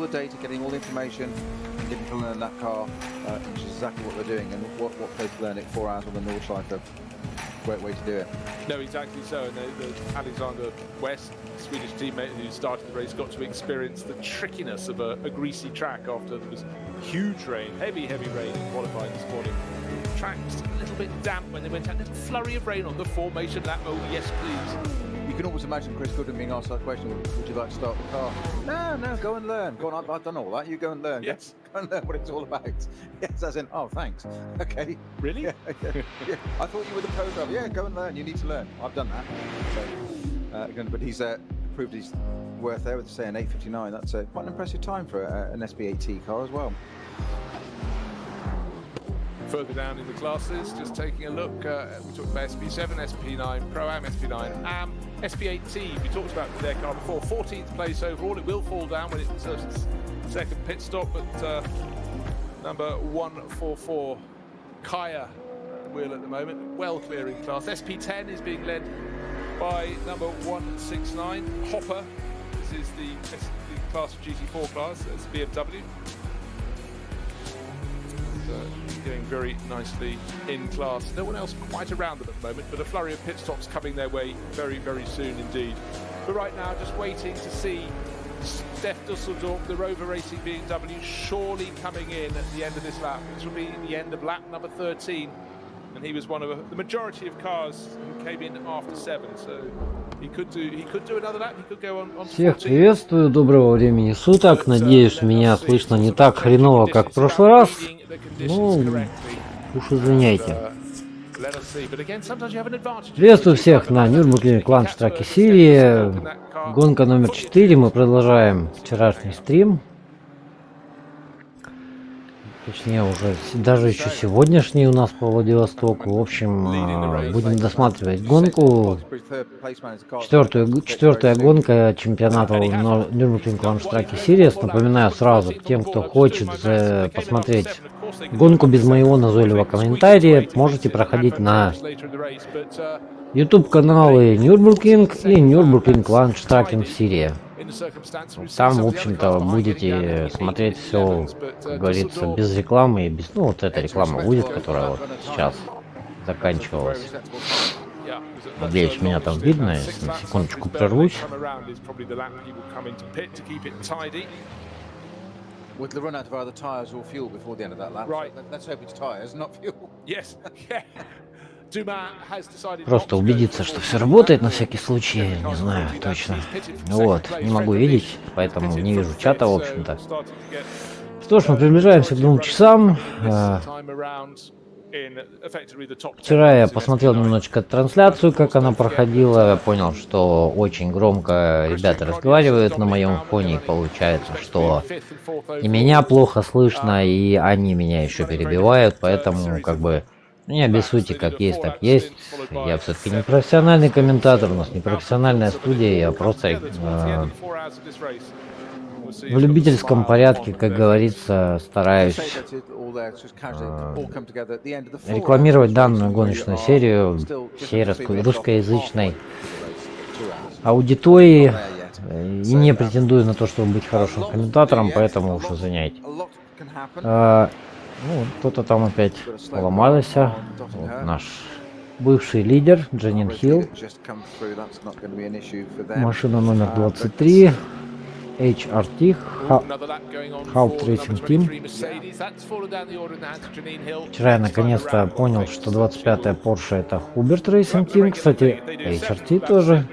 the data, getting all the information, and getting to learn that car, which is exactly what they're doing, and what place to learn it, 4 hours on the Nordschleife. Great way to do it. No, exactly so. And the Alexander West, Swedish teammate who started the race, got to experience the trickiness of a greasy track after there was huge rain, heavy rain in qualifying this morning. The track was a little bit damp when they went out. A little flurry of rain on the formation lap. Oh, yes, please. You can always imagine Chris Goodwin being asked that question, would you like to start the car? No, go and learn. Go on, I've done all that. You go and learn. Yes. Go and learn what it's all about. Yes, as in, oh, thanks. Okay. Really? Yeah. I thought you were the pro driver. Yeah, go and learn. You need to learn. I've done that. So, but he's proved his worth there with, say, an 8:59. That's quite an impressive time for an SB8T car as well. Further down in the classes, just taking a look, we talked about SP7, SP9 Pro-Am, SP9 Am, SP8T, we talked about their car before, 14th place overall. It will fall down when it serves its second pit stop, but number 144, Kaya, wheel at the moment, well clear in class. SP10 is being led by number 169, Hopper. This is the class of GT4 class, it's BMW. Getting very nicely in class. No one else quite around them at the moment, but a flurry of pit stops coming their way very, very soon indeed. But right now, just waiting to see Steph Dusseldorf, the Rover Racing BMW, surely coming in at the end of this lap. This will be the end of lap number 13, and he was one of the majority of cars who came in after 7. So he could do another lap. He could go on. Всех приветствую, доброго времени суток. Надеюсь, меня слышно не так хреново, как в прошлый раз. Ну, уж извиняйте. Приветствую всех на Nürburgring Landstrecke серии. Гонка номер 4. Мы продолжаем вчерашний стрим. Точнее, уже даже еще сегодняшний у нас по Владивостоку. В общем, будем досматривать гонку. Четвертая гонка чемпионата Nürburgring Landstrecke Series. Напоминаю сразу тем, кто хочет посмотреть гонку без моего назойливого комментария, можете проходить на YouTube каналы Nürburgring и Nürburgring Landstrecke Series. Там, в общем-то, будете смотреть все, как говорится, без рекламы и без... Ну, вот эта реклама будет, которая вот сейчас заканчивалась. Надеюсь, меня там видно. Я на секундочку прервусь. With the run out of either tyres or fuel before the end of that lap. Right. Let's hope it's tyres, not fuel. Yes. Просто убедиться, что все работает на всякий случай, не знаю точно. Вот, не могу видеть, поэтому не вижу чата, в общем-то. Что ж, мы приближаемся к 2 часам. Вчера я посмотрел немножечко трансляцию, как она проходила. Я понял, что очень громко ребята разговаривают на моем фоне. И получается, что и меня плохо слышно, и они меня еще перебивают. Поэтому, как бы, не обессудьте, как есть, так есть. Я все-таки не профессиональный комментатор, у нас не профессиональная студия, я просто в любительском порядке, как говорится, стараюсь рекламировать данную гоночную серию всей русскоязычной аудитории. И не претендую на то, чтобы быть хорошим комментатором, поэтому уж извиняйте. Ну, кто-то там опять поломался. Вот наш бывший лидер Дженнин Хилл. Машина номер 23. HRT, Haupt Racing Team. Вчера я наконец-то понял, что 25-я Porsche это Hubert Racing Team. Кстати, HRT тоже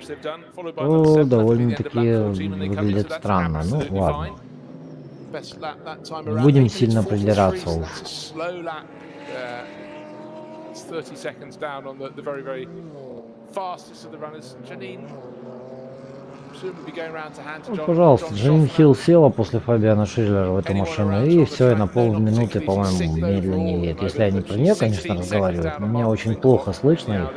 довольно-таки выглядит странно. Ну ладно. Не будем сильно придираться уж. Ну, пожалуйста, Дженнин Хилл села после Фабиана Шиллера в эту машину, и все, и на полминуты, по-моему, медленнее едет. Если они про нее, конечно, разговаривают, но меня очень плохо слышно.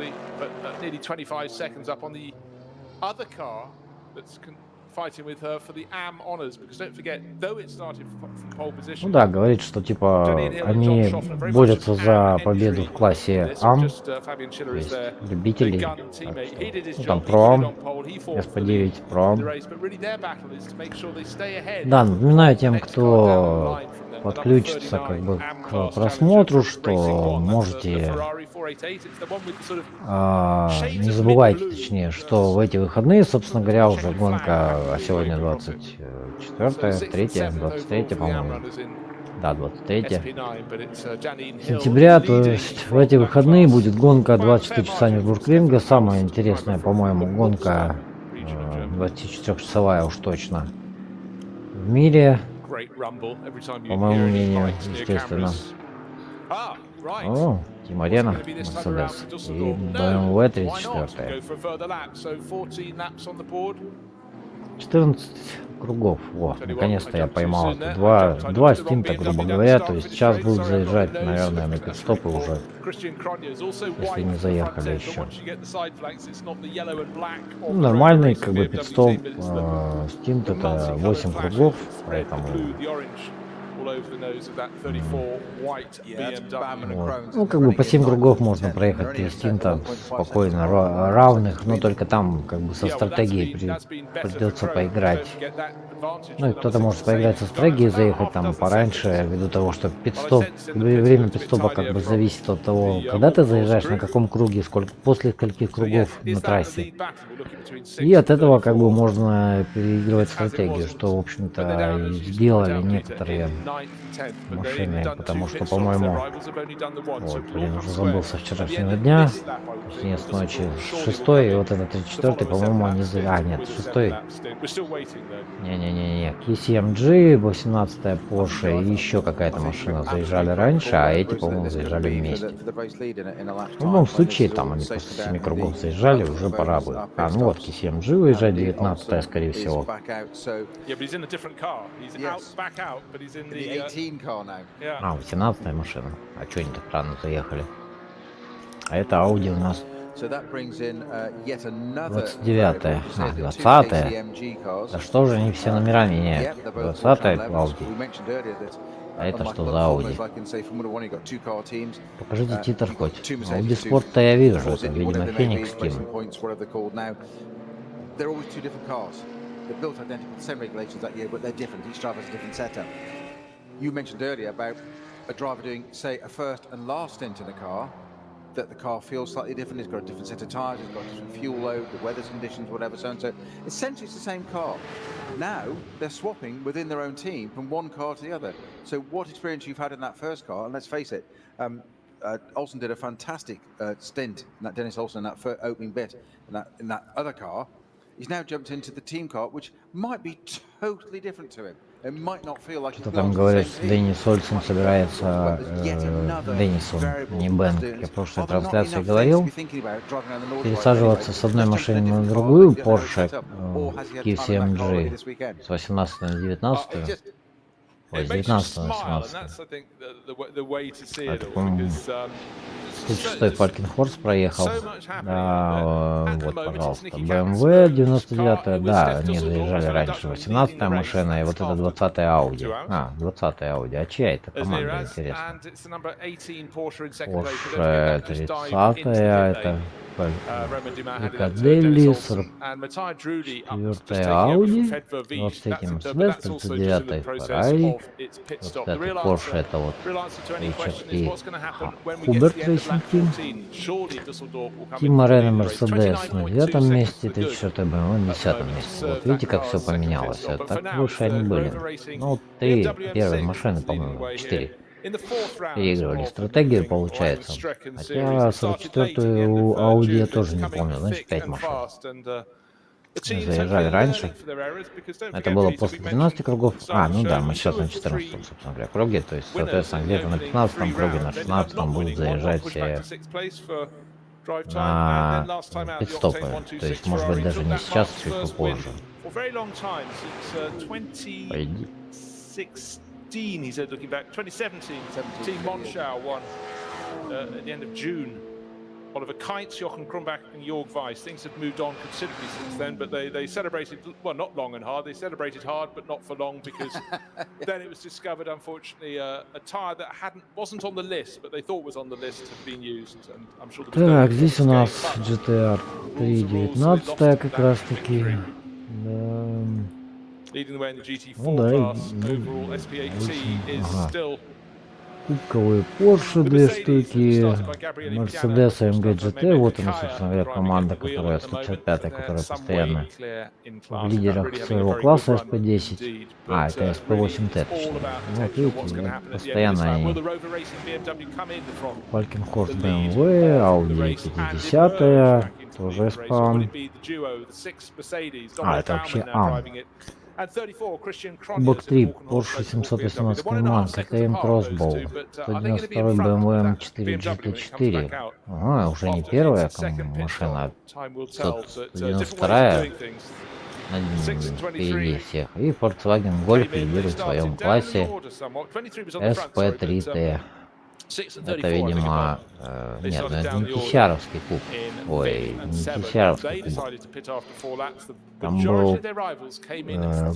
Ну да, говорит, что типа они борются за победу в классе АМ, то есть любителей, так что, ну, там ПроАМ, SP9 ПроАМ. Да, напоминаю тем, кто подключится как бы к просмотру, что можете, не забывайте, точнее, что в эти выходные, собственно говоря, уже гонка, а сегодня 24-е, 3-е, 23-е, по-моему. Да, 23 сентября, то есть в эти выходные будет гонка 24 часа Нюрбургринга. Самая интересная, по-моему, гонка 24-часовая уж точно в мире, по моему мнению, естественно. О, Тим Арена, Мерседес и BMW 34. 14 кругов. Во, наконец-то я поймал два стинта, грубо говоря. То есть сейчас будут заезжать, наверное, на пидстопы уже, если не заехали еще. Ну, нормальный как бы пидстоп. Стинт это 8 кругов, поэтому... Вот. Ну, как бы по 7 кругов можно проехать 3 стинта спокойно, равных, но только там как бы со стратегией придется поиграть. Ну и кто-то может поиграть со стратегией, заехать там пораньше, ввиду того, что пидстоп, время пидстопа как бы зависит от того, когда ты заезжаешь, на каком круге, после скольких кругов на трассе. И от этого как бы можно переигрывать стратегию, что в общем-то сделали некоторые машины, потому что, по-моему, вот, блин, уже забыл со вчерашнего дня, точнее с ночи, 6-й, и вот этот 34-й, по-моему, они нет, 6-й, не-не-не, KCMG, 18-я Porsche и еще какая-то машина заезжали раньше, а эти, по-моему, заезжали вместе. В любом случае, там они после 7 кругов заезжали, уже пора бы. А, ну вот, KCMG выезжает, 19-я, скорее всего. А, 18-я машина. А что они так рано заехали? А это Audi у нас 29-я, 20-я. Да что же они все номера меняют? 20-я Audi. А это что за Audi? Покажите титр хоть. Audi Sport-то я вижу, это, видимо, Phoenix Team. They're built identical, the same regulations that year, but they're different. Each driver has a different setup. You mentioned earlier about a driver doing, say, a first and last stint in a car, that the car feels slightly different. It's got a different set of tyres, it's got a different fuel load, the weather conditions, whatever, so and so. Essentially, it's the same car. Now, they're swapping within their own team from one car to the other. So what experience you've had in that first car, and let's face it, Olsen did a fantastic stint, Dennis Olsen, in that opening bit, in that other car. He's now jumped into the team car, which might be totally different to him. It might not feel like. Что там говорят, Деннис Ольсен собирается, Деннису, не Бен, как я в прошлой трансляции говорил, пересаживаться с одной машины на другую, Porsche KCMG с 18 на 19. Ой, с 19 на 17. Это, по-моему, 36-й Falcon Horse проехал. Да, вот, пожалуйста. BMW 99-я, да, они заезжали раньше. 18-я машина и вот это 20-я Audi. А, 20-я Audi. А чья это команда, интересно? Porsche 30-я, это Пикаделли, 44-я Audi, 23-й Mercedes, 39-й Ferrari, вот это Porsche, это вот Richard и Hubert Racing Team, Team Arena Mercedes на 9-м месте, 34-й BMW на 10-м месте. Вот видите, как все поменялось, так выше они были. Ну, 3 первые машины, по-моему, 4. Переигрывали стратегию, получается. Хотя 44-ю Audi я тоже не помню, значит 5 машин. Заезжали раньше. Это было после 12 кругов. А, ну да, мы сейчас на 14-м, собственно говоря, круге. То есть, соответственно, где-то на 15-м круге, на 16-м будут заезжать все на пидстопы. То есть, может быть, даже не сейчас, чуть попозже. Пойди. He said, looking back, 2017, Team Monschau won at the end of June Oliver Keitz, Jochen Krumbach, and Jorg Weiss. Things have moved on considerably since then, but they celebrated, well, not long and hard. They celebrated hard, but not for long, because then it was discovered, unfortunately, a tyre that wasn't on the list, but they thought was on the list, had been used. And I'm sure Так, здесь у нас GTR 3.19 как раз таки. Leading the way in the GT4 class overall, SP8T is still. Кубковые Porsche 2 штуки, Mercedes AMG GT, вот она, собственно говоря, команда, которая 155-я, которая постоянно в лидерах своего класса SP10. А, это SP8T, точно. Вот видите, постоянно они. Falkenhorst BMW, Audi 50-я, тоже спам. А, это вообще АМ. Кубок 3, Porsche 718 Cayman, KTM Crossbow, 192 BMW M4 GT4. Ага, уже не первая машина, 192-я впереди всех. И Volkswagen Golf лидирует в своем классе SP3T. Это, видимо, нет, ну это не Кисяровский куб. Ой, не Кисяровский куб. Там был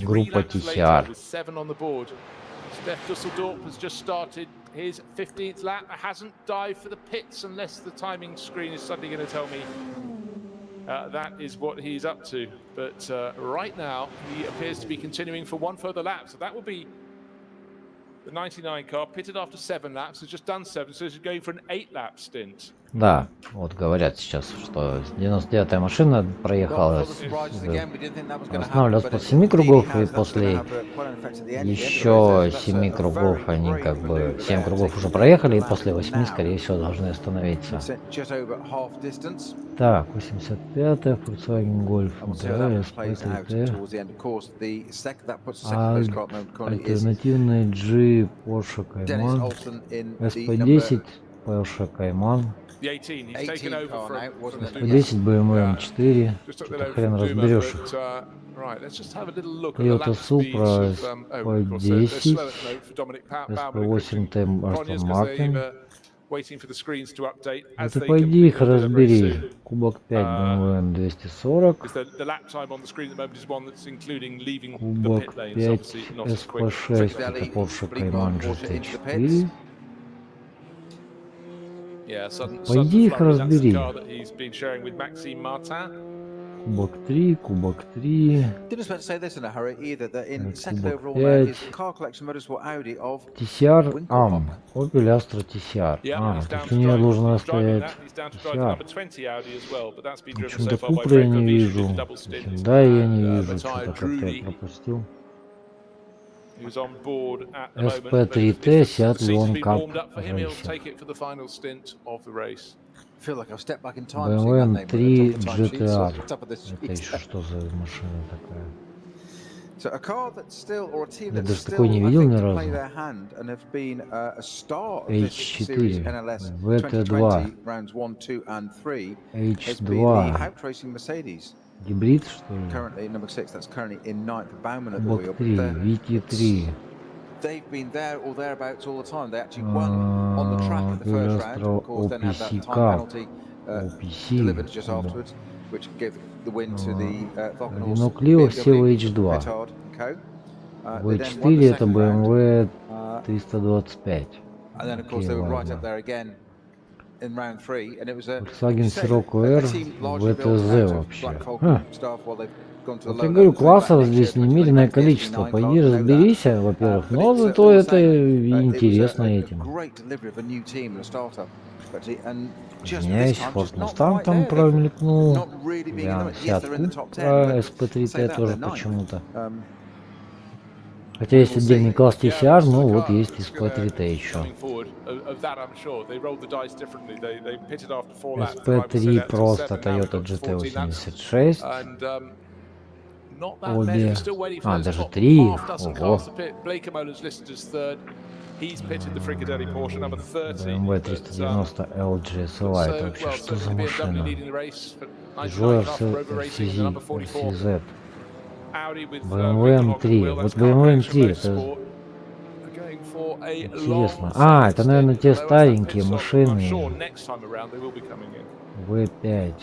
группа Кисяр. Steph Dusseldorp has just started his 15th lap. Hasn't dived for the pits unless the timing screen is suddenly going to tell me that is what he's up to. But right now, he appears to be continuing for one further lap. So that will be the 99 car, pitted after 7 laps, has just done 7, so he's going for an 8-lap stint. Да, вот говорят сейчас, что 99-я машина проехала, останавливалась после 7 кругов, и после еще 7 кругов они как бы 7 кругов уже проехали, и после 8, скорее всего, должны остановиться. Так, 85-я, Volkswagen Golf, да, SP3T, альтернативный G, Porsche Cayman, SP10, Porsche Cayman, SP10 BMW M4, что-то хрен разберешь их. Toyota Supra, SP10, SP8T Aston Martin. Это пойди их разбери. Кубок 5 BMW M240. Кубок 5 SP6, это Porsche Cayman GT4. Пойди их разбери. Кубок 3, Кубок 3. Кубок 5. TCR AM. Opel Astra TCR. А, тут у нее должна стоять TCR. Почему-то Купра я не вижу. Да, я не вижу. Что-то как-то я пропустил. SP3T, Seat Leon Cup Racing. BMW M3 GTR. Это еще что за машина такая? Я даже такой не видел ни разу. H4, VT2, H2. Гибрид, что ли? Кубок 3, VT3. OPC Cup, OPC. Renault Clio все в H2. В H4 это BMW 325. Volkswagen Sirocco R, VTZ вообще. Вот я говорю, классов здесь немереное количество. Пойди разберись, во-первых, но зато это интересно этим. Извиняюсь, Ford Mustang там промелькнул. Seat Cupra, SP3T тоже почему-то. Хотя есть отдельный класс TCR, но вот есть SP3T еще. SP3 просто Toyota GT86. Обе. А, даже 3. Ого. BMW 390 LGSLI. Это вообще что за машина? Peugeot RCZ. BMW M3. Вот BMW M3 это Интересно. А, это, наверное, те старенькие машины. V5.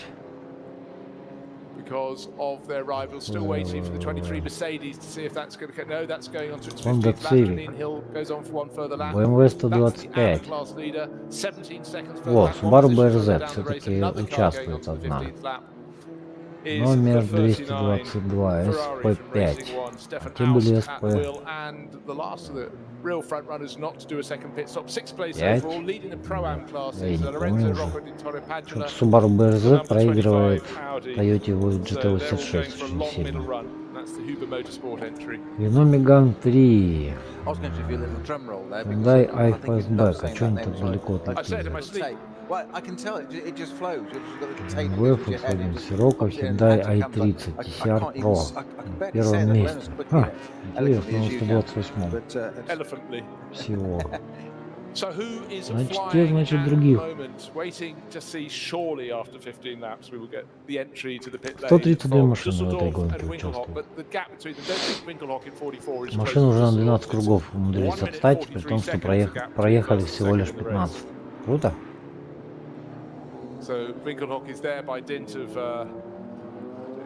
Because of their rivals still waiting for the 23 Mercedes to see if that's going to no, that's going on to its Honda 15th lap. Civic. Hill goes on for one further lap. BMW That's the 125. class leader. 17 seconds further Вот, lap. Subaru One position BRZ down the race. все-таки Another car going on участвует to the одна. 15th lap is Номер the 39 222, Ferrari from SP5. Racing One, Stefan Те были Aust at the SP. wheel, and the last of the real front runners not to do a second pit stop. Sixth place 5. overall, leading the Pro-Am Я classes. не Lorenzo помню уже. Rocco di Torre Padula. Что-то Subaru BRZ Number проигрывает 25 Audi. Toyota So they're all going GT86 for a очень long middle сильно. run. That's the Huber Motorsport entry. Renault Megane 3. I was going to give you a little drum roll there. Hyundai because I think you'd i-Fastback. love А saying что они that так name as well. далеко I said it in my отлетели? sleep. Well, I can tell it just flows. You've just got the tape BMW, against your head. Volkswagen It just Sirocco, pops in and Hyundai actually comes i30 up. I TCR can't even Pro. I can На barely say первом that месте. as quickly, Ха, eloquently интересно, as на you can. 128 But it's Elephantly. всего. So who is Значит, flying те, значит, at the других. moment? Waiting to see. Surely after 15 laps, we will get the entry to the pit lane 132 from машины в этой Düsseldorf гонке and Winkelhock. участвуют. But the gap between them, don't think Winkelhock in 44 is Машины уже на 12 close to кругов Düsseldorf. умудрились 1 minute отстать, при 43 том, что seconds the gap проехали between first всего and лишь second in the race. 15. Круто. So Winkelhock is there by dint of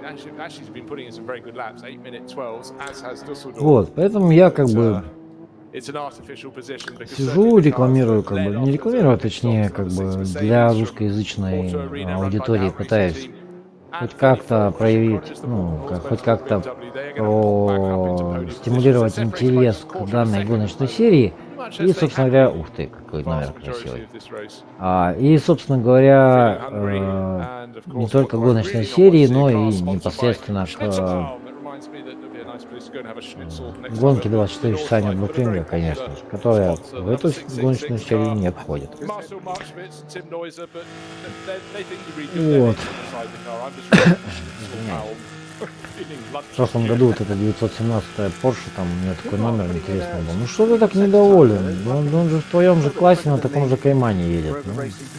actually he's been putting in some very good laps, 8-minute 12s, as has Düsseldorf. Вот, поэтому я как бы It's an artificial position because сижу, рекламирую, как бы, не рекламирую, а точнее, как бы для русскоязычной аудитории пытаюсь хоть как-то проявить, ну, хоть как-то стимулировать интерес к данной гоночной серии. И, собственно говоря, ух ты, какой номер красивый. И, собственно говоря, не только гоночной серии, но и непосредственно к гонке 24 часа Нюрбургринга, конечно же, которая в эту гоночную серию не входит. Вот. В прошлом году вот это 917-я Porsche, там у меня такой номер интересный был. Ну что ты так недоволен? Он же в твоем же классе на таком же Каймане едет. Ну,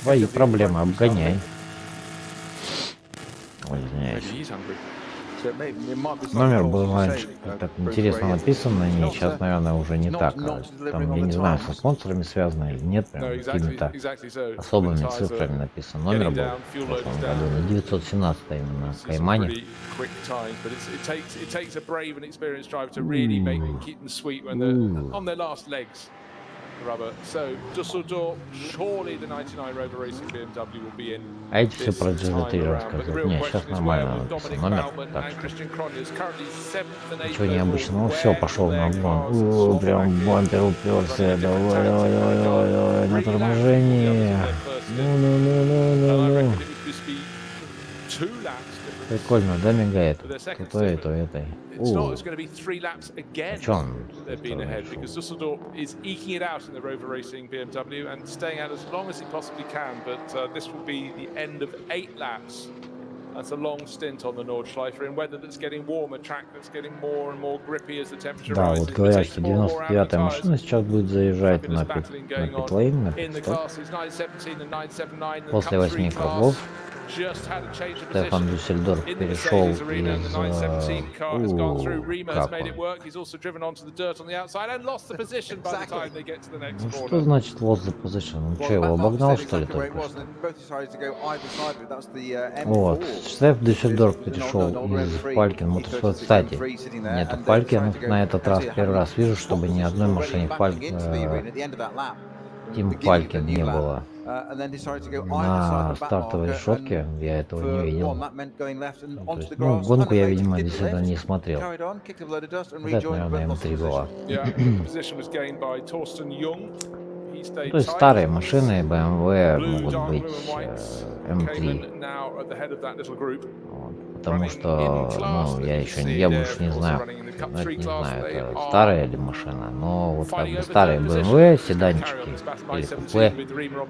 твои проблемы, обгоняй. Ой, извиняюсь. Номер был раньше так интересно написан, и сейчас, наверное, уже не так. Там, я не знаю, со спонсорами связано или нет, прям какими-то особыми цифрами написан. Номер был в прошлом году на 917 именно Каймане. А эти все про GT3 рассказывают. Не, сейчас нормально написан номер, так что ничего необычного. Ну все, пошел на обгон. Прям бампер уперся. Давай, на торможении. Ну. Прикольно, да, мигает? То этой. О чем? Because Düsseldorf is eking it out in the Rover Racing BMW and staying out as long as he possibly can, but this will be the end of 8 laps. That's a long stint on the Nordschleife in weather that's getting warmer, track that's getting more and more grippy as the temperature Да, rises. вот говорят, что 99-я машина сейчас будет заезжать на питлейн, на питстоп. После 8 кругов Стефан Дюссельдорф перешел из... Ну что значит lost the position? Он что, его обогнал, что ли, только что? Вот, Стеф Дюссельдорф перешел из Фалькин Моторспорт. Кстати, нету Фалькин на этот раз, первый раз вижу, чтобы ни одной машине Тим Фалькин не было на стартовой решетке, я этого не видел. То есть, ну, гонку я, видимо, действительно не смотрел. Это, наверное, М3 была. То есть старые машины BMW могут быть М3. Вот, потому что, ну, я больше не знаю, это старая ли машина, но вот как бы старые BMW, седанчики или купе,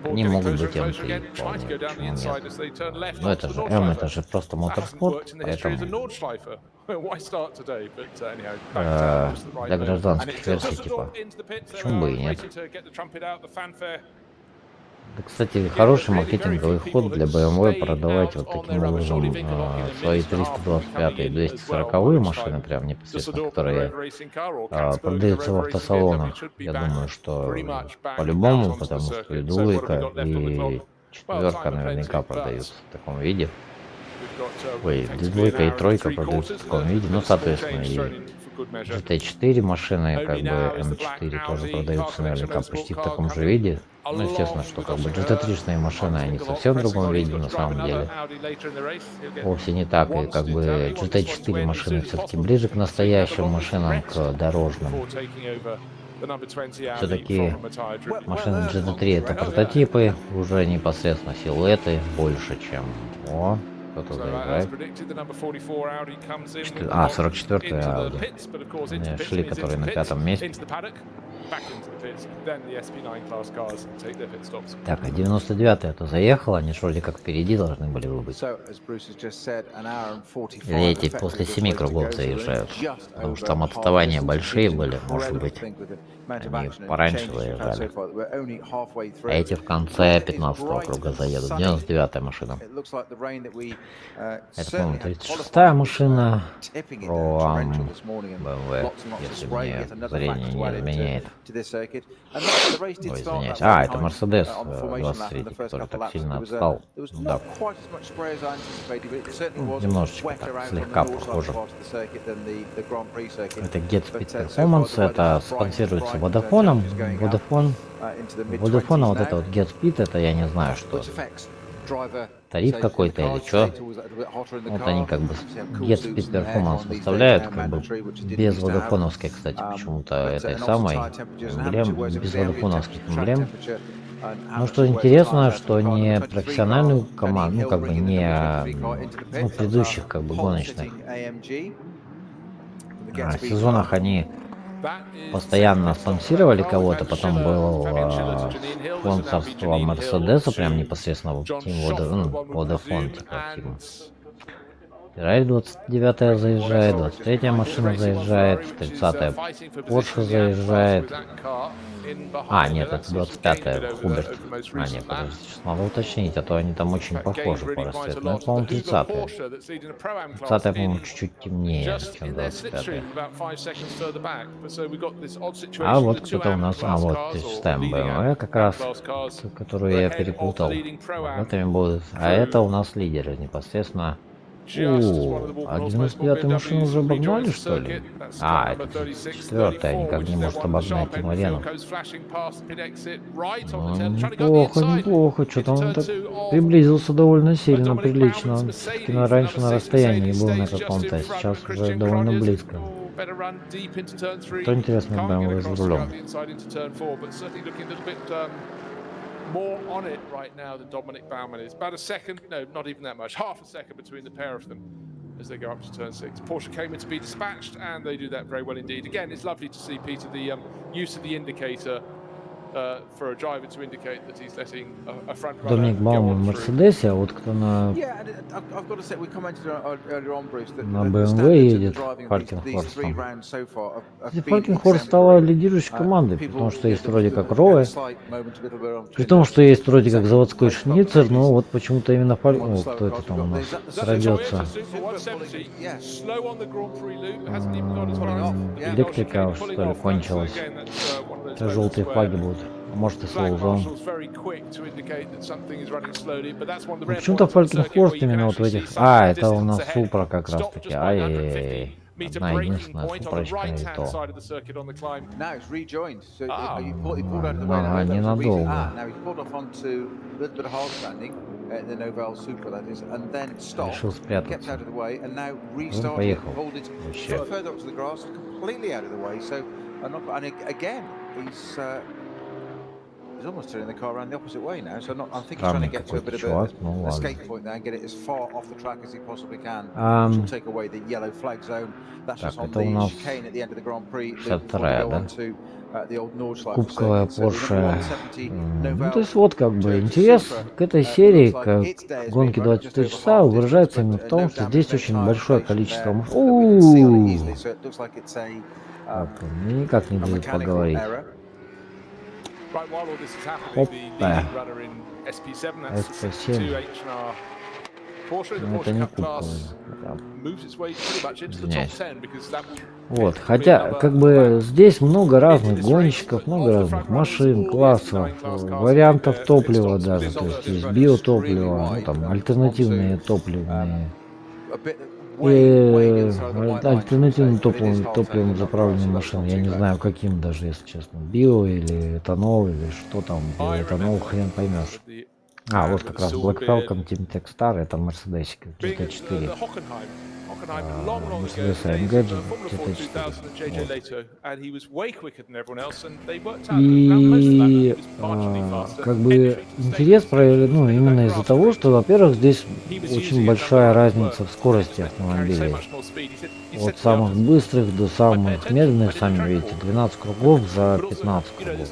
они могут быть М3 вполне, почему нет. Но это же М, это же просто моторспорт, поэтому для гражданских версий типа, почему бы и нет. Это, кстати, хороший маркетинговый ход для BMW продавать вот таким образом свои 325 и 240 машины, прям непосредственно, которые продаются в автосалонах. Я думаю, что по-любому, потому что и двойка, и четверка наверняка продаются в таком виде. Ой, двойка и тройка продаются в таком виде, ну, соответственно, и GT4 машины, как бы М4 тоже продаются наверняка почти в таком же виде. Ну, естественно, что как бы GT3-шные машины, они совсем в другом виде на самом деле. Вовсе не так, и как бы GT4 машины все-таки ближе к настоящим машинам, к дорожным. Все-таки машины GT3 это прототипы, уже непосредственно силуэты больше, чем... О, кто-то заиграет. 44-й Audi. Шли, которые на 5-м месте. Так, а 99-й это заехал, они вроде как впереди должны были быть. Или эти после 7 кругов заезжают, потому что там отставания большие были, может быть. Они пораньше заезжали. А эти в конце 15-го круга заедут. 99-я машина. Это, по-моему, 36-я машина. Про BMW, если мне зрение не изменяет. Ой, извиняюсь. А, это Мерседес 23, который так сильно отстал. Да. Ну, немножечко так, слегка похоже. Это Get Speed Performance, это спонсируется Водофоном. Водофона вот это вот Get Speed, это я не знаю что. Тариф какой-то или что. Вот они как бы Get Speed Performance выставляют, как бы без водофоновской, кстати, почему-то этой самой эмблем, без водофоновских эмблем. Ну, что интересно, что не профессиональную команду, ну, как бы не предыдущих, как бы, гоночных сезонах они постоянно спонсировали кого-то, потом был спонсорство Мерседеса, прям непосредственно Водофон, типа, Феррари 29-я заезжает, 23-я машина заезжает, 30-я Porsche заезжает. А, нет, это 25-я Хуберт. А, нет, подождите, сейчас надо уточнить, а то они там очень похожи по расцвету. Ну, это, по-моему, 30-я. 30-я, по-моему, чуть-чуть темнее, чем 25-я. А вот кто-то у нас, а вот 36-я BMW как раз, которую я перепутал. Это будет, а это у нас лидеры непосредственно. А 99-ю машину уже обогнали, что ли? А, это 4-я никак не может обогнать Тимарену. Неплохо, неплохо. Что-то он так приблизился довольно сильно, прилично. Он раньше на расстоянии был на каком-то, а сейчас уже довольно близко. Кто, интересно, BMW за рулем? More on it right now than Dominic Baumann is. About a second, no, not even that much, half a second between the pair of them as they go up to turn 6. Porsche came in to be dispatched, and they do that very well indeed. Again, it's lovely to see, Peter, the use of the indicator for a driver to indicate that he's letting a front runner Доминик Бауман в Мерседесе, а вот кто на BMW едет, Фалькенхорстом. Фалькенхорст стала лидирующей командой, потому что есть вроде как Роэ, при том, что есть вроде как заводской Шницер, но вот почему-то именно Фалькенхорст, кто это там у нас сродется. Электрика, что ли, кончилась. Желтые флаги будут. Может и слоузон. Почему-то Фалькенхорст именно вот в этих... А, это у нас Супра как раз таки. Ай-яй-яй. Одна единственная Супрочка и то. Ага, ненадолго. Решил спрятаться. Он поехал. Вообще. He's almost turning the car around the opposite way now, so I'm thinking Странный he's trying to get to a bit of an escape point there and get it as far off the track as he possibly can. Which will take away the yellow flag zone. That's just on the chicane at the end of the Grand Prix. Кубковая Porsche. Ну, то есть вот как бы интерес к этой серии, к гонке 24 часа, выражается именно в том, что здесь очень большое количество машин. Никак не дают поговорить. Right, while all this is happening, the leading runner in SP7, that's SP7. 2 H&R Porsche, the Ну, это Porsche не Cup кубковый. class Да. moves its way pretty much into the top Извиняюсь. 10 because that will Вот, хотя, как бы, здесь много разных гонщиков, много разных машин, классов, вариантов топлива даже, то есть есть биотопливо, ну, там, альтернативные топливные, и альтернативным топливом заправленные машины, я не знаю каким даже, если честно, био или этанол, или что там, биоэтанол, хрен поймешь. А, вот как раз Black Falcon Team Tech Star, это Мерседесик GT4. Mercedes AMG GT4. И как бы интерес ну, именно из-за того, что, во-первых, здесь очень большая разница в скорости автомобилей. От самых быстрых до самых медленных, сами видите, 12 кругов за 15 кругов.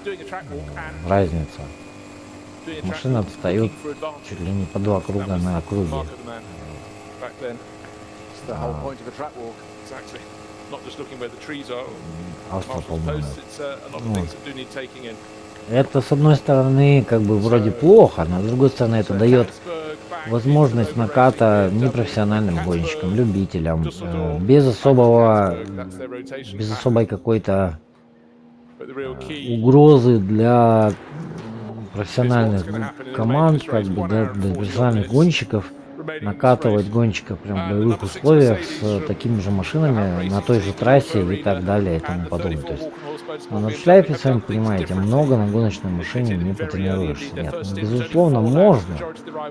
Разница. Машина отстает чуть ли не по 2 круга на округе. Авто, по-моему. Вот. Это, с одной стороны, как бы вроде плохо, но с другой стороны, это дает возможность наката непрофессиональным гонщикам, любителям, без особой какой-то угрозы для профессиональных команд, как бы, для профессиональных гонщиков, накатывать гонщиков прям в боевых условиях с такими же машинами на той же трассе и так далее и тому подобное. То есть на шлейфе, сами понимаете, много на гоночной машине не потренируешься. Нет, ну, безусловно, можно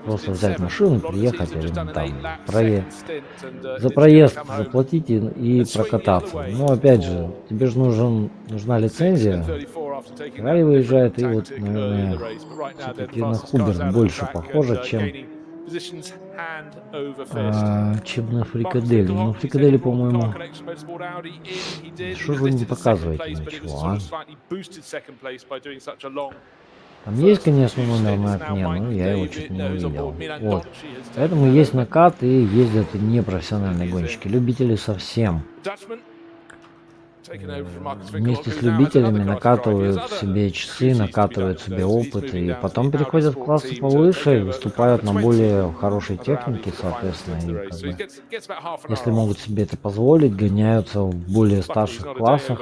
просто взять машину, приехать или там за проезд заплатить и прокататься. Но опять же, тебе же нужна лицензия. Рай выезжает, и вот, наверное, все-таки на Хубер больше похоже, чем на Фрикадели. Ну, Фрикадели, по-моему, что же вы не показываете ничего, а? Там есть, конечно, номер на окне, но я его чуть не увидел. Вот. Поэтому есть накат и ездят непрофессиональные гонщики, любители совсем. Вместе с любителями накатывают себе часы, накатывают себе опыт и потом переходят в классы повыше и выступают на более хорошей технике, соответственно, и как бы, если могут себе это позволить, гоняются в более старших классах.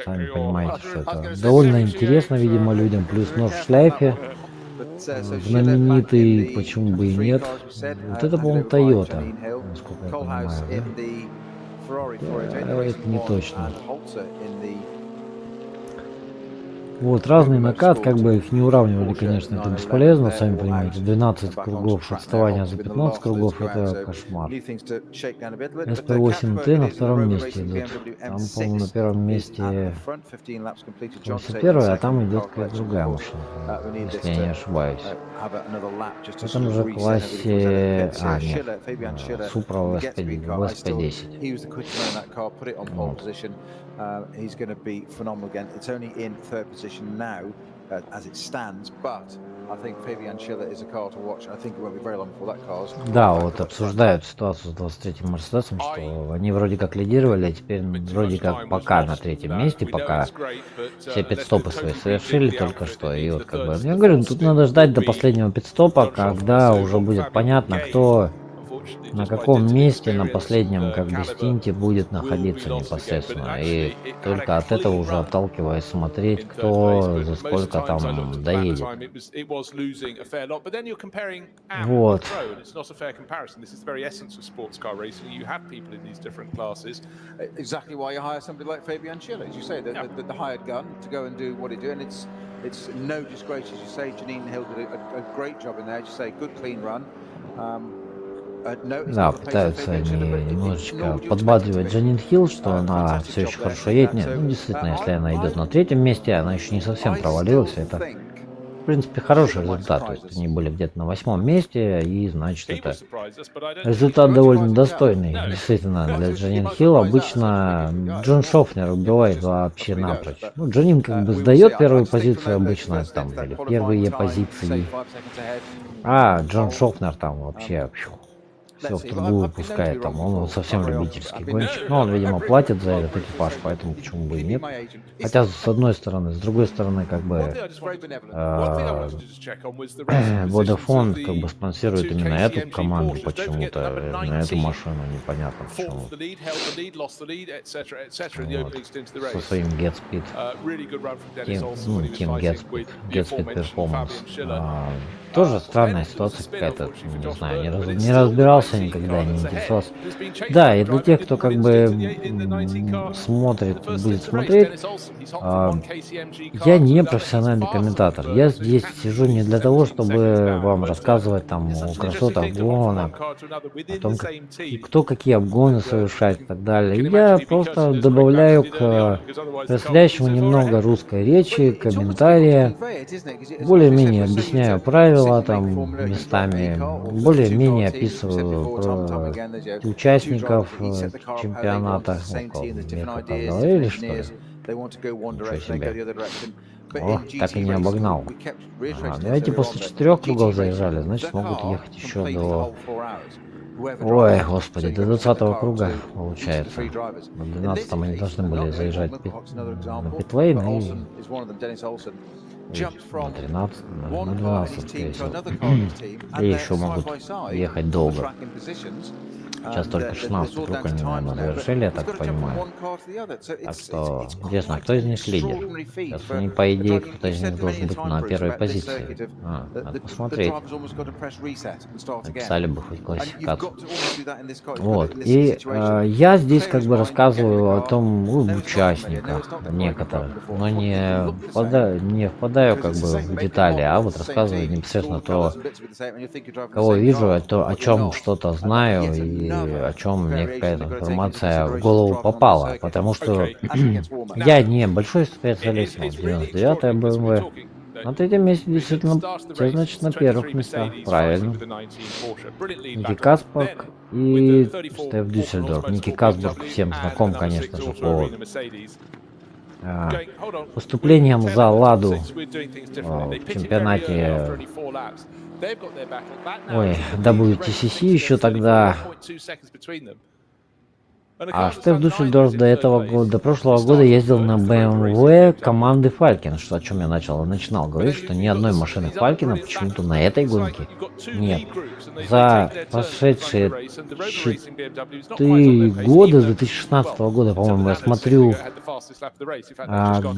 Сами понимаете, что это довольно интересно, видимо, людям. Плюс нож в шляпе, знаменитый, почему бы и нет. Вот это, по-моему, Toyota, насколько я понимаю, да? Да, это не точно. Вот, разный накат, как бы их не уравнивали, конечно, это бесполезно, сами понимаете, 12 кругов отставания за 15 кругов, это кошмар. SP8T на втором месте идут, там, по-моему, на первом месте 81, а там идет какая-то другая машина, если я не ошибаюсь. В этом же классе, нет, Supra SP10. Вот. He's going to be phenomenal again. It's only in third position now, as it stands, but I think Fabian Schiller is a car to watch. I think it won't be very long before that car's. Да, вот обсуждают ситуацию с 23-м Мерседесом, что они вроде как лидировали, а теперь вроде как пока на третьем месте, пока все пидстопы свои совершили только что. И вот как бы, я говорю, тут надо ждать до последнего пидстопа, когда уже будет понятно, кто на каком месте на последнем как бы стинте будет находиться непосредственно, и только от этого уже отталкиваясь смотреть, кто за сколько там доедет. Вот. Exactly why you hire somebody like Fabian Schiller, as you say, the hired gun to go and do what he do, and it's no disgrace, as you say. Janine Hill did a great job in there, as you say, good clean run. Да, пытаются они немножечко подбадривать Джанин Хилл, что она все еще хорошо едет. Нет, ну действительно, если она идет на третьем месте, она еще не совсем провалилась. Это, в принципе, хороший результат. То есть они были где-то на 8-м месте, и значит это результат довольно достойный. Действительно, для Джанин Хилл обычно Джон Шофнер убивает вообще напрочь. Ну, Джанин как бы сдает первую позицию обычно, там, или первые позиции. А Джон Шофнер там вообще все в трубу выпускает, там, он вот совсем любительский гонщик. Но он, видимо, платит за этот экипаж, поэтому почему бы и нет. Хотя, с одной стороны, с другой стороны, как бы Vodafone как бы спонсирует именно эту команду почему-то, на эту машину, непонятно почему. Вот. Со своим Get Speed. Team Get Speed Performance. Тоже странная ситуация какая-то, не знаю, не разбирался никогда, не интересовался. Да, и для тех, кто как бы смотрит, будет смотреть, я не профессиональный комментатор. Я здесь сижу не для того, чтобы вам рассказывать там о красотах гонок, о том, кто какие обгоны совершает и так далее. Я просто добавляю к происходящему немного русской речи, комментария, более-менее объясняю правила там местами, более-менее описываю участников чемпионата. Около метра говорили, что ли? Ничего себе. О, так и не обогнал. Давайте после 4 кругов заезжали, значит смогут ехать еще до... Ой, господи, до 20-го круга получается. На 12-м они должны были заезжать на питлейн и... На 13, на 12, скорее всего. И еще могут ехать долго. Сейчас только 16 круг они, наверное, завершили, я так понимаю. Так что, интересно, кто из них лидер? Сейчас они, по идее, кто-то из них должен быть на первой позиции. Надо посмотреть. Написали бы хоть классификацию. Вот. И я здесь как бы рассказываю о том, в участниках некоторых, но не впадаю как бы в детали, а вот рассказываю непосредственно то, кого вижу, о чем что-то знаю и о чем мне какая-то информация в голову попала, потому что я не большой специалист, но 99-я BMW, на третьем месте действительно, все значит на первых местах, правильно. Ники Каспарк и Стеф Дюссельдорф. Ники Касбург всем знаком, конечно же, по выступлениям за Ладу в чемпионате WTCC еще тогда. А Стеф Дюссельдорф до прошлого года ездил на BMW команды Falken, что о чем я начинал говорить, что ни одной машины Falken почему-то на этой гонке нет. За прошедшие 4 года, с 2016 года, по-моему, я смотрю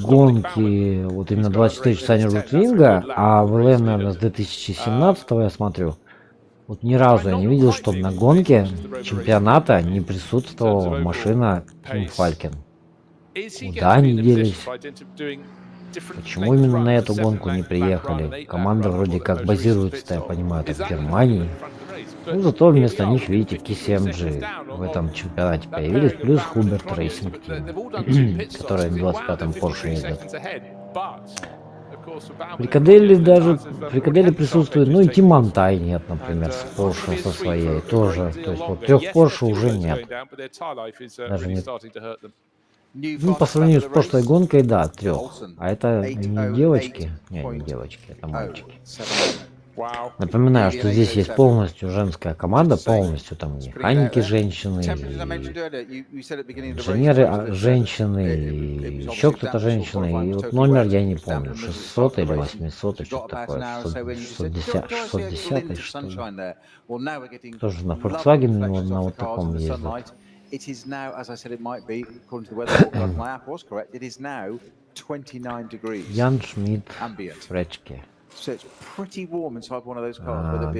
гонки, вот именно 24 часа Нюрбургринга, а в ЛН, наверное, с 2017 я смотрю. Вот ни разу я не видел, чтобы на гонке чемпионата не присутствовала машина Team Falken. Куда они делись? Почему именно на эту гонку не приехали? Команда вроде как базируется, я понимаю, в Германии. Ну, зато вместо них, видите, KCMG в этом чемпионате появились, плюс Hubert Racing Team, которые в 25-м Porsche ездят. Прикадели присутствует, ну и Тимантай нет, например, с Porsche со своей тоже. То есть вот 3 Porsche уже нет. Даже нет. Ну, по сравнению с прошлой гонкой, да, 3. А это не девочки? Нет, не девочки, это мальчики. Напоминаю, что здесь есть полностью женская команда, полностью там механики женщины, инженеры женщины, и еще кто-то женщины, и вот номер я не помню, 600 или 800, что-то такое, 610 что ли. Тоже на Volkswagen на вот таком ездит. Ян Шмидт Фречке.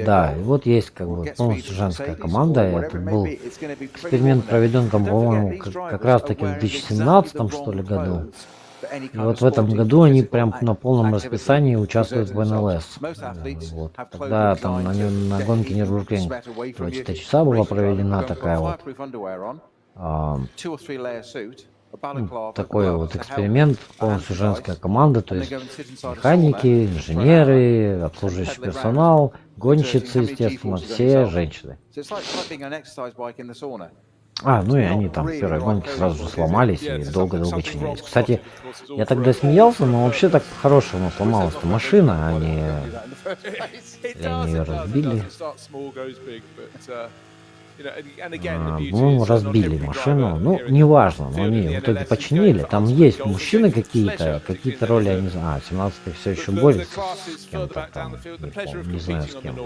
Да, и вот есть как бы полностью женская команда. Это был эксперимент проведен там, по-моему, как раз таки в 2017 что ли году. И вот в этом году они прям на полном расписании участвуют в NLS. Вот. Тогда там на гонке Нюрбургринг 24 часа была проведена такая вот такой вот эксперимент, полностью женская команда, то есть механики, инженеры, обслуживающий персонал, гонщицы, естественно, все женщины. Ну и они там в первой гонке сразу же сломались и долго-долго чинились. Кстати, я тогда смеялся, но вообще так по-хорошему сломалась-то машина, они ее разбили. По-моему, разбили машину. Ну, неважно, но они в итоге починили. Там есть мужчины какие-то роли, я не знаю. 17-й все еще борется с кем-то там. Не знаю, с кем.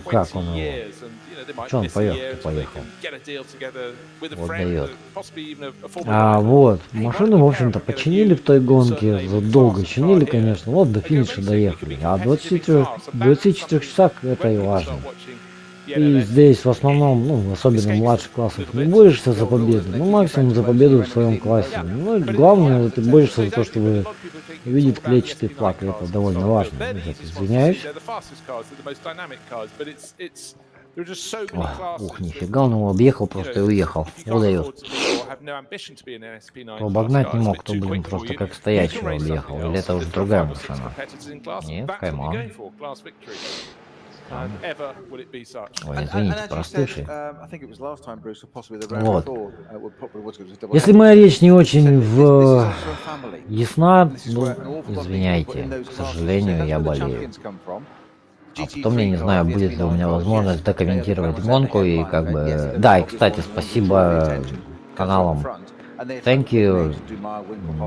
Как он его? Че он поехал? Вот дает. Вот. Машину, в общем-то, починили в той гонке. Долго чинили, конечно. Вот до финиша доехали. А 24 часах это и важно. И здесь в основном, ну, особенно в младших классах, не борешься за победу, ну, максимум за победу в своем классе. Ну, и главное, ты борешься за то, чтобы увидеть клетчатый флаг, и это довольно важно. Извиняюсь. Ух, нифига, он его объехал просто и уехал. Удает. Обогнать не мог, то, блин, просто как стоячего объехал. Или это уже другая машина? Нет, кайма. Ой, извините, простывший. Вот. Если моя речь не очень ясна, ну, извиняйте, к сожалению, я болею. А потом я не знаю, будет ли у меня возможность докомментировать гонку и как бы... Да, и, кстати, спасибо каналам. Thank you,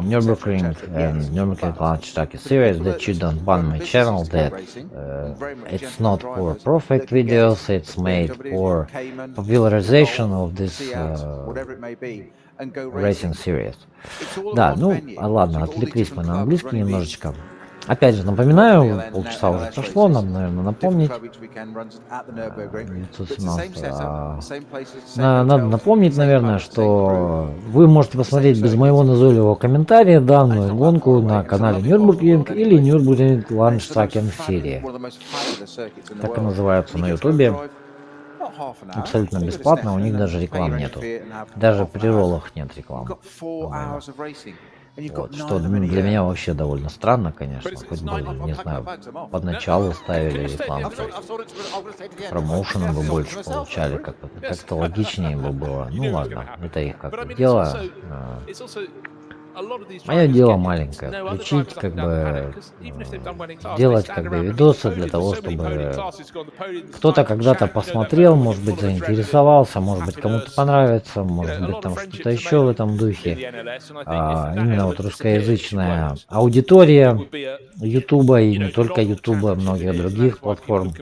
Nürburgring and Nürburgring Launch series that you don't ban my channel, that it's not for perfect videos, it's made for popularization of this racing series. Да, ну, ладно, отвлеклись мы на английский немножечко. Опять же, напоминаю, полчаса уже прошло, нам, наверное, напомнить. 917. Надо напомнить, наверное, что вы можете посмотреть без моего назойливого комментария данную гонку на канале Nürburgring или Nürburgring Launch серии. Так и называются на ютубе. Абсолютно бесплатно, у них даже реклам нету. Даже при роллах нет рекламы. Вот, что для меня вообще довольно странно, конечно, хоть бы, не знаю, поначалу ставили рекламу, промоушены бы больше получали, как-то логичнее бы было. Ну ладно, это их как-то дело. Мое дело маленькое, включить, как бы, делать, как бы, видосы для того, чтобы кто-то когда-то посмотрел, может быть, заинтересовался, может быть, кому-то понравится, может быть, там что-то еще в этом духе. Именно вот русскоязычная аудитория Ютуба и не только Ютуба, многих других платформ.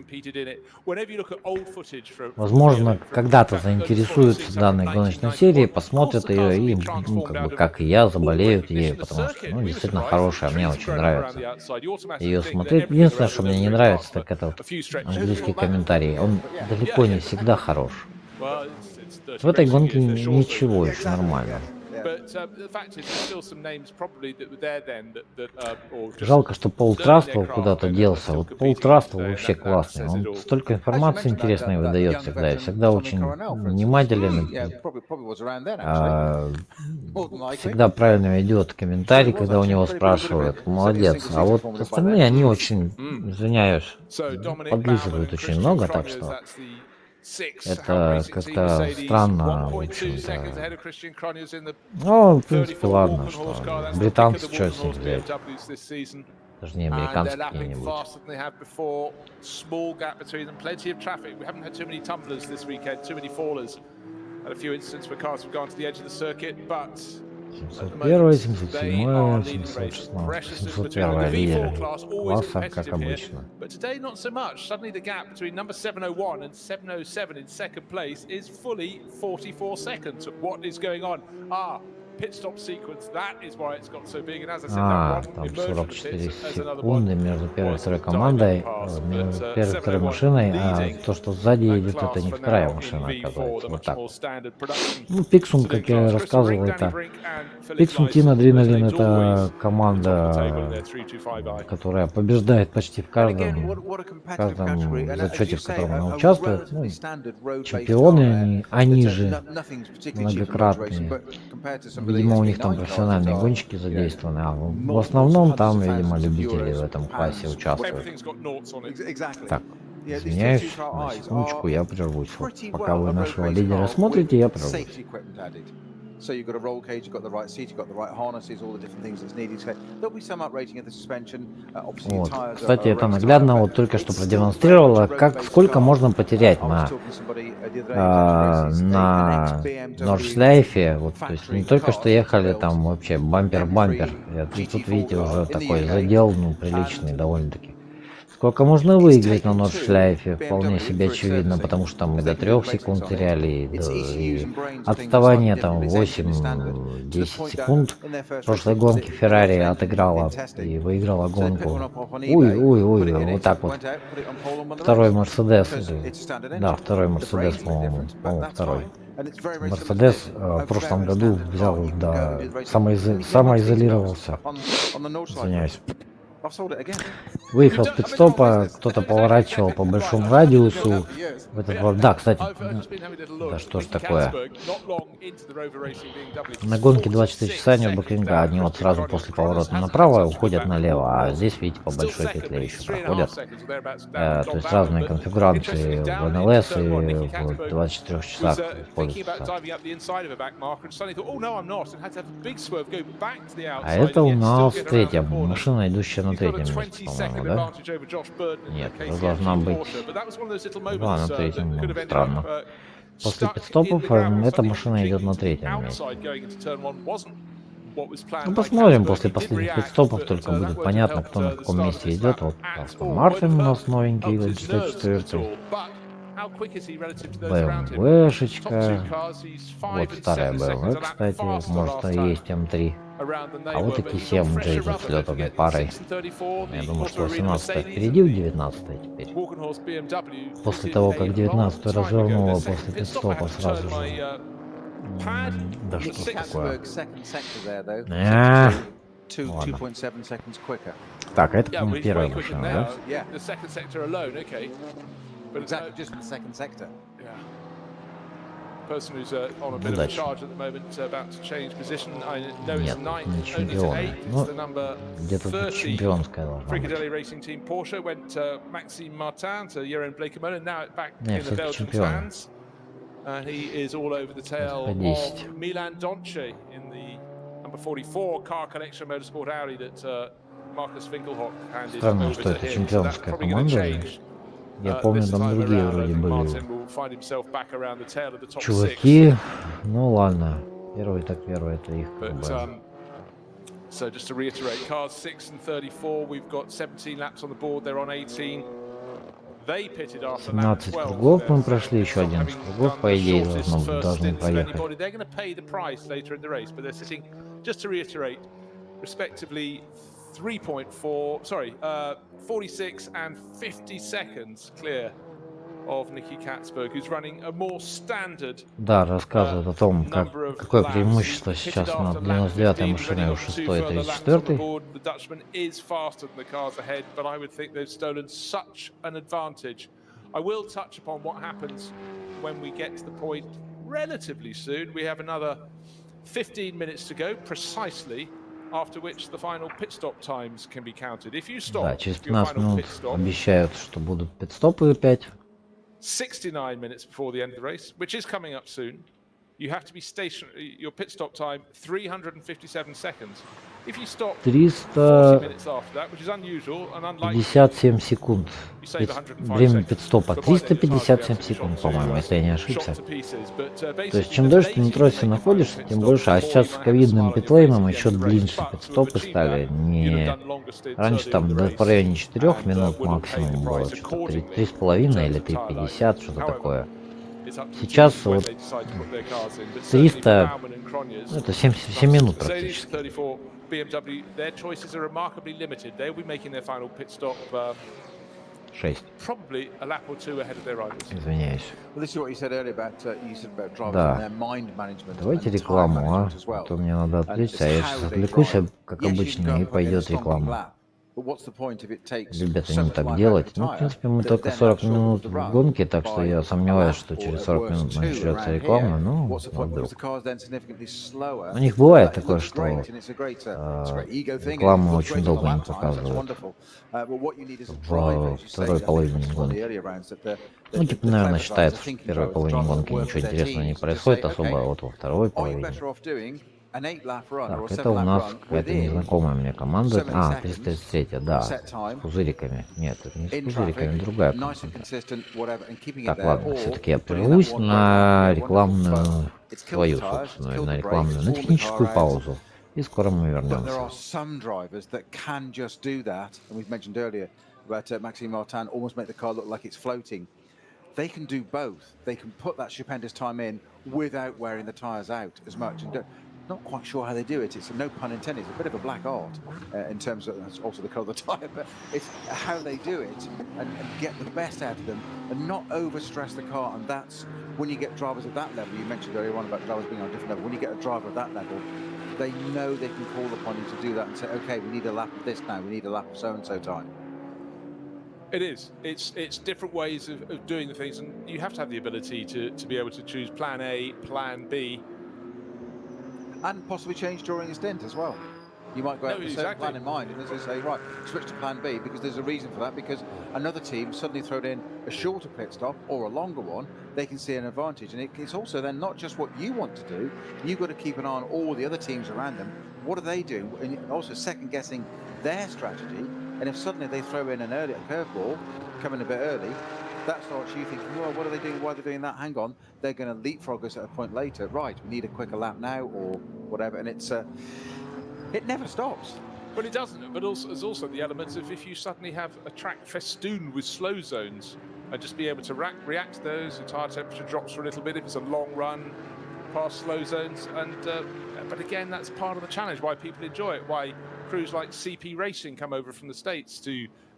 Возможно, когда-то заинтересуются данной гоночной серией, посмотрят ее и, ну, как бы, как и я, заболеют ею, потому что, ну, действительно хорошая, мне очень нравится ее смотреть. Единственное, что мне не нравится, так это вот английский комментарий. Он далеко не всегда хорош. В этой гонке ничего еще нормально. Жалко, что Пол Трастл куда-то делся. Вот Пол Трастл вообще классный. Он столько информации интересной выдает всегда. И всегда очень внимателен. Всегда правильно ведет комментарий, когда у него спрашивают. Молодец. А вот остальные, они очень, извиняюсь, подлизывают очень много, так что... Это как-то странно, в общем-то. Ну, в принципе, ладно, что британцы что с них взять. Даже не американцы какие-нибудь. Первое, 707, 716, 701 лидер класса, как обычно. Там 44 секунды между первой и второй командой, между первой и второй машиной, а то, что сзади едет, это не вторая машина, оказывается, вот так. Ну, Пиксум, как я рассказывал, это Пиксум Team Adrenaline, это команда, которая побеждает почти в каждом зачете, в котором она участвует. Ну, чемпионы, они же многократные. Видимо, у них там профессиональные гонщики задействованы, а в основном там, видимо, любители в этом классе участвуют. Так, извиняюсь, на секундочку, я прервусь. Вот, пока вы нашего лидера смотрите, я прервусь. So you've got a roll cage, you've got the right seat, you've got the right harnesses, all the different things that's needed. So there'll be some uprating of the suspension. Obviously, Вот. tires Кстати, это наглядно вот только что продемонстрировало, сколько можно потерять на Нордшляйфе. Вот, то есть не только что ехали там вообще бампер-бампер. И тут видите уже такой задел, ну, приличный довольно-таки. Сколько можно выиграть на Нордшляйфе, вполне себе очевидно, потому что там и до 3 секунд теряли, и отставание там 8-10 секунд. В прошлой гонке Феррари отыграла и выиграла гонку. Ой, вот так вот. Второй Мерседес, да, второй Мерседес, по-моему, второй. Мерседес в прошлом году взял, да, самоизолировался. Извиняюсь. Выехал с пит-стопа, кто-то поворачивал по большому радиусу. Да, кстати, да что ж такое. На гонке 24 часа Нюрбургринга они вот сразу после поворота направо уходят налево, а здесь, видите, по большой петле еще проходят. То есть разные конфигурации в NLS и в 24 часах используются. А это у нас третья машина, идущая на третьем месте, по-моему, да? Нет, уже должна быть... Да, на третьем, ну, странно. После пит-стопов эта машина идет на третьем месте. Ну, посмотрим, после последних пит-стопов только будет понятно, кто на каком месте идет. Вот Астон Мартин у нас новенький, 64-й. BMW-шечка. Вот старая BMW, кстати, может и есть М3. А вот такие 7 Джейден с летанной парой. Я думаю, что 18 впереди у 19 теперь. После того, как 19 развернула после пит-стопа сразу же. Да что ж такое. Ладно. Так, это, по-моему, первая машина, да? Person who's on a bit of a charge at the moment, about to change position. I know it's ninth, only to eighth. The number 30. Fricadelli Racing Team Porsche went Maxime Martin to Jeroen Bleekemolen. Now back in the Belgian hands. He is all over the tail of Milan Donche in the number 44 car collection motorsport Audi that Marcus Winkelhock handed over to him. So that's probably going to change. Я помню, там другие вроде были чуваки. Ну ладно, первый так первый, это их. So just to reiterate, cars 6 and 34, we've got 17 laps on the board, they're on 18. They pitted after lap 17 12. кругов мы прошли, еще 11 кругов, по идее, должны проехать. They're going to pay the price later in the race, but they're sitting, just to reiterate, respectively 46 and 50 seconds clear of Nicky Katzberg, who's running a more standard. Да, рассказывает о том, какое преимущество сейчас на 99-й машине у 6-й и 34-й. The Dutchman is faster than the cars ahead, but I would think they've stolen such an advantage. I will touch upon what happens when we get to the point relatively soon. We have another 15 minutes to go precisely. After which the final pit stop times can be counted. If you stop, да, через 15 минут обещают, что будут пит-стопы опять. 69 minutes before the end of the race, which is coming up soon. You have to be stationary. Your pit stop time 357 seconds. If you stop 40 minutes after that, which is unusual and unlikely. 57 секунд. Время пит-стопа 357 секунд, по-моему, если я не ошибся. То есть чем дольше ты на трассе находишься, тем больше. А сейчас с ковидным питлейном еще длиннее пит-стопы стали. Не... Раньше там в районе 4 минут максимум было, что-то 3,5 или 3,50, что-то такое. Сейчас вот 300, это 7 минут практически. BMW, their choices are remarkably limited. They'll be making their final pit stop 6. Probably a lap or two ahead of their rivals. Извиняюсь. Well, this is what you said earlier about drivers да. and their mind management. Давайте рекламу, а? То мне надо отвлечься, а я сейчас отвлекусь, как обычно, и пойдет реклама. любят они так делать. Ну, в принципе, мы только 40 минут в гонке, так что я сомневаюсь, что через 40 минут начнется реклама. Ну, вдруг. У них бывает такое, что рекламу очень долго не показывают во второй половине гонки. Ну, типа, наверное, считают, что в первой половине гонки ничего интересного не происходит особо, а вот во второй половине. Так, это у нас какая-то незнакомая мне команда. А, 333, да, с пузыриками. Нет, это не с пузыриками, другая команда. Так, ладно, все-таки я прервусь на рекламную, свою, собственно, на рекламную, на техническую паузу. И скоро мы вернемся. They can do both. They can put that stupendous time in without wearing the tyres out as much. And not quite sure how they do it. It's no pun intended. It's a bit of a black art in terms of that's also the colour of the tyre, but it's how they do it and get the best out of them and not overstress the car. And that's when you get drivers at that level. You mentioned earlier on about drivers being on a different level. When you get a driver at that level, they know they can call upon you to do that and say, okay, we need a lap of this now. We need a lap of so-and-so time. It is. It's different ways of doing the things, and you have to have the ability to be able to choose plan A, plan B. And possibly change during a stint as well. You might go out with a certain plan in mind, and as they say, right, switch to plan B, because there's a reason for that, because another team suddenly thrown in a shorter pit stop or a longer one, they can see an advantage. And it's also then not just what you want to do, you've got to keep an eye on all the other teams around them. What do they do? And also second guessing their strategy. And if suddenly they throw in an early curveball, coming a bit early, that starts you thinking, well, what are they doing? Why are they doing that? Hang on, they're going to leapfrog us at a point later. Right, we need a quicker lap now or whatever. And it's it never stops. Well, it doesn't. But also, there's also the elements of if you suddenly have a track festooned with slow zones, and just be able to react to those. The tyre temperature drops for a little bit if it's a long run past slow zones. And but again, that's part of the challenge. Why people enjoy it. Why crews like CP Racing come over from the States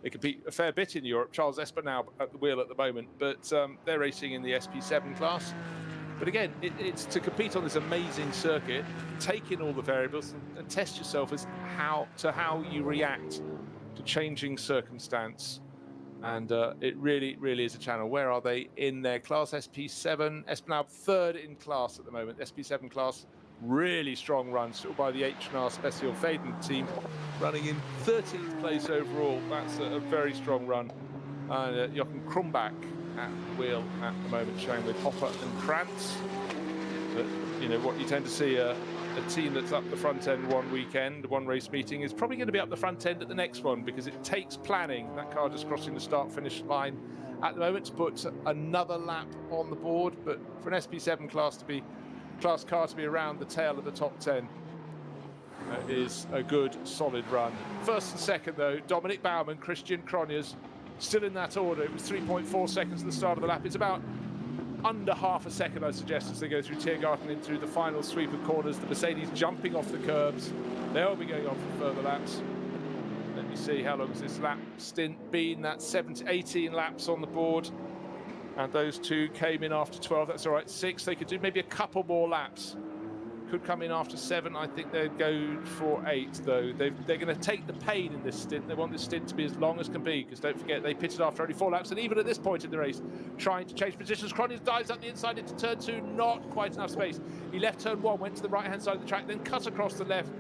they compete a fair bit in Europe. Charles Esper now at the wheel at the moment, but they're racing in the SP7 class. But again, it's to compete on this amazing circuit, take in all the variables and test yourself as how you react to changing circumstance. And it really is a channel. Where are they in their class? SP7, Esper now third in class at the moment. SP7 class. Really strong run, still by the H&R Special Faden team, running in 13th place overall. That's a very strong run. And Jochen Krumbach at the wheel at the moment, showing with Hopper and Krantz. But, you know, what you tend to see, a team that's up the front end one weekend, one race meeting, is probably going to be up the front end at the next one, because it takes planning. That car just crossing the start-finish line at the moment to put another lap on the board. But for an SP7 class car to be around the tail of the top 10 is a good, solid run. First and second, though, Dominic Baumann, Christian Cronjes, still in that order. It was 3.4 seconds at the start of the lap. It's about under half a second, I suggest, as they go through Tiergarten in through the final sweep of corners. The Mercedes jumping off the curbs. They'll be going on for further laps. Let me see, how long has this lap stint been? That's 18 laps on the board. And those two came in after 12. That's all right. 6. They could do maybe a couple more laps. Could come in after 7. I think they'd go for 8, though. They're going to take the pain in this stint. They want this stint to be as long as can be, because don't forget, they pitted after only 4 laps. And even at this point in the race, trying to change positions. Cronjes dives up the inside into turn 2. Not quite enough space. He left turn 1, went to the right-hand side of the track, then cut across the left,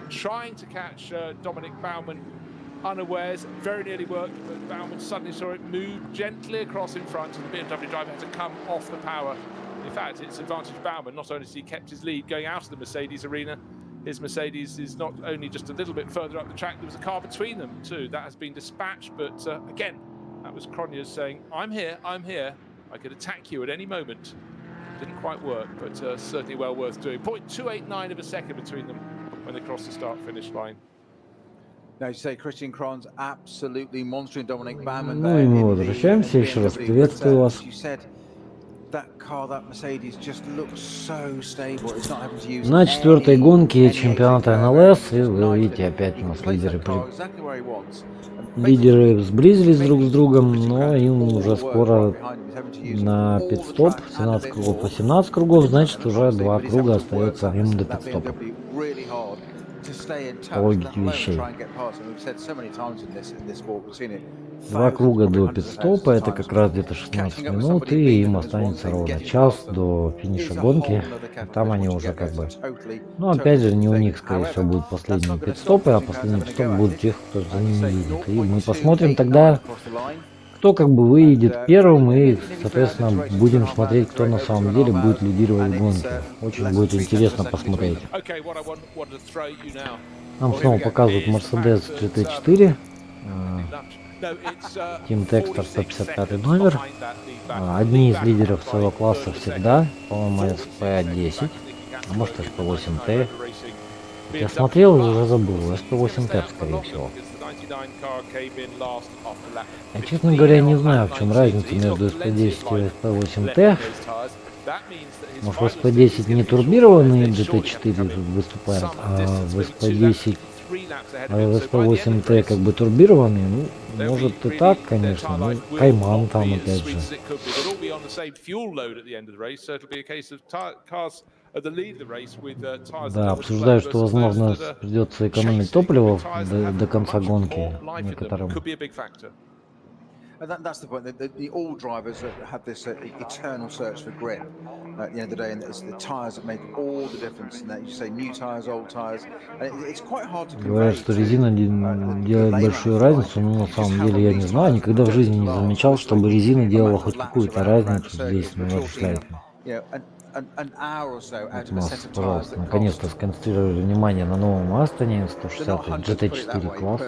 trying to catch Dominic Baumann. Unawares, very nearly worked, but Baumann suddenly saw it move gently across in front, and the BMW driver had to come off the power. In fact, it's advantage Baumann. Not only has he kept his lead going out of the Mercedes arena, his Mercedes is not only just a little bit further up the track, there was a car between them too. That has been dispatched, but again, that was Cronjes saying, I'm here, I could attack you at any moment. Didn't quite work, but certainly well worth doing. 0.289 of a second between them when they cross the start-finish line. Now you say Christian Cronjes absolutely monstering Dominic Baumann. Ну и мы возвращаемся, еще раз приветствую вас. На 4-й гонке чемпионата NLS, и вы видите, опять у нас лидеры сблизились друг с другом, но им уже скоро на пит-стоп, 17 кругов по 17 кругов, значит уже 2 круга остается им до пит-стопа. по логике вещей. 2 круга до пит-стопа, это как раз где-то 16 минут, и им останется ровно час до финиша гонки. Там они уже как бы... Ну, опять же, не у них, скорее всего, будут последние пит-стопы, а последний пит-стоп будут тех, кто за ними едет. И мы посмотрим тогда, кто как бы выйдет первым, и, соответственно, будем смотреть, кто на самом деле будет лидировать в гонке. Очень будет интересно посмотреть. Нам снова показывают Mercedes GT4. Тим Текстер 155 номер. Одни из лидеров своего класса всегда. По-моему, SP10. А может SP8T. Я смотрел и уже забыл. SP8T, скорее всего. Я, честно говоря, не знаю, в чем разница между SP10 и SP8T. Может, в SP10 не турбированные GT4 выступают, а в SP10 SP8T как бы турбированные, ну, может и так, конечно, ну, Кайман там опять же. Да, обсуждаю, что, возможно, придется экономить топливо до конца гонки некоторым. And that's the point. All drivers have this eternal search for grip at the end of the day, and it's the tyres that make all the difference. And that you say new tyres, old tyres, and it's quite hard to convey. Говорят, что резина делает большую разницу, но на самом деле я не знаю, никогда в жизни не замечал, чтобы резина делала хоть какую-то разницу здесь на веб-сайте. Вот у нас, пожалуйста, наконец-то сконцентрировали внимание на новом Астоне 160 GT4 класс.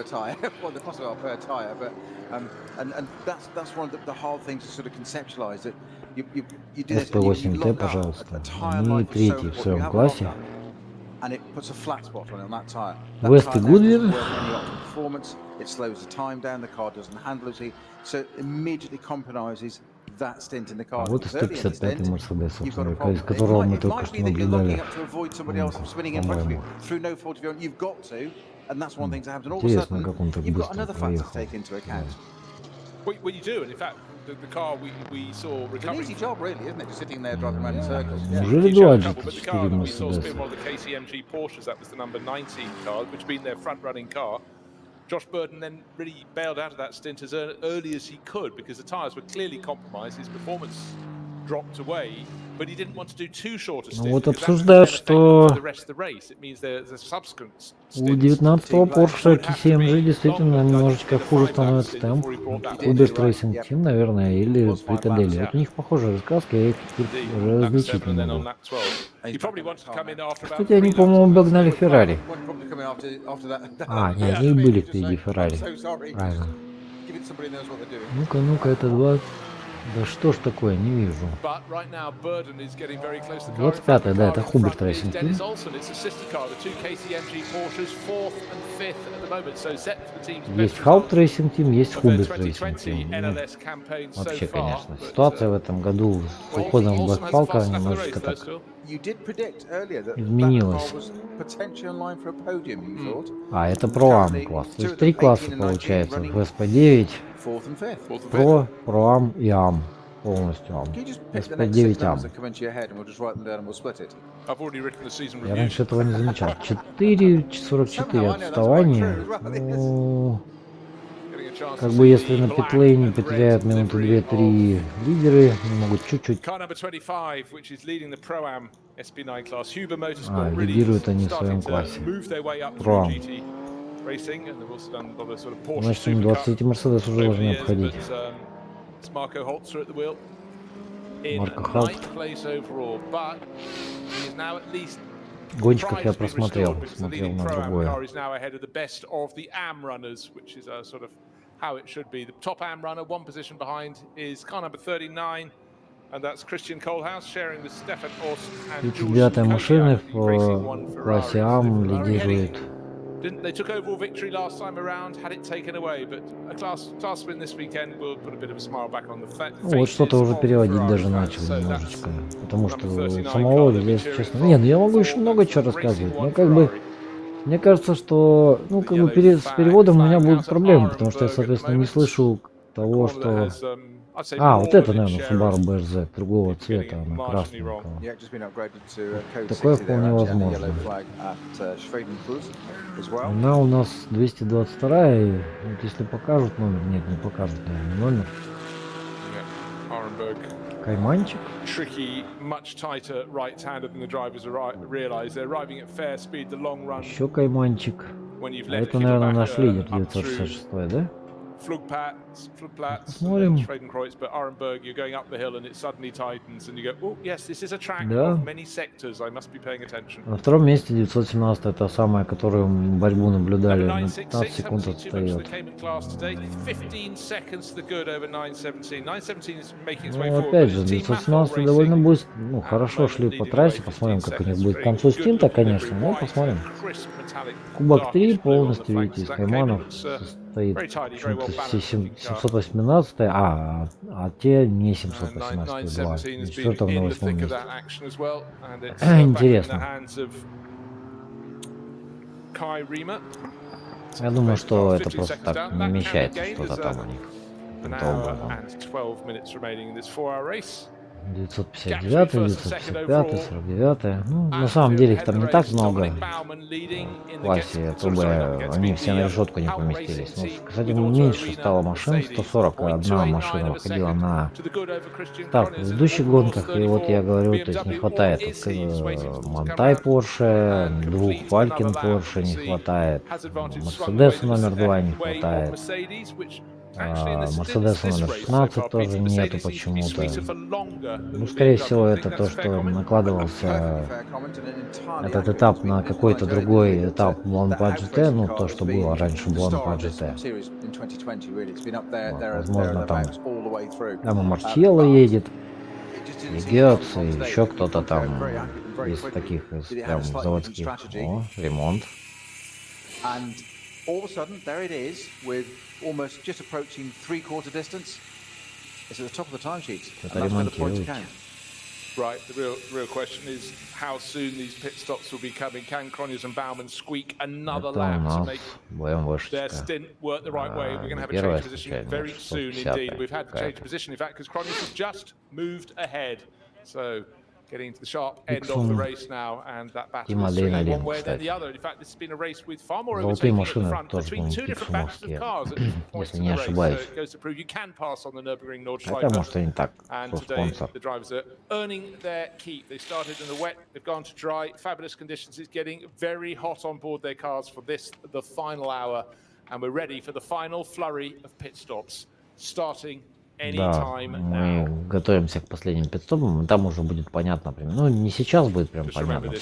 SP8T, пожалуйста, и третий в своем классе. Вест и Гудвин. А вот и 155-й Мерседес, собственно, из которого мы только что наблюдали. По-моему. Интересно, как он так быстро проехал. Неужели два GT4 Мерседеса? Josh Burton then really bailed out of that stint as early as he could because the tyres were clearly compromised. His performance dropped away, but he didn't want to do too short a stint. Вот обсуждают, что у 19-го Porsche Q7G действительно немножечко хуже становится темп. Uber Racing Team, наверное, или Прикадели. Вот у них похожие рассказки, я их уже различить не могу. Кстати, они, по-моему, обогнали Феррари. А, нет, они были впереди Феррари. Правильно. Ну-ка, это два... Да что ж такое, не вижу. 25-й, да, это Hubert Racing Team. Есть Haupt Racing Team, есть Hubert Racing Team. Вообще, конечно, ситуация в этом году с уходом Black Falcon немножечко так изменилась. А, это Pro-Am класс. То есть 3 класса получается. В SP9, Pro, Pro-Am и Am. Полностью Am. SP9 Am. Я раньше этого не замечал. 4.44 отставания. Ну, как бы если на питлейне потеряют минуты 2-3 лидеры, могут чуть-чуть... лидируют они в своем классе. Pro-Am. Значит, 20 Мерседес уже должны обходить. Марко Холт. Гонщиков я просмотрел, смотрел на другое. How it should be. The top AM runner, one position behind, is car number 39, and that's Christian Kohlhaas sharing with Stefan Orst and George. 39-я машина в классе AM лидирует. They took overall victory last time around, had it taken away, but a class win this weekend will put a bit of a smile back on the face. Вот что-то уже переводить даже начал немножечко, потому что самого, если честно, нет, я могу еще много чего рассказывать, но как бы мне кажется, что, ну, как бы с переводом у меня будут проблемы, потому что я, соответственно, не слышу того, что... А, вот это, наверное, Subaru BRZ другого цвета, она красненького. Yeah, just been upgraded to Code Такое City there, вполне actually, and the возможно. yellow flag at Schwedenkreuz as well. Она у нас 222, и вот если покажут номер, нет, не покажут, наверное, номер. Кайманчик. Tricky, much tighter right-hander than the drivers realize. They're arriving at fair speed. The long run. Еще кайманчик. When you've А let это, it наверное, back, наш лидер up through 966, да? Flugplatz, Посмотрим. Schwedenkreuz, but Arenberg, you're going up the hill and it suddenly tightens, and you go, oh yes, this is a track Да. of many sectors. I must be paying attention. На втором месте 917, это самая, которую борьбу наблюдали. На 15 966, секунд haven't seen too much of отстает. the Cayman class today. 15 seconds to the good over 917. 917 is making its way Ну, forward. опять but же, it's Team Maffel 917 довольно racing. быстро, ну, хорошо шли по трассе, посмотрим, как у них будет к концу стинта, конечно, ну, посмотрим. Кубок 3 полностью, видите, из кайманов состоит почему-то 718, а те не 718, 2, на 4-м, на 8-м месте. Интересно. Я думаю, что это просто так не вмещается что-то там у них. Каким-то образом. 959, 955, 49. Ну, на самом деле их там не так много в классе, чтобы они все на решетку не поместились. Ну, кстати, меньше стало машин, 141 машина выходила на старт в предыдущих гонках, и вот я говорю, то есть не хватает Монтай Порше, двух Фалькин Порше не хватает, Мерседеса номер 2 не хватает. Мерседеса номер 16 тоже нету почему-то. Ну, скорее всего, это то, что накладывался этот этап на какой-то другой этап Бланпа GT, ну, то, что было раньше Бланпа GT. Вот, возможно, там и Марчелло едет, и Гёц, и еще кто-то там из таких, из прям заводских. О, ремонт. Almost just approaching three-quarter distance. It's at the top of the timesheet. Это ремонтируют. Right, the real question is how soon these pit stops will be coming. Can Cronjes and Baumann squeak another lap to make their stint work the right way? We're going to have a change of position very soon indeed. We've had to change position, in fact, because Cronjes has just moved ahead. So getting to the sharp end of the race now, and that battle is swinging one way then the other. In fact, this has been a race with far more overtaking at the front between two different batches of cars at different points in the race. So it goes to prove you can pass on the Nürburgring Nordschleife. And today the drivers are earning their keep. They started in the wet, they've gone to dry. Fabulous conditions. It's getting very hot on board their cars for this, the final hour, and we're ready for the final flurry of pit stops starting. Да, мы готовимся к последним пидстопам, и там уже будет понятно, ну не сейчас будет прям понятно,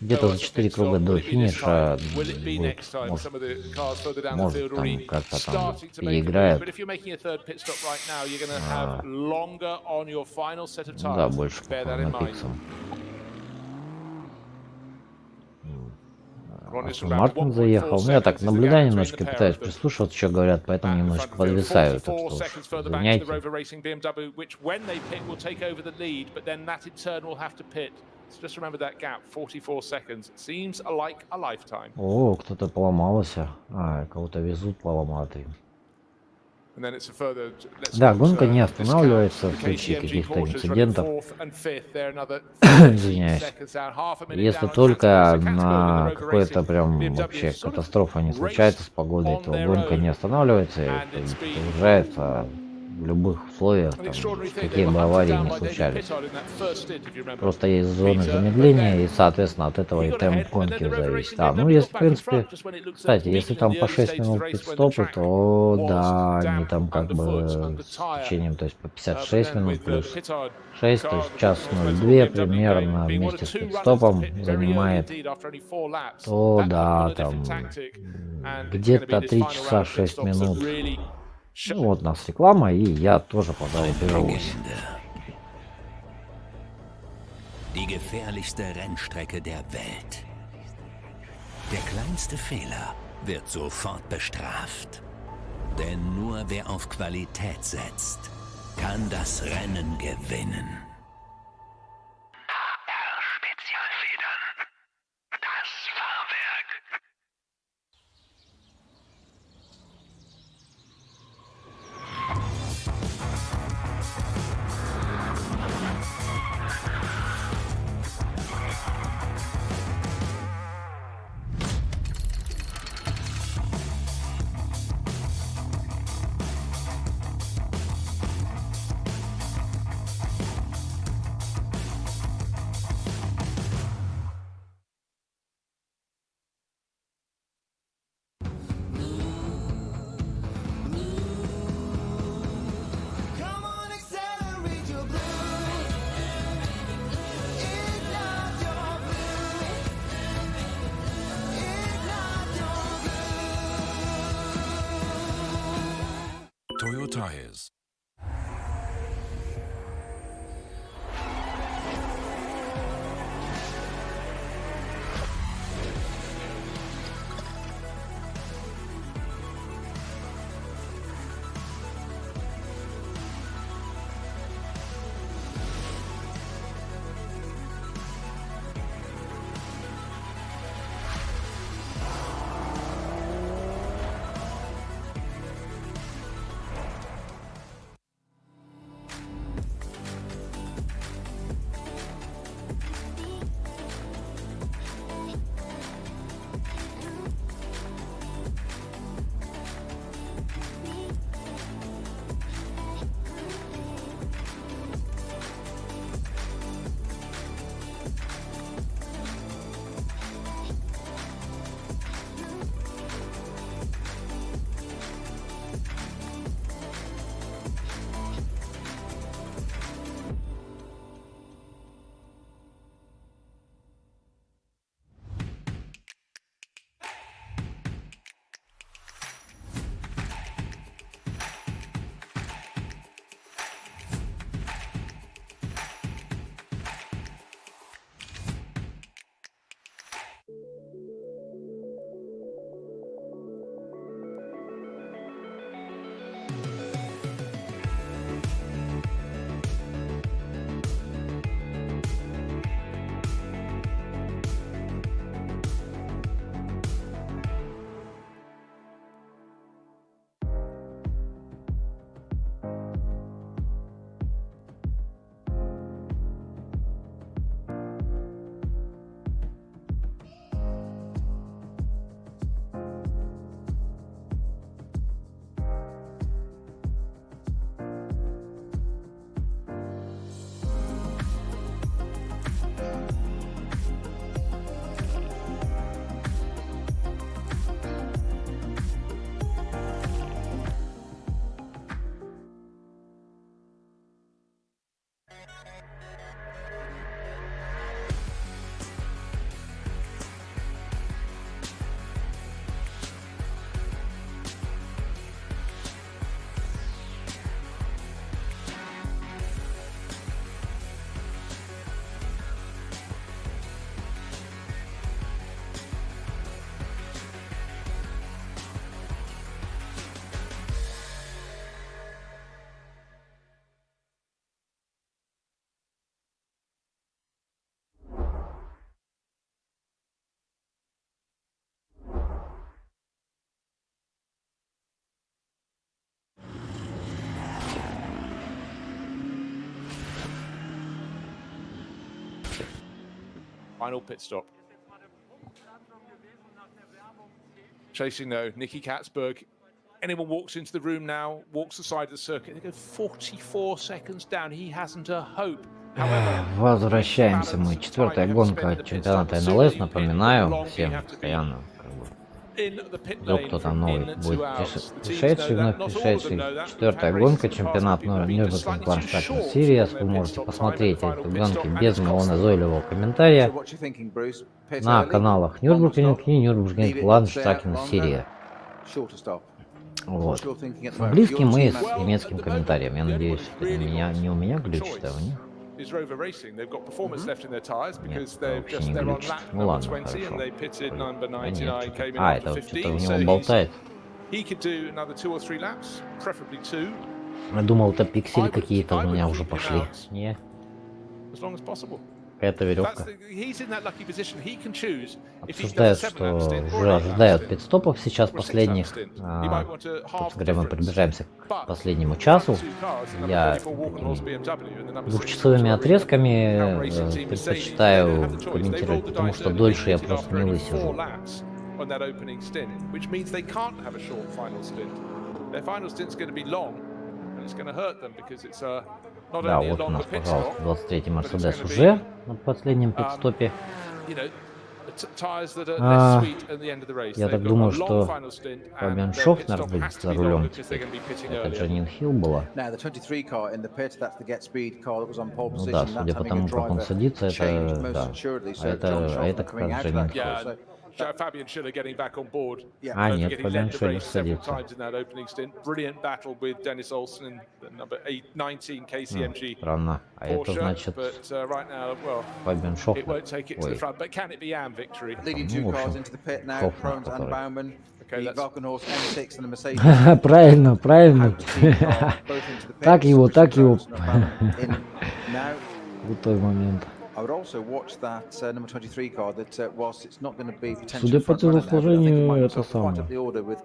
где-то за 4 круга до финиша будет, может там как-то там переиграет, да, больше на пиксом. Мартин заехал. Ну, я так наблюдаю немножко, пытаюсь прислушиваться, что говорят, поэтому немножко подвисаю. Так что уж извиняйте. О, кто-то поломался. А, кого-то везут поломатый. Да, гонка не останавливается в случае каких-то инцидентов. Извиняюсь. Если только на какой-то прям вообще катастрофа не случается с погодой, то гонка не останавливается и продолжается в любых условиях, там, какие бы аварии не случались. Просто есть зоны замедления, и, соответственно, от этого и темп гонки зависит. А, ну, если, в принципе, кстати, если там по 6 минут пит-стопы, то, да, они там как бы с течением, то есть по 56 минут плюс 6, то есть час 02 примерно вместе с пит-стопом занимает, то, да, там, где-то 3 часа 6 минут. Ну, вот у нас реклама, и я тоже подал-уберусь. Die gefährlichste Rennstrecke der Welt. Der kleinste Fehler wird sofort bestraft. Denn nur wer auf Qualität setzt, kann das Rennen gewinnen. AR-Spezialfedern. Das Fahrwerk. 9 tires. Final pit stop. Chasing though, Nicky Katzberg. Anyone walks into the room now, walks the side of the circuit, they go 44 seconds down. He hasn't a hope. Возвращаемся мы. Четвертая гонка чемпионата NLS. Напоминаю всем постоянно, вдруг кто-то новый будет пришедший, вновь пришедший. Четвертая гонка, чемпионат Nürburgring Кланштракен Series. Вы можете посмотреть эти гонки без моего назойливого комментария на каналах Nürburgring и Nürburgring Кланштракен Series. Вот. Близки мы с немецким комментарием. Я надеюсь, это не у меня глючит, а у них. Нет, это вообще не глючит. Ну ладно, хорошо. А, это вот что-то у него болтает. Я думал, это пиксели какие-то у меня уже пошли. Не. Какая-то веревка. Обсуждают, что уже ожидают пит-стопов сейчас последних. Собственно говоря, мы приближаемся к последнему часу. Я двухчасовыми отрезками предпочитаю комментировать, потому что дольше я просто не высижу. Да, вот у нас, пожалуйста, 23-й Мерседес уже на последнем пит-стопе. Я так думаю, что Фабиан Шофнер будет за рулем теперь. Это Джанин Хилл была. Ну да, судя по тому, как он садится, это, да. А это как раз Джанин Хилл. Fabian Schiller getting back on board. А, Don't нет, forget he Фабиан led the Шиллер race several садится. times in that opening stint. Brilliant battle with Dennis Olsen in the number 19 KCMG Странно. А это Porsche. значит But right now, well, Фабиан it Шофлер. won't take it to the Ой, front. But can it be Am victory? Leading Ну, two в cars общем, into the pit now, Шофлер, Krones and который... Baumann. Okay, The that's Valkenhorst M6 and the Mercedes. Правильно, правильно. Out the team car, both into the Так pits, его, which так его. Krones and Baumann in now. Крутой момент. I would also watch that number 23 car that whilst it's not going to be Судя potentially по front runner now, but I think it телосложению, might это also quite самое. up the order with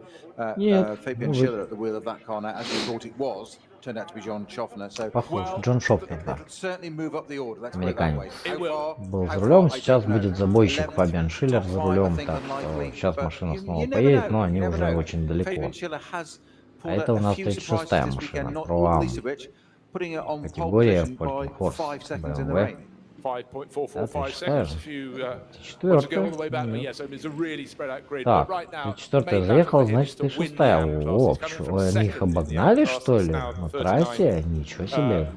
Нет, Fabian может. Schiller at the wheel of that car now, as we thought it was, turned out to be John Schaffner. So Похож. Джон Шофлер, да. it'll certainly move up the order. Let's put it that way. Американец. Был за рулем, сейчас будет забойщик Фабиан Шиллер за рулем, так что сейчас машина снова поедет, но они уже очень далеко. А это у нас 36-я машина, Pro-Am. Категория Horse BMW. 5.445 seconds. A few to go all the way back, but yes, it's a really spread out grid. But Так, right now, 4-я заехал, значит 36-я. О, они их обогнали, что ли? На трассе? Ничего себе.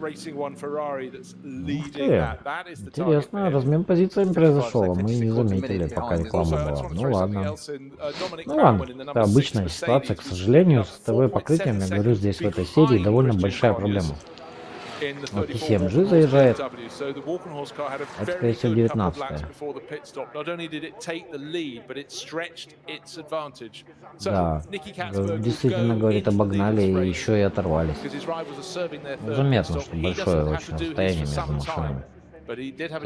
Интересно, размен позициями произошел, а мы не заметили, пока реклама была. Ну ладно. Ну ладно, это обычная ситуация, к сожалению, с ТВ-покрытием, я говорю, здесь в этой серии довольно большая проблема. Вот KCMG заезжает. Это, скорее всего, 19-я. Да, действительно, говорит, обогнали и еще и оторвались. Ну, заметно, что большое очень расстояние между машинами.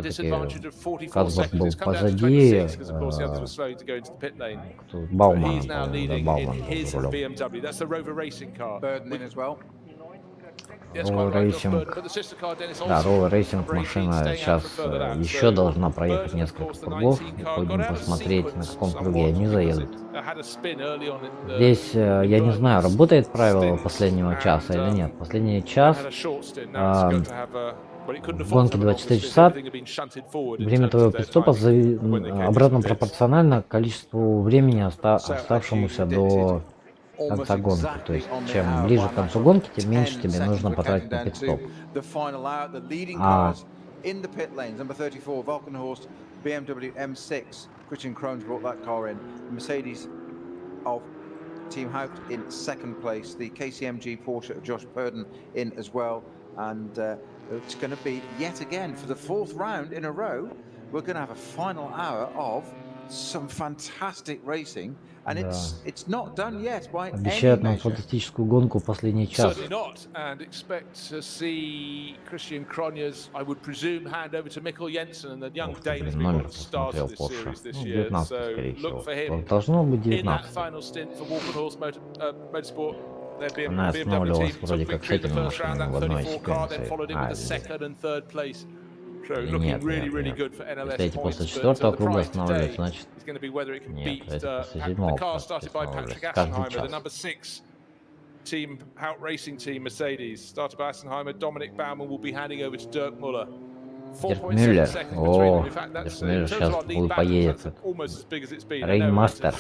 Все-таки Казбах был позади, Бауман, да, Бауман был за рулем. Rover Racing, да, Rover Racing машина сейчас еще должна проехать несколько кругов. Будем посмотреть, на каком круге они заедут. Здесь, я не знаю, работает правило последнего часа или нет. Последний час в гонке 24 часа время твоего пит-стопа обратно пропорционально количеству времени, оставшемуся до конца гонки. То есть, чем ближе к концу гонки, тем меньше тебе нужно потратить на пит-стоп. BMW M6, Christian Krones brought that car in. Mercedes of Team Haupt in second place. The KCMG Porsche of Josh Purden in as well. And it's going to be yet again for the fourth round in a row. We're going to have a final hour of some fantastic racing. And it's not done yet by any Обещают нам measure. Фантастическую гонку последний час. Certainly not, and expect to see Christian Cronjes, I would presume, hand over to Mikkel Jensen, and the young Dane has been one of the stars of this series this year. So look for him Должно быть in that 19. final stint for Walkenhorst Motorsport. Their Она BMW останавливалась team вроде took как с victory in the этими first round, машинами в that одной 34 car, then секвенции. followed it with the second and third place. So Нет, looking нет, really, really нет. good for NLS Если эти points, после but четвертого the круга prize останавливаются, today значит is going to be whether it can нет, beat это после the седьмого car started by Patrick останавливаются. Каждый Assenheimer, the час. number 6 team Hout Racing team Mercedes. Started by Assenheimer, Dominic Baumann will be handing over to Dirk Muller. Дирк Мюллер. О, Дирк Мюллер сейчас поедет. Рейнмастер.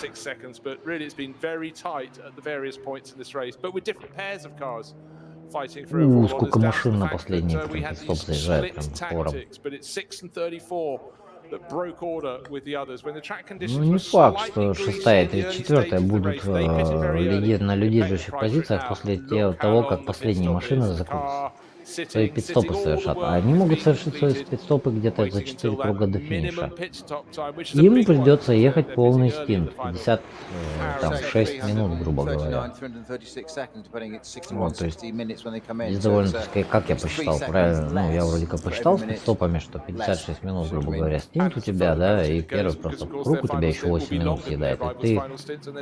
Сколько машин на последний стоп заезжает прям хором. Ну не факт, что 6-я и 34-я будут на лидирующих позициях после того, как последние машины свои пит-стопы совершат. А они могут совершить свои пит-стопы где-то за 4 круга до финиша. Им придется ехать полный стинт, 56 минут, грубо говоря. Вот, то есть здесь довольно-таки, как я посчитал, правильно, ну я вроде как посчитал с пит-стопами, что 56 минут, грубо говоря, стинт у тебя, да, и первый просто круг у тебя еще 8 минут съедает. И ты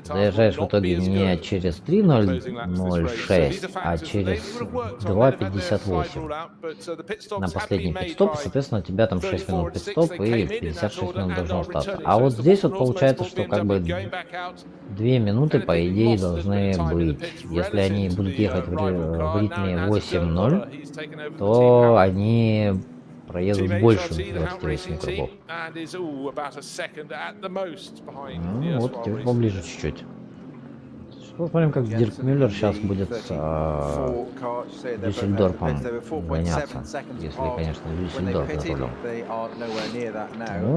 заезжаешь в итоге не через 3.06, а через 2.58. На последний пит-стоп, соответственно, у тебя там 6 минут пит-стоп и 56 минут должно остаться. А вот здесь вот получается, что как бы 2 минуты по идее должны быть. Если они будут ехать в ритме 8.0, то они проедут больше 28 кругов. Ну вот, теперь поближе чуть-чуть. Посмотрим, как Дирк Мюллер сейчас будет с Дюссельдорфом гоняться, если, конечно, Дюссельдорф за рулем.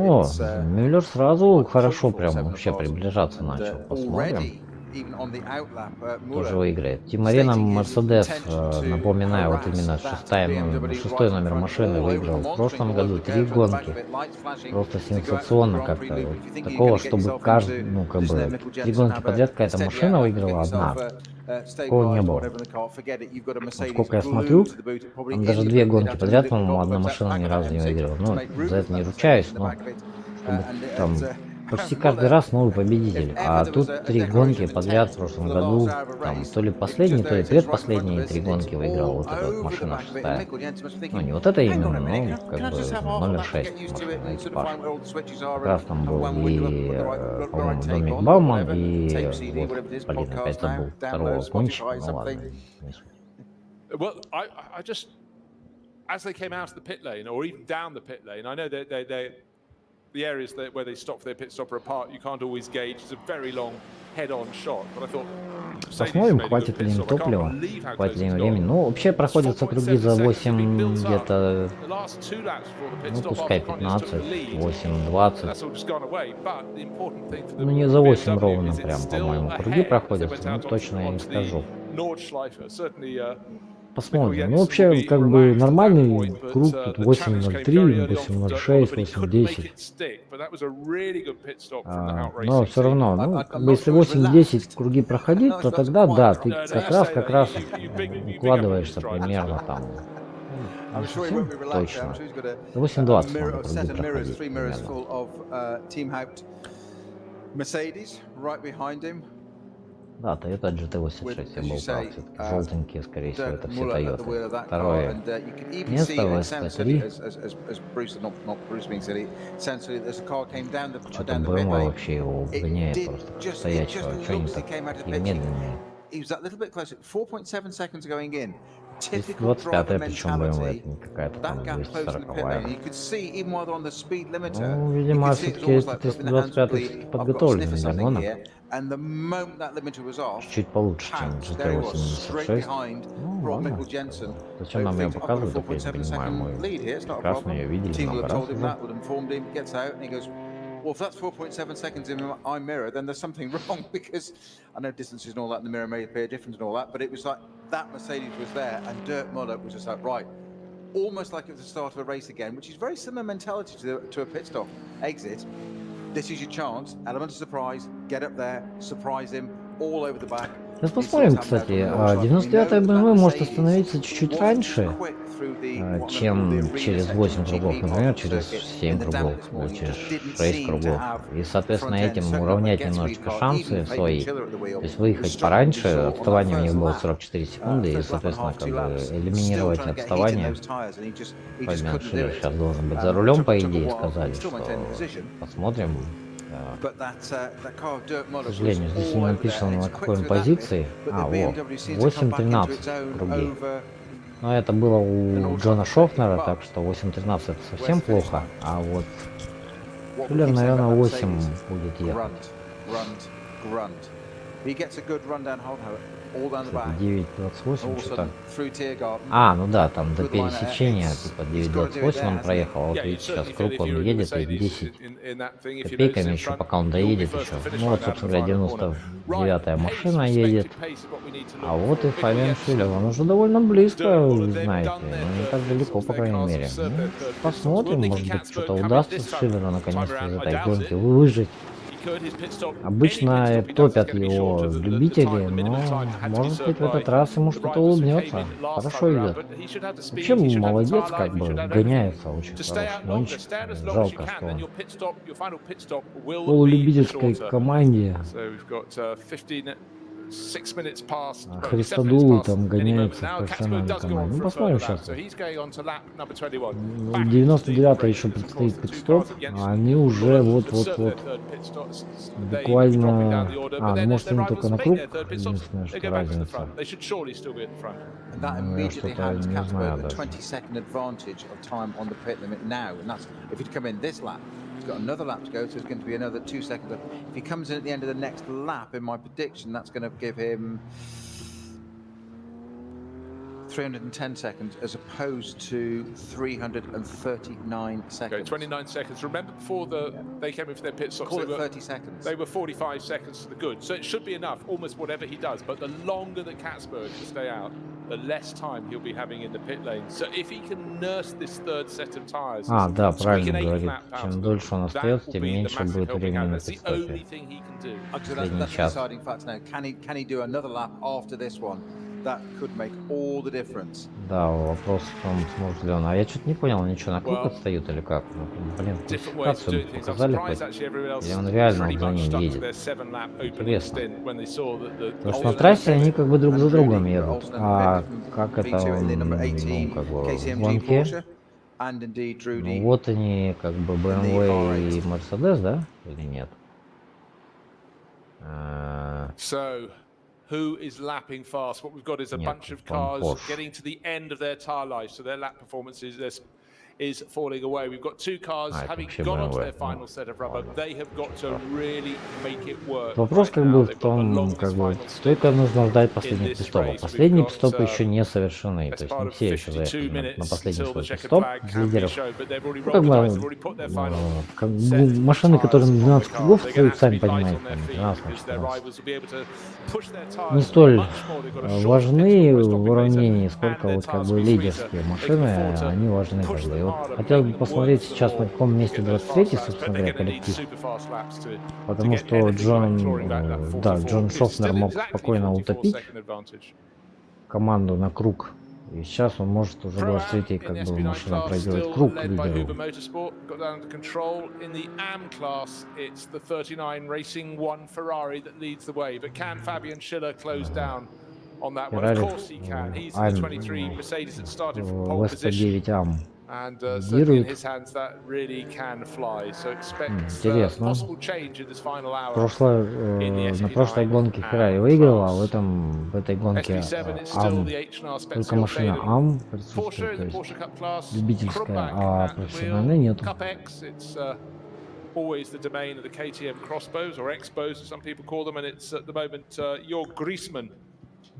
О, Мюллер сразу хорошо прям вообще приближаться начал. Посмотрим. Тоже выиграет. Тим Арена Мерседес, напоминаю, вот именно шестой номер машины выиграл в прошлом году 3 гонки. Просто сенсационно как-то. Вот такого, чтобы каждый, ну как бы 3 гонки подряд какая-то машина выиграла одна. Такого не было. Вот сколько я смотрю, там даже 2 гонки подряд, по-моему, одна машина ни разу не выиграла. Ну, за это не ручаюсь, но чтобы там почти каждый раз новый победитель. А тут 3 гонки подряд в прошлом году, там то ли последний, то ли предпоследние 3 гонки выиграла вот эта вот машина 6-я. Ну не вот это именно, но как бы номер 6 машина, экипаж. Как раз там был и, по-моему, Доминик Бауман, и вот, блин, опять забыл второго гонщика, ну ладно. Well, I just, as they came out of the pit lane, or even down the pit lane, I know that the areas where they stop for their pit stop are apart. You can't always gauge. It's a very long head-on shot. But I thought, посмотрим, хватит ли им топлива, хватит ли им времени. Ну, вообще проходятся круги за 8 где-то, ну, пускай 15, 8-20. Ну, не за 8 ровно прям, по-моему, круги проходятся, ну, точно я не скажу. Посмотрим. Ну, вообще, как бы нормальный круг, тут 8.03, 8.06, 8.10. Но все равно, ну, как бы если 8.10 круги проходить, то тогда, да, ты как раз укладываешься примерно там. Не совсем точно. 8.20 надо круги проходить примерно. Да, Toyota GT86, я был прав, все-таки желтенькие, скорее всего, это все Toyota. Второе место в SP3. Что-то BMW вообще его угоняет просто стоячего, что они такие медленные. 225-я, причем BMW, это не какая-то там 240-я. Ну, видимо, все-таки это 325-й подготовленный для гонок. Чуть получше, чем GT86. Ну, ладно. Зачем нам ее показывать, так я не понимаю. Мы прекрасно ее видели много раз уже. Well, if that's 4.7 seconds in my mirror, then there's something wrong, because I know distances and all that in the mirror may appear different and all that, but it was like that Mercedes was there, and Dirk Muller was just like, right, almost like it was the start of a race again, which is very similar mentality to a pit stop exit. This is your chance, element of surprise, get up there, surprise him, all over the back. Сейчас посмотрим, кстати, 99-я BMW может остановиться чуть-чуть раньше, чем через 8 кругов, например, через 7 кругов, или через 6 кругов. И, соответственно, этим уравнять немножечко шансы свои. То есть выехать пораньше, отставание у них было 44 секунды, и, соответственно, как бы элиминировать отставание. Фабиан Шиллер сейчас должен быть за рулем, по идее, сказали, что посмотрим. К сожалению, здесь не написано, на какой он позиции. А, вот, 8.13 круги. Но это было у Джона Шофнера, так что 8.13 это совсем плохо. А вот Шиллер, наверное, 8 будет ехать. 9.28 что-то. А, ну да, там до пересечения, типа 9.28 он проехал, а вот видите, сейчас круг он едет и 10 копейками еще, пока он доедет еще. Ну вот, собственно говоря, 99-я машина едет. А вот и Фабиан Шиллер, он уже довольно близко, вы знаете, но не так далеко, по крайней мере. Ну, посмотрим, может быть, что-то удастся с Шиллеру наконец-то из этой гонки выжить. Обычно топят его любители, но, может быть, в этот раз ему что-то улыбнется. Хорошо идет. Вообще, молодец, как бы, гоняется очень хороший гонщик. Жалко, что он в полулюбительской команде. Христодулу там гоняется в профессиональной команде. Ну, посмотрим сейчас. 99-й еще предстоит пит-стоп, а они уже вот-вот-вот буквально... А, ну, может, они только на круг, единственное, что разница. Ну, я что-то не знаю даже. He's got another lap to go, so there's going to be another 2 seconds. If he comes in at the end of the next lap, in my prediction, that's going to give him 310 seconds as opposed to 339 seconds. Okay, 29 seconds. Remember before they came in for their pit stops, Call it 30 seconds. They were 45 seconds to the good. So it should be enough, almost whatever he does. But the longer that Katzberg can stay out, the less time he'll be having in the pit lane. So if he can nurse this third set of tires, да, правильно говорит. Чем дольше он остается, тем меньше будет времени на пит-стопе. Последний час. Can he do another lap after this one? That could make all the difference. Да, вопрос в том, сможет ли он. А я что-то не понял, они что, на круг отстают или как? Ну, блин, классификацию показали хоть? Или он реально вот за ним едет? Интересно. Потому что на трассе они как бы друг за другом едут. А как это, ну, как бы в гонке? Ну, вот они, как бы, BMW и Mercedes, да? Или нет? Who is lapping fast? What we've got is a bunch of cars getting to the end of their tire life, so their lap performance is falling away. We've got two cars having gone on to their final set of rubber. They have got to really make it work. Вопрос как бы в том, как бы, сколько нужно ждать последних пит-стопов. Последние пит-стопы еще не совершены, то есть не все еще заехали на последний свой пит-стоп из лидеров. Ну, как бы, машины, которые на 12 кругов стоят, сами понимаете, там, 12, не столь важны в уравнении, сколько вот как бы лидерские машины, они важны как бы. Вот хотел бы посмотреть сейчас, на каком месте 23-й, собственно говоря, коллектив. Потому что Джон Шофнер мог спокойно утопить команду на круг. И сейчас он может уже 23-й, как бы, машина проигрывать круг лидеру. ВСП-9 лидирует. Интересно. На прошлой гонке Феррари выиграла, а в этой гонке только машина АМ присутствует, то есть любительская, а профессиональной нету. Always the domain of the KTM crossbows or expos, as some people call them, and it's at the moment your Griezmann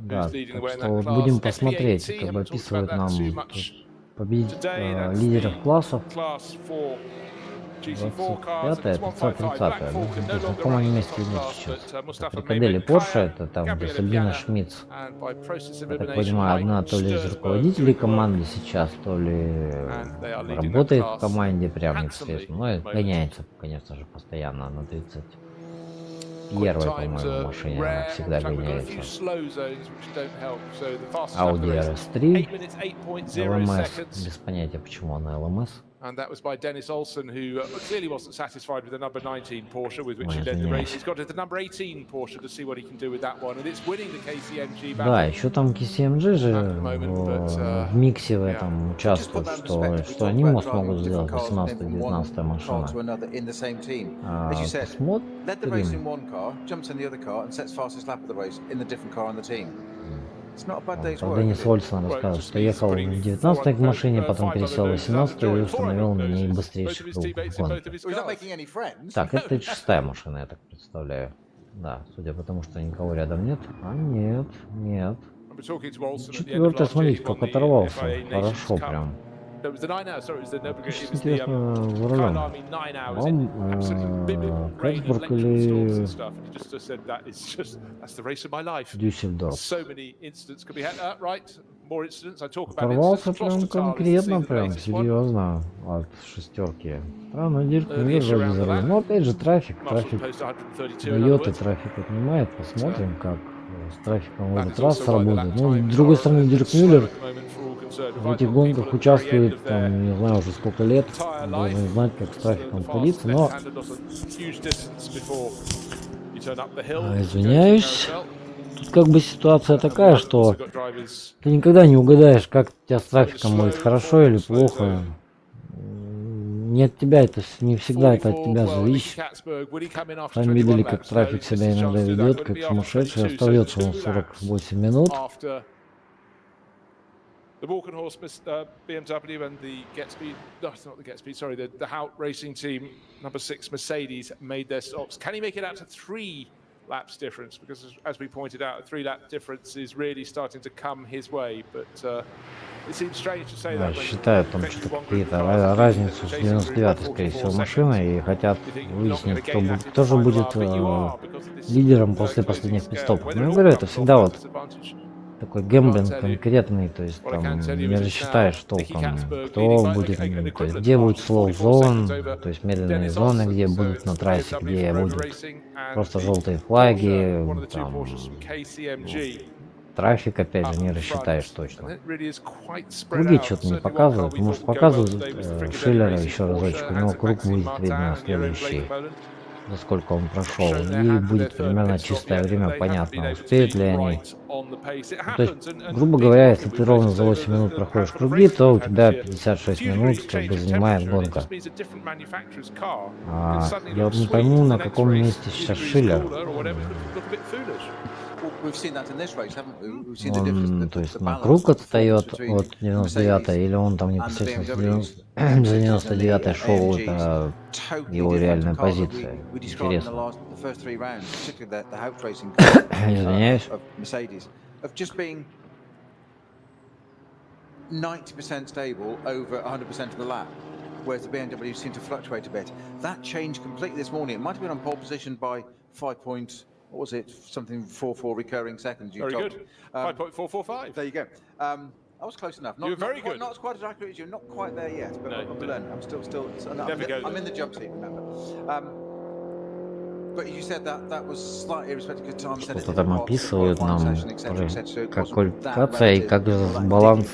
who's leading the way in that class. Будем посмотреть, как бы описывают нам победить лидеров классов. 25-е, 530-е. В каком они месте идут сейчас? Фрикадели Порше, это там где Сабина Шмидц. Я так понимаю, одна то ли из руководителей команды сейчас, то ли работает в команде прямо непосредственно. Ну, гоняется, конечно же, постоянно на 30. Первой, по-моему, машине она всегда гоняется. Audi RS3, LMS, без понятия, почему она LMS. And that was by Dennis Olsen, who clearly wasn't satisfied with the number 19 Porsche with which he led the race. He's got to the number 18 Porsche to see what he can do with that one, and it's winning the KCMG battle. Да, еще там KCMG же в миксе в этом участвует, что они смогут сделать 18-19 машина. Посмотрим. Денис Ольсон рассказывает, что ехал в 19-й машине, потом пересел в 18-ю и установил на ней быстрейший круг в гонке. Так, это 6-я машина, я так представляю. Да, судя по тому, что никого рядом нет. А нет. 4-й, смотрите, как оторвался. Хорошо прям. Интересно, за рулем. Он Кэтсбург или Дюссельдорф? Оторвался прям конкретно, прям серьезно от шестерки. Странно, диркнули вроде за рулем. Но опять же трафик дает и трафик отнимает. Посмотрим, как с трафиком в этот раз сработает. Ну, с другой стороны, Дирк Мюллер в этих гонках участвует, там, не знаю уже сколько лет, должен знать, как с трафиком ходиться, но... Извиняюсь, тут как бы ситуация такая, что ты никогда не угадаешь, как у тебя с трафиком будет, хорошо или плохо. Не от тебя, это не всегда это от тебя зависит. Сами видели, как трафик себя иногда ведет, как сумасшедший. Остается он 48 минут. the Walking Horse BMW and the Get Speed, no, it's not the Get Speed, sorry, the Hout Racing Team number 6 Mercedes made their stops. Can he make it out to 3 laps difference? Because as we pointed out, a 3-lap difference is really starting to come his way, but it seems strange to say that. Считают там что какие-то разницу с 99-й, скорее всего, машиной и хотят выяснить, кто же будет лидером после последних пидстопов. Ну, я говорю, это всегда вот такой гэмблинг конкретный, то есть там не рассчитаешь толком, кто будет, то есть где будет slow zone, то есть медленные зоны, где будут на трассе, где будут просто желтые флаги, там, трафик, опять же, не рассчитаешь точно. Круги что-то не показывают, может показывают Шиллера еще разочек, у него круг будет видно следующий, за сколько он прошел, и будет примерно чистое время, понятно, успеют ли они. То есть, грубо говоря, если ты ровно за 8 минут проходишь круги, то у тебя 56 минут как бы занимает гонка. Я вот не пойму, на каком месте сейчас Шиллер. Он, то есть, на круг отстает от 99-й, или он там непосредственно за 99-й шел, это его реальная позиция. Интересно. Извиняюсь. 90% stable over 100% of the lap, whereas the BMW seemed to fluctuate a bit. That changed completely this morning. It might have been on pole position by 5 points. What was it? Something 4.4 recurring seconds. Very good. 5.445. There you go. I was close enough. You're very good. Not as quite as accurate as you. Not quite there yet, but I'm learning. I'm still. I'm in the jump seat. Remember. But you said that was slightly irrespective of time. Что-то там описывают нам, как квалификация и как баланс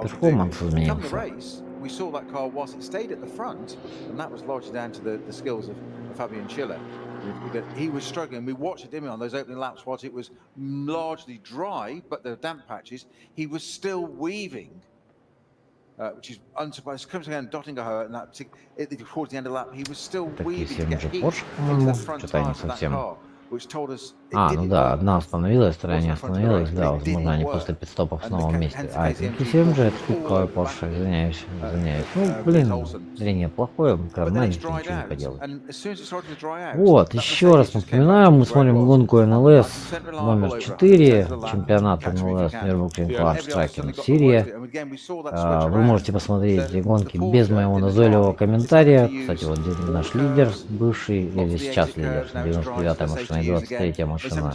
перформанса изменился. We saw that car whilst it stayed at the front, and that was largely down to the skills of Fabian Schiller. He was struggling. We watched him on those opening laps whilst it was largely dry, but the damp patches, he was still weaving, which is unsurprising. Comes again, Dottingerhoe, and that towards the end of the lap, he was still weaving to get heat into the front tires of that car. Ну да, одна остановилась, вторая не остановилась, да, возможно, они после пидстопов снова вместе. А, это MT7 же, это кубковая Porsche, извиняюсь. Ну, блин, зрение плохое, менеджер ничего не поделать. Вот, еще раз напоминаю, мы смотрим гонку NLS номер 4, чемпионат NLS Nürburgring Clash Tracking Сирия. Вы можете посмотреть эти гонки без моего назойливого комментария. Кстати, вот здесь наш лидер, бывший, или сейчас лидер, 99-я машина. 23-я машина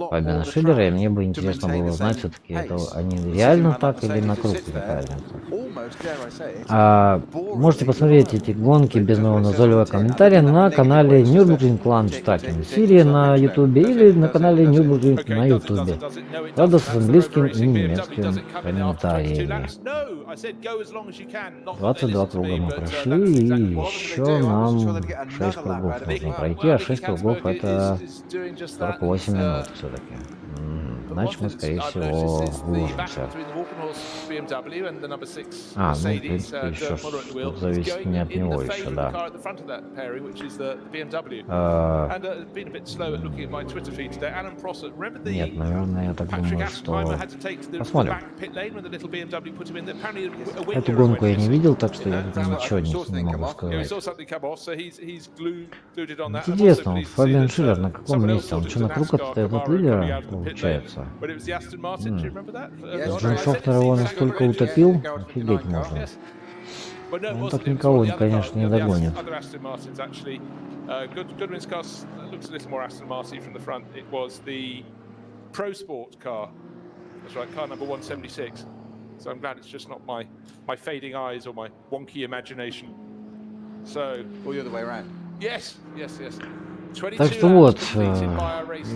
Фабиана Шиллера, и мне бы интересно было знать, все-таки это они реально так или на круг такая разница. Можете посмотреть эти гонки без моего назойливого комментария на канале Nürburgring Clash Tracking Сирия на ютубе или на канале Nürburgring на ютубе. Правда, с английским и немецким комментариями. 22 круга мы прошли, и еще нам 6 кругов нужно пройти, а 6 кругов это 48 минут все-таки. Значит, мы, скорее всего, выложимся. Ну, в принципе, еще что зависит не от него еще, да. Нет, наверное, я так думаю, что... Посмотрим. Эту гонку я не видел, так что я ничего не могу сказать. Интересно, вот Фабиан Шиллер на каком месте? Он что, на круг отстает от лидера, получается? Джон Шофтер его настолько утопил, офигеть можно. Он так никого, конечно, не догонит. So I'm glad it's just not my fading eyes or my wonky imagination. So, or the other way around. Yes. Так что вот, у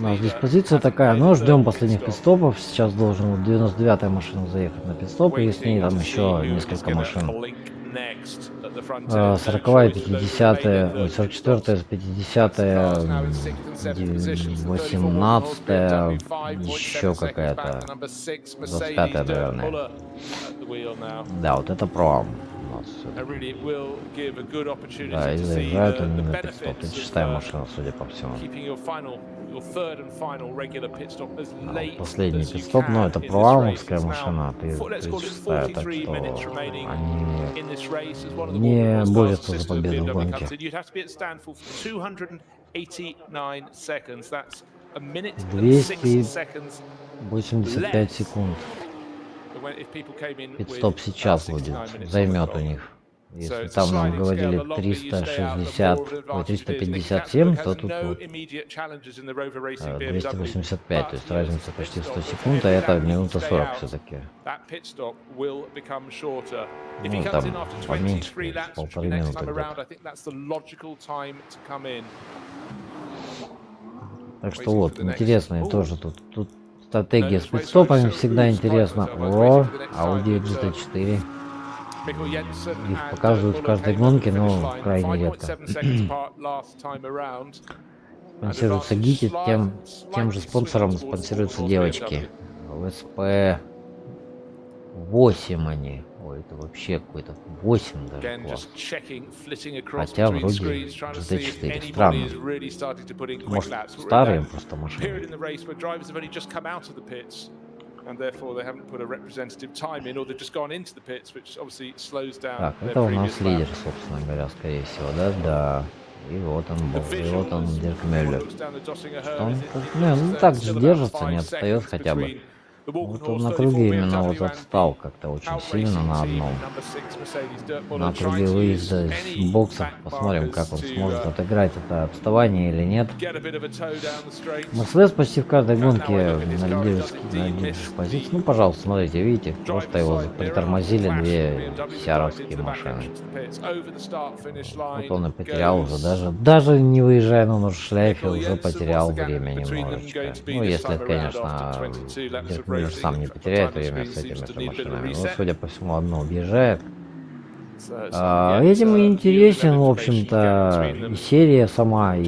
нас здесь позиция такая, но ждем последних пидстопов. Сейчас должен вот 99-я машина заехать на пидстоп, и с ней там еще несколько машин. 40-я, 50-я, 44-я, 50-я, 18-я, еще какая-то, 25-я, наверное. Да, вот это Pro. нас всё. Да, и заезжают они на пит-стоп. Это шестая машина, судя по всему. Последний пит-стоп, но это проамовская машина, 36-я, так что они не борются за победу в гонке. 285 секунд. Пит-стоп сейчас будет, займет у них. Если там нам говорили 360, ой, 357, то тут вот 285, то есть разница почти 100 секунд, а это минута 40 все-таки. Ну, там поменьше, полторы минуты где-то. Так что вот, интересно тоже тут стратегия с пит-стопами всегда интересно. О, Audi GT4. Их показывают в каждой гонке, но крайне редко. Спонсируются гики, тем же спонсором спонсируются девочки. ВСП 8 они. Ой, это вообще какой-то 8 даже класс. Хотя вроде GT4 странно. Может, старые просто машины. Так, это у нас лидер, собственно говоря, скорее всего, да? Да. И вот он был, и вот он, Дирк Мюллер. Ну так же держится, не отстает хотя бы. Вот он на круге именно вот отстал как-то очень сильно на одном. На круге выезда из бокса. Посмотрим, как он сможет отыграть это отставание или нет. Мерседес почти в каждой гонке на лидерских позициях. Ну, пожалуйста, смотрите, видите, просто его притормозили две сяровские машины. Вот он и потерял уже, даже не выезжая на шлейфе, уже потерял время немножечко. Ну, если, конечно, Мюллер сам не потеряет время с этими машинами. Но, судя по всему, одно объезжает. Этим и интересен, в общем-то, и серия сама, и...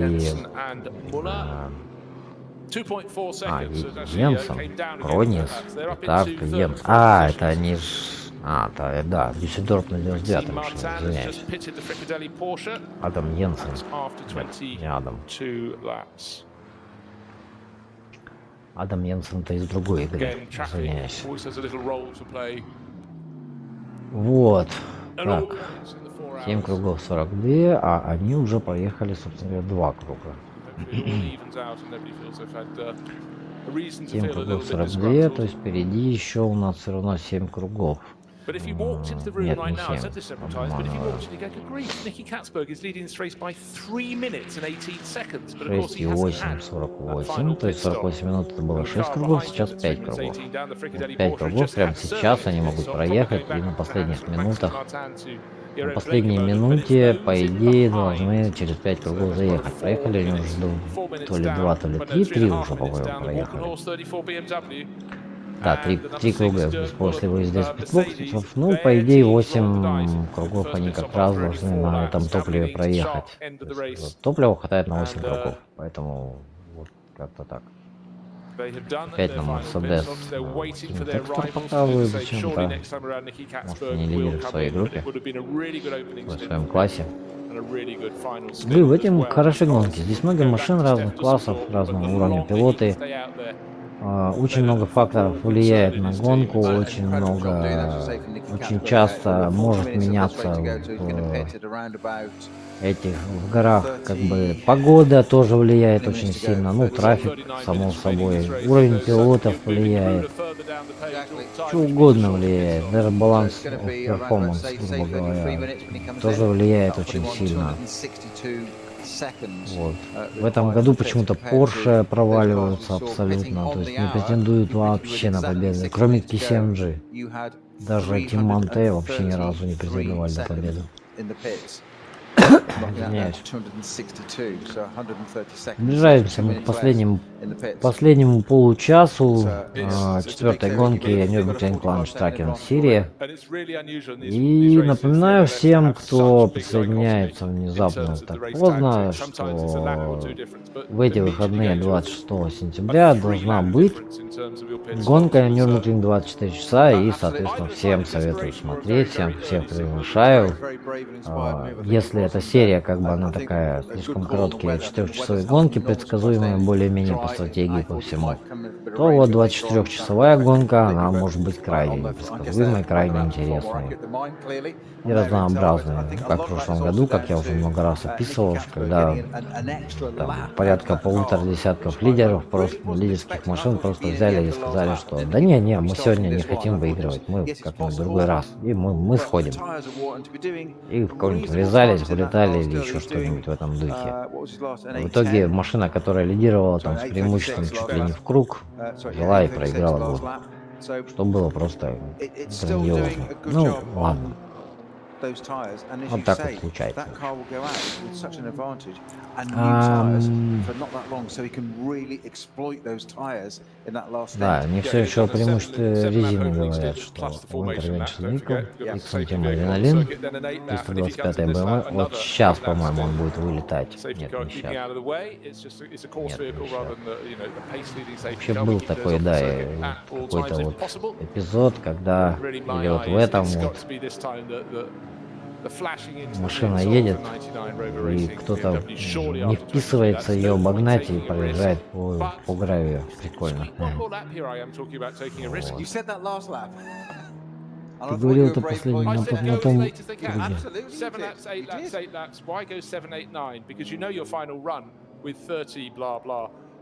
Йенсен, Кронис, так, Йенсен. Это они ж... да, Дюссельдорф на 99-й машине, извиняюсь. Адам Йенсен. Нет, не Адам. Адам Йенсен-то из другой игры, извиняюсь. Вот. Так. 7 кругов 42, а они уже поехали, собственно говоря, 2 круга. 7 кругов 42, то есть впереди еще у нас все равно 7 кругов. Нет, не 7. 6,8, 48, то есть 48 минут это было 6 кругов, сейчас 5 кругов. 5 кругов прямо сейчас они могут проехать, и на последних минутах, на последней минуте, по идее, должны через 5 кругов заехать. Проехали они уже то ли 2, то ли 3 уже, по-моему, проехали. Да, 3 круга после выезда из питбоксов. Ну, по идее, 8 кругов они как раз должны на этом топливе проехать. Вот, топлива хватает на 8 кругов, поэтому вот как-то так. Опять на Мерседес текстур показывают зачем-то. Может, они лидеры в своей группе, в своем классе. Да, в этом хорошие гонки. Здесь много машин разных классов, разного уровня пилоты. Очень много факторов влияет на гонку, очень часто может меняться в горах, как бы погода тоже влияет очень сильно, ну трафик, само собой, уровень пилотов влияет, что угодно влияет, даже баланс перформанс, грубо говоря, тоже влияет очень сильно. Вот. В этом году почему-то Porsche проваливаются абсолютно, то есть не претендуют вообще на победу, кроме KCMG. Даже Team Monte вообще ни разу не претендовали на победу. извиняюсь. Приближаемся мы к последнему получасу четвертой гонки Nürburgring Langstrecke серии. И напоминаю всем, кто присоединяется внезапно так поздно, что в эти выходные 26 сентября должна быть гонка Nürburgring 24 часа, и, соответственно, всем советую смотреть, всех приглашаю. Если эта серия, как бы она такая, слишком короткие 4-часовые гонки, предсказуемые более-менее по стратегии, по всему, то вот 24-часовая гонка, она может быть крайне предсказуемой, крайне интересной и разнообразной. Как в прошлом году, как я уже много раз описывал, когда там, порядка полутора десятков лидеров, лидерских машин просто взяли и сказали, что да не, мы сегодня не хотим выигрывать, мы как-нибудь в другой раз, и мы сходим. И в кого-нибудь врезались, вылетали или еще что-нибудь в этом духе. В итоге машина, которая лидировала там с преимуществом чуть ли не в круг, взяла и проиграла гонку. Что было просто грандиозно. Ну, ладно. Вот так вот случается. Да, не все еще о преимуществе резины говорят, что Intervention Vehicle, X-Team Adrenaline, 325 BMW, вот сейчас, по-моему, он будет вылетать. Нет, не сейчас. Нет, не сейчас. Вообще был такой, да, какой-то вот эпизод, когда, или вот в этом вот, машина едет, и кто-то не вписывается ее обогнать и проезжает по гравию. Прикольно. Ты говорил это последний на том круге.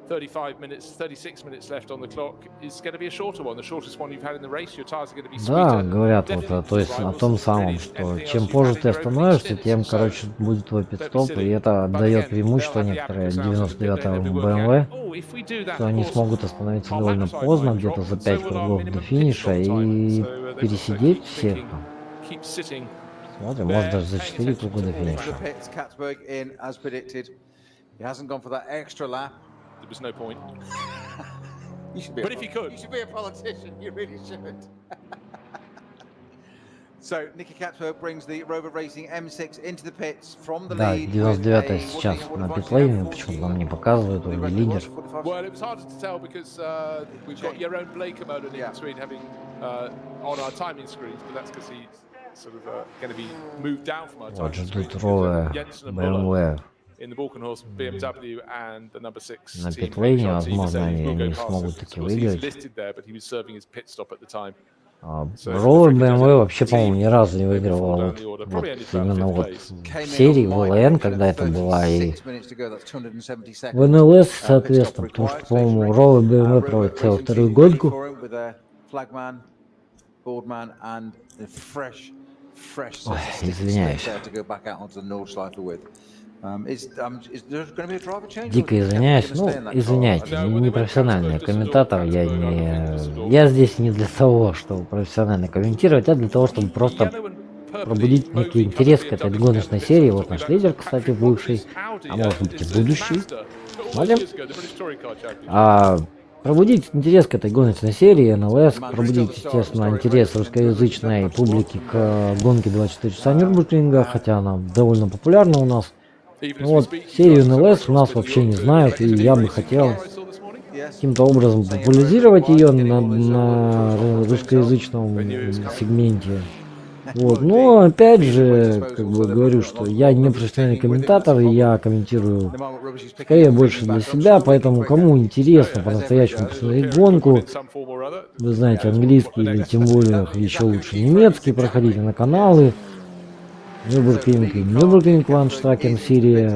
35 minutes, 36 minutes left on the clock is going to be a shorter one, the shortest one you've had in the race. Your tires are going to be sweeter. Да, говорят вот о том самом, что чем позже ты остановишься, тем, короче, будет твой пит-стоп, и это отдает преимущество некоторые 99-му BMW, что они смогут остановиться довольно поздно, где-то за 5 кругов до финиша, и пересидеть всех там. Смотрим, может даже за 4 круга до финиша. There was no point. But if you could, you should be a politician. You really should. So Nicky Katzberg brings the Rover Racing M6 into the pits from the lead. Да, 99-я сейчас на питлейне, почему нам не показывают, он не лидер. Well, it was hard to tell because we've got your own Blake mode in between having on our timing screens, but that's because he's sort of going to be moved down from our timing screens. Вот ждут Rover, BMW. In the Balkenhorst BMW and the number 6 на питлейне, возможно, они не смогут таки выиграть. Rover BMW вообще, по-моему, ни разу не выигрывал вот именно вот в серии, в ЛН, когда это была, и в NLS, соответственно, потому что, по-моему, Rover BMW проводит целую вторую гонку. Ой, извиняюсь. Дико извиняюсь, ну, извиняйте, не профессиональный комментатор, я здесь не для того, чтобы профессионально комментировать, а для того, чтобы просто пробудить некий интерес к этой гоночной серии. Вот наш лидер, кстати, бывший, а может быть и будущий. Смотрим. Пробудить интерес к этой гоночной серии NLS, пробудить, естественно, интерес русскоязычной публики к гонке 24 часа Нюрбургринга, хотя она довольно популярна у нас. Вот, серию NLS у нас вообще не знают, и я бы хотел каким-то образом популяризировать ее на русскоязычном сегменте. Вот, но опять же, как бы говорю, что я не профессиональный комментатор, и я комментирую скорее больше для себя, поэтому кому интересно по-настоящему посмотреть гонку, вы знаете английский или тем более еще лучше немецкий, проходите на каналы. Nürburgring Langstrecke серия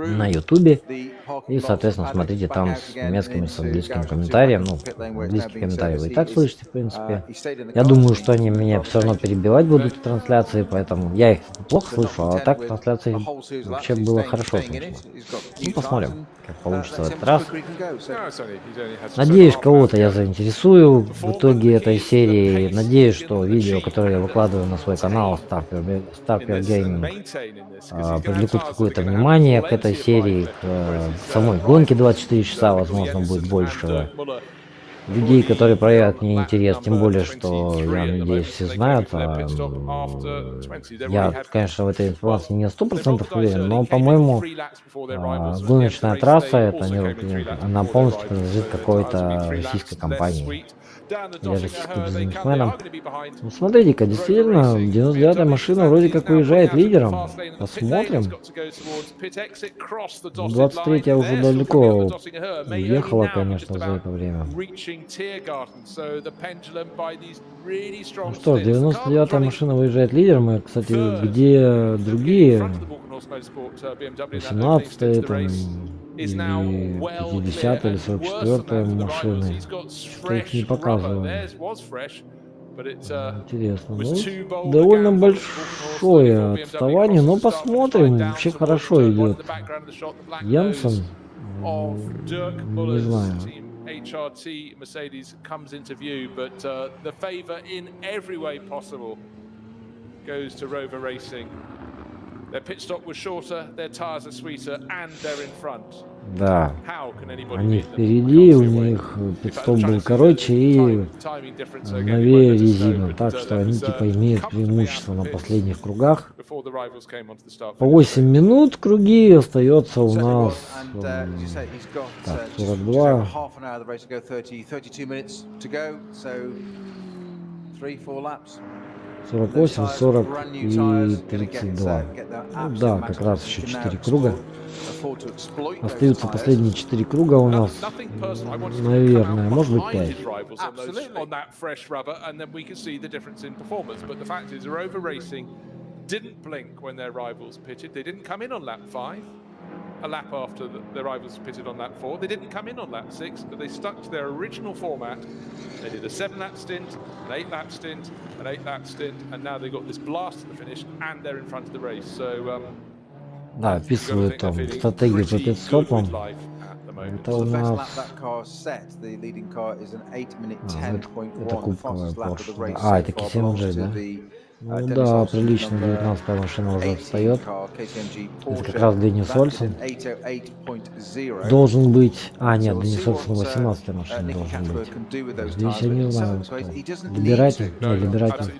на ютубе, и, соответственно, смотрите там с немецким и с английским комментарием. Ну, английский комментарий вы и так слышите, в принципе. Я думаю, что они меня все равно перебивать будут в трансляции, поэтому я их плохо слышу, а так в трансляции вообще было хорошо слышно. Ну, посмотрим, как получится в этот раз. Надеюсь, кого-то я заинтересую в итоге этой серии. Надеюсь, что видео, которое которые я выкладываю на свой канал Starper Gaming, привлекут какое-то внимание к этой серии, к самой гонке 24 часа, возможно, будет больше людей, которые проявят мне интерес, тем более, что, я надеюсь, все знают. Я, конечно, в этой информации не 100% уверен, но, по-моему, гоночная трасса, это она полностью принадлежит какой-то российской компании. Или российским бизнесменам. Ну, смотрите-ка, действительно, 99-я машина вроде как уезжает лидером. Посмотрим. 23-я уже далеко уехала, конечно, за это время. Ну что ж, 99-я машина выезжает лидером. И, кстати, где другие 18-е там, или 50 или 44 машины, что их не показывают. Интересно. Ну, довольно большое отставание, но посмотрим. Вообще хорошо идет. Янсен, не знаю. HRT Mercedes comes into view, but the favor in every way possible goes to Rover Racing. Their pit stop was shorter, their tires are sweeter, and they're in front. Да, они впереди, у них пит-стоп был короче и новее резина, так что они типа имеют преимущество на последних кругах. По 8 минут круги остается у нас так, 42. 48, 40 и 32. Ну, да, как раз еще 4 круга. Остаются последние 4 круга у нас. Наверное, может быть 5. A lap after their rivals pitted on lap 4. They didn't come in on lap 6, but they stuck to their original format. They did a 7-lap stint, an 8-lap stint, an 8-lap stint, and now they got this blast at the finish, and they're in front of the race. So, да, описывают там стратегию по пит-стопам. Это у нас... это кубковая прошлая. А, это KCMG, да? Ну да, прилично, 19-я машина уже отстает. Это как раз Денис Ольсен. Должен быть... А, нет, Денис Ольсен 18-я машина должен быть. Здесь я не знаю, кто. Либерати? Не, Либерати.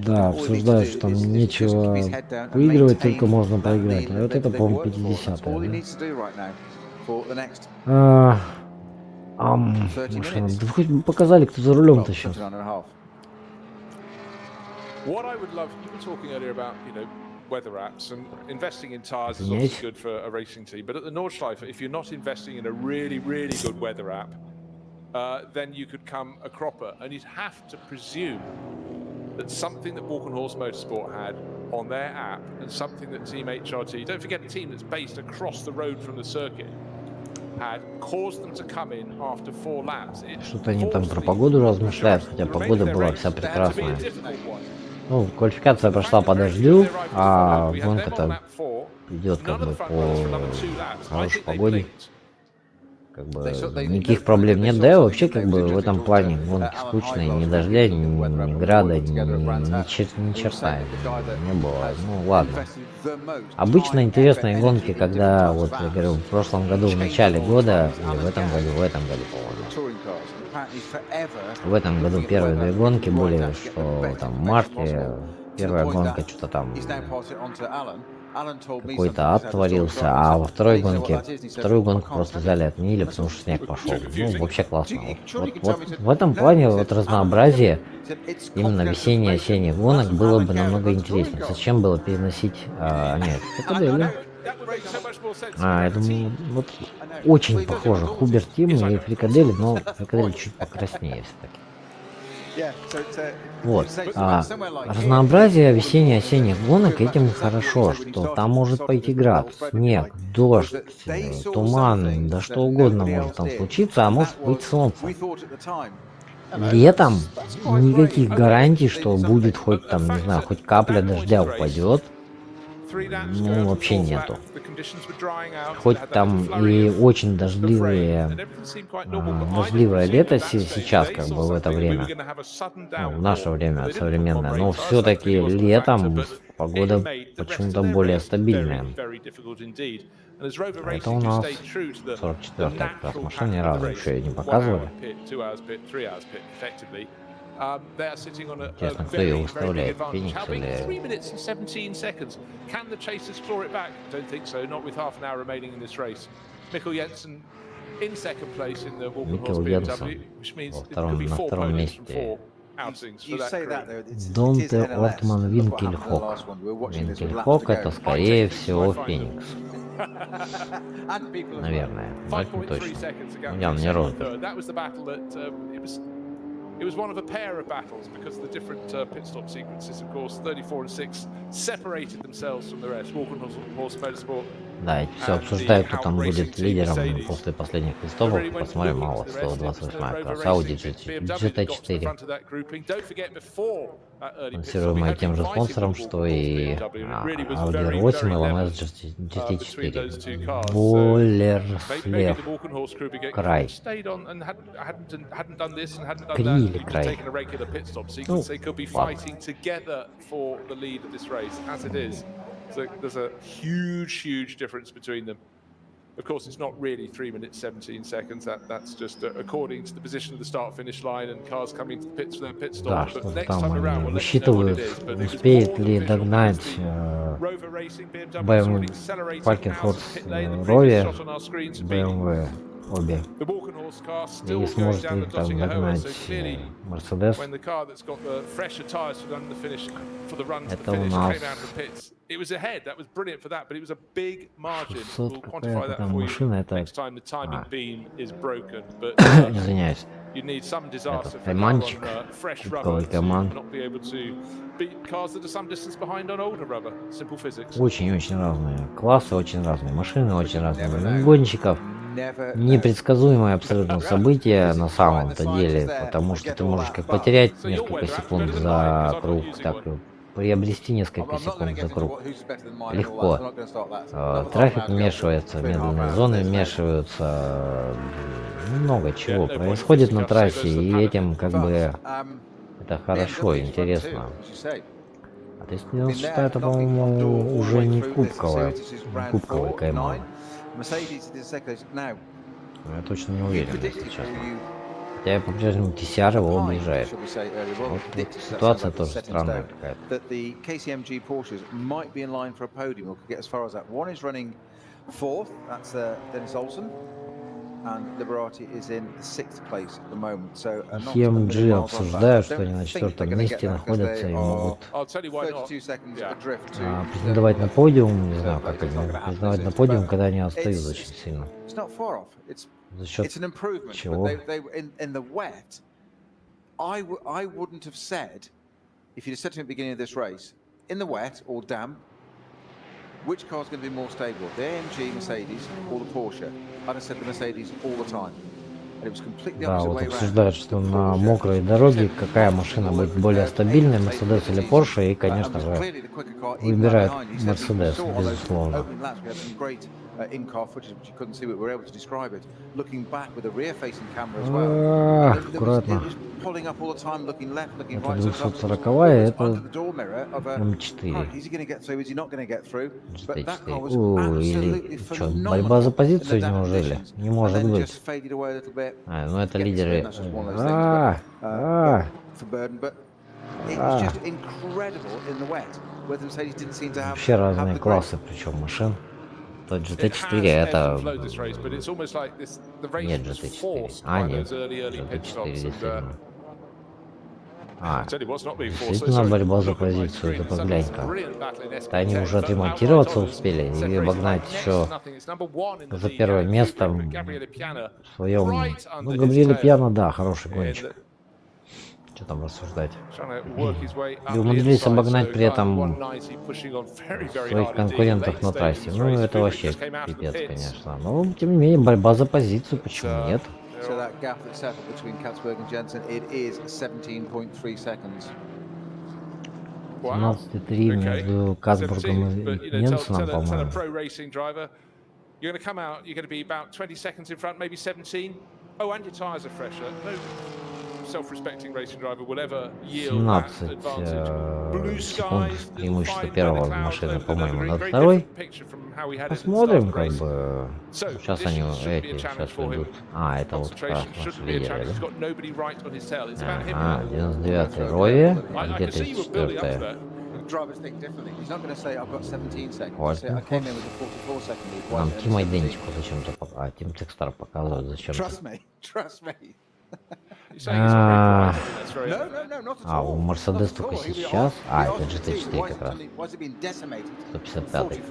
Да, обсуждают, что там нечего выигрывать, только можно проиграть. А вот это, по-моему, 50-я. Машина. Да хоть бы показали, кто за рулем-то сейчас. Weather apps and investing in tires is also good for a racing team, but at the Nordschleife, if you're not investing in a really good weather app, then you could come a cropper, and you'd have to presume that something that Walk and Horse Motorsport had on their app and something that Team HRT, don't forget a team that's based across the road from the circuit, had caused them to come in after 4 laps. Что-то они там про погоду размышляют, хотя погода была вся прекрасная. Ну, квалификация прошла по дождю, а гонка-то идет как бы по хорошей погоде. Как бы никаких проблем нет, да и вообще как бы в этом плане гонки скучные, ни дождя, ни града, ни черта не было. Ну ладно. Обычно интересные гонки, когда, вот я говорю, в прошлом году, в начале года, или в этом году, по-моему. В этом году первые 2 гонки были, что там в марте, первая гонка что-то там какой-то ад творился, а во второй гонке, вторую гонку просто взяли, отменили, потому что снег пошел. Ну, вообще классно. Вот в этом плане вот разнообразие именно весенне-осенних гонок было бы намного интереснее. Зачем было переносить... нет, фрикадели. Я думаю, вот очень похоже. Хубер Тим и фрикадели, но фрикадели чуть покраснее все-таки. Вот. Разнообразие весенне-осенних гонок этим хорошо, что там может пойти град, снег, дождь, туман, да что угодно может там случиться, а может быть солнце. Летом никаких гарантий, что будет хоть там, не знаю, хоть капля дождя упадет. ну, вообще нету. Хоть там и очень дождливое лето сейчас, как бы в это время, ну, в наше время современное, но все-таки летом погода почему-то более стабильная. Это у нас 44-я как раз машина, ни разу еще ее не показывали. Интересно, кто ее выставляет? Феникс или... Микkel Jensen на втором месте. Донте Ортман Винкельхок. Винкельхок это скорее всего Феникс. Наверное, но это не точно. Я не ровно. It was one of a pair of battles because of the different pit stop sequences, of course. 34 and 6 separated themselves from the rest. Horse Motorsport. Да, все обсуждают, кто там будет лидером после последних листовок. Посмотрим, а вот 128-я как раз Audi GT4. Спонсируемая тем же спонсором, что и Audi 8 и LMS GT4. Болерслев край. Кри или край. Ну, So there's a huge difference between them. Of course, it's not really 3 minutes 17 seconds. That's just according to the position of the start-finish line and cars coming to the pits for their pit stop. Да, что там они высчитывают, успеет ли догнать BMW Falkenforce Rovi, BMW обе, и сможет ли там догнать Mercedes. Это у нас 600 какая-то там машина, это... Извиняюсь. Это кайманчик, кубковый кайман. Очень-очень разные классы, очень разные машины, очень разные гонщиков. Непредсказуемое абсолютно событие на самом-то деле, потому что ты можешь как потерять несколько секунд за круг, так и приобрести несколько секунд за круг. Легко. Трафик вмешивается, медленные зоны вмешиваются, много чего происходит на трассе, и этим как бы это хорошо, интересно. А 396 это, по-моему, уже не кубковый кайман. Я точно не уверен, если честно. Хотя я по-прежнему TCR его объезжает. Вот ситуация тоже странная какая-то. KMG обсуждают, что они на 4-м месте находятся и могут претендовать на подиум. Не знаю, как они могут претендовать на подиум, когда они отстают очень сильно. За счет чего? Which car is going to be more stable, the AMG Mercedes or the Porsche? I'd have said the Mercedes all the time. And it was completely Да, opposite вот way обсуждают, что на мокрой дороге какая машина будет более стабильной, Mercedes или Porsche, и, конечно же, выбирают Mercedes, безусловно. Аккуратно. Это 240-я, это М4. GT4. Или что, борьба за позицию, неужели? Не может быть. Ну это лидеры. Вообще разные классы, причем машин. Тот GT4 это... Нет, GT4. А, нет. GT4 действительно. Действительно борьба за позицию, это поглянь-ка. Они уже отремонтироваться успели и обогнать еще за первое место в своем... Ну, Габриэле Пьяно, да, хороший гонщик. Что там рассуждать? И умудрились обогнать при этом своих конкурентов на трассе. Ну, это вообще пипец, конечно. Но, тем не менее, борьба за позицию, почему нет? So that gap that's settled between Katzberg and Jensen, it is 17.3 seconds. 17,3 между Касбургом и Ненсеном, по-моему. You're going to come out, you're going to be about 20 seconds in front, maybe 17. Oh, and your tyres are fresher. No self-respecting racing driver will ever yield that advantage. Blue skies, преимущество первого машины, по-моему, над второй. Посмотрим, как бы. Сейчас они сейчас идут. А, это вот как раз наши лидеры, да? Ага, 99-й Рови, а где 34-й? Drivers think differently. He's not going to say I've got 17 seconds. He'll say, I came in with a 44 second lead. Нам Тим Айдентику зачем-то показывают. А, Тим Текстар показывают зачем-то. Trust me, trust me. А, у Мерседес только сейчас. А, это GT4 как раз. 155-й,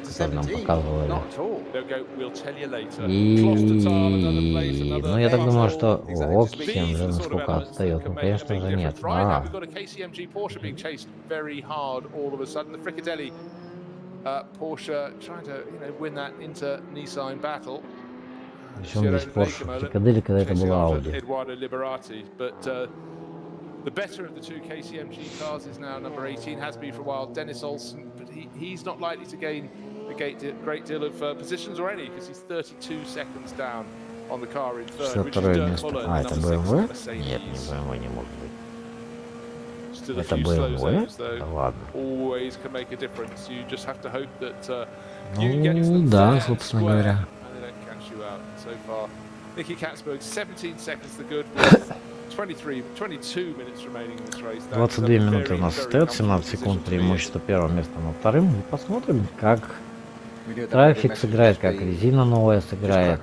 который нам показывали. И... Ну, я так думаю, что... О, KCM же насколько отстает. Ну, конечно же, нет. А. Причем здесь Porsche Фрикадели, когда это была Audi. The better of the two KCMG cars is now number 18, has been for a while, Dennis Olsen, but he's not likely to gain a great deal of positions or any, because he's 32 seconds down on the car in third, which is Dirk Muller, а, это BMW? Нет, не BMW не может быть. Это BMW? Да ладно. Always can make a difference. You just have to hope that ну, да, собственно говоря. So far, Nicky Katzberg, 17 seconds the good. 22 minutes remaining in this race. 22 минуты у нас остается, 17 секунд преимущество первого места над вторым. И посмотрим, как трафик сыграет, как резина новая сыграет,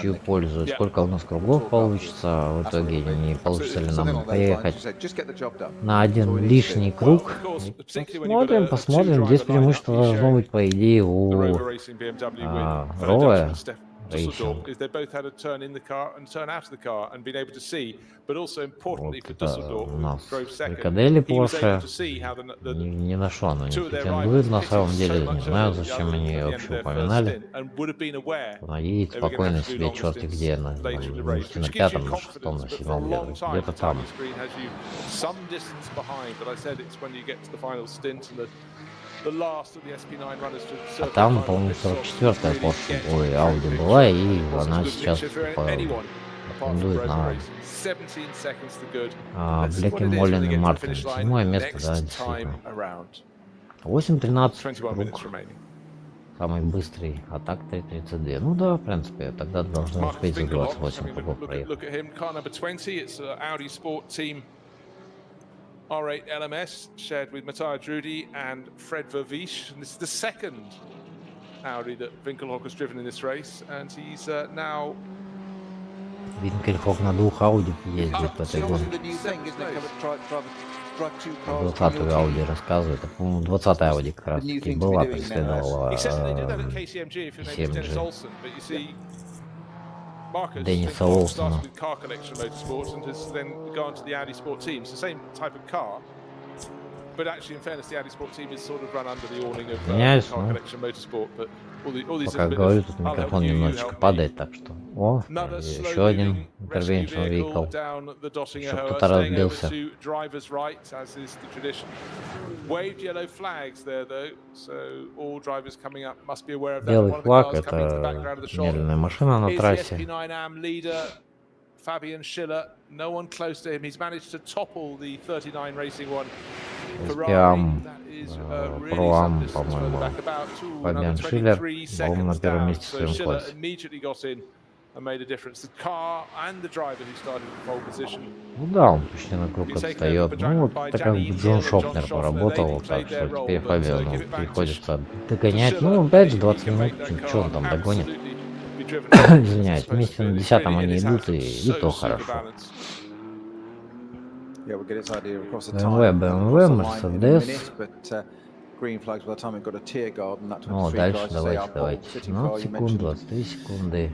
чью пользу, сколько у нас кругов получится, в итоге не получится ли нам поехать на один лишний круг. Посмотрим, здесь преимущество должно быть, по идее, у Роя. Is they both had a turn in the car and turn out of the car and been able to see, but also importantly for Düsseldorf, drove second. He was able to see how the не нашел, оно не претендует на самом деле, не знаю, зачем они вообще упоминали. Она едет спокойно себе, черти где, на пятом, на шестом, на седьмом, где-то там. А там, по-моему, 44-я Porsche, ой, Audi была, и она сейчас претендует на Блеки, Моллин и Мартин. Седьмое место, да, действительно. 8.13 круг. Самый быстрый, а так 3.32. Ну да, в принципе, тогда должны успеть за 28 кругов проехать. R8 LMS shared with Matthias Drudy and Fred Vervisch. And this is the second Audi that Winkelhock has driven in this race, and he's now. Winkelhock на двух Audi ездит в этой гонке. 20-ю Audi рассказывает, а, по-моему, 20-я Audi как раз таки была, преследовала KCMG. Денниса Олсона. Меняюсь, пока говорю, тут микрофон немножечко падает, так что... О, еще один intervention vehicle. Еще кто-то разбился. Белый флаг — это медленная машина на трассе. Fabian Schiller, no one close to him. He's managed to topple the 39 Racing One Ferrari. Pro-Am, по-моему. Фабиан Шиллер, по-моему, на первом месте в своем классе. Ну да, он почти на круг отстает. Ну вот так как Джон Шопнер поработал, так что теперь Фабиану приходится догонять. Ну опять же 20 минут, что он там догонит. Извиняюсь, вместе на 10-м они идут, и то хорошо. BMW, Mercedes. О, дальше давайте. 17 секунд, 23 секунды.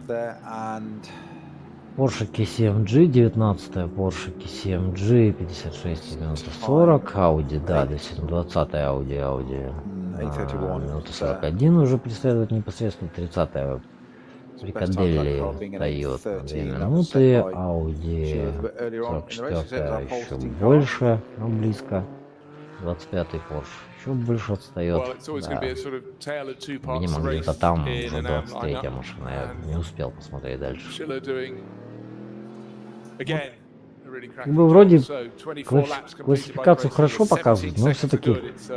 Porsche KCMG, 19-я Porsche KCMG, 56 минута 40, Audi, да, 20-я Audi, минута 41 уже преследует непосредственно, 30-я Прикадели дает 2 минуты, Audi 44 еще больше, но близко. 25-й Porsche. Еще больше отстает. Well, it's always going to be a sort of tale of two parts Видимо, где-то race там in уже and out 23-я lineup. машина. Я не успел посмотреть дальше. Schiller doing again a really Как cracking бы вроде job. So 24 laps completed by классификацию Gracie, хорошо 17 показывают, но seconds все-таки, to good. It's,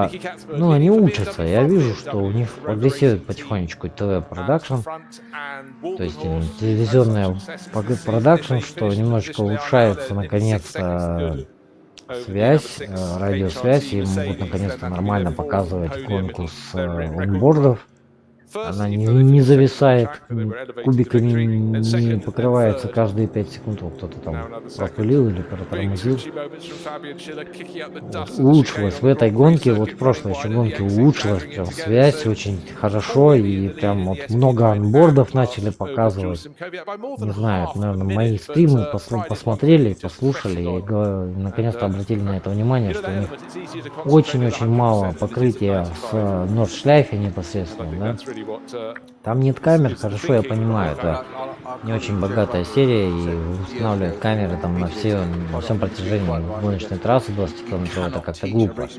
Nicky Catsburg ну, они leading for учатся. BMW Я front вижу, with что у BMW них Rover прогрессирует Racing потихонечку team ТВ at продакшн, the front, and то есть Waldenhorst телевизионная had success this season. продакшн, They что finished немножечко position they are now. улучшается They're 6 seconds наконец-то good over the связь, number 6 радиосвязь, и HRT могут Mercedes. наконец-то Then that нормально will be their показывать fourth гонку podium. с It'll be their record онбордов. First, Она even не though they finished second on the зависает, track, they were elevated to кубиками victory. Then не second, then покрывается third. каждые 5 секунд. Вот кто-то Now там another second. пропылил или Big протормозил. twitchy moments from Fabian Schiller, kicking up the dust of the Улучшилась chicane в on the этой Grand Prix гонке, вот circuit, в прошлой running еще wide at гонке the exit, улучшилась gathering it прям together. связь So очень хорошо, already in и the lead прям in вот the много SP9 анбордов class начали over показывать. Jules Simkovic by more than Не знаю, half a наверное, minute, мои but, стримы Friday посмотрели, just послушали, pressing и on. наконец-то And, обратили на это внимание, you know, что у the них element, it's easier to concentrate at очень-очень 100% мало than it is at покрытия 95. в Нордшляйфе And I непосредственно, think да. that's really what, Там нет is камер, the хорошо, я thinking понимаю, behind да. that. Не очень богатая серия, и устанавливать камеры там на всем протяжении гоночной трассы 20-километровой, это как-то глупо.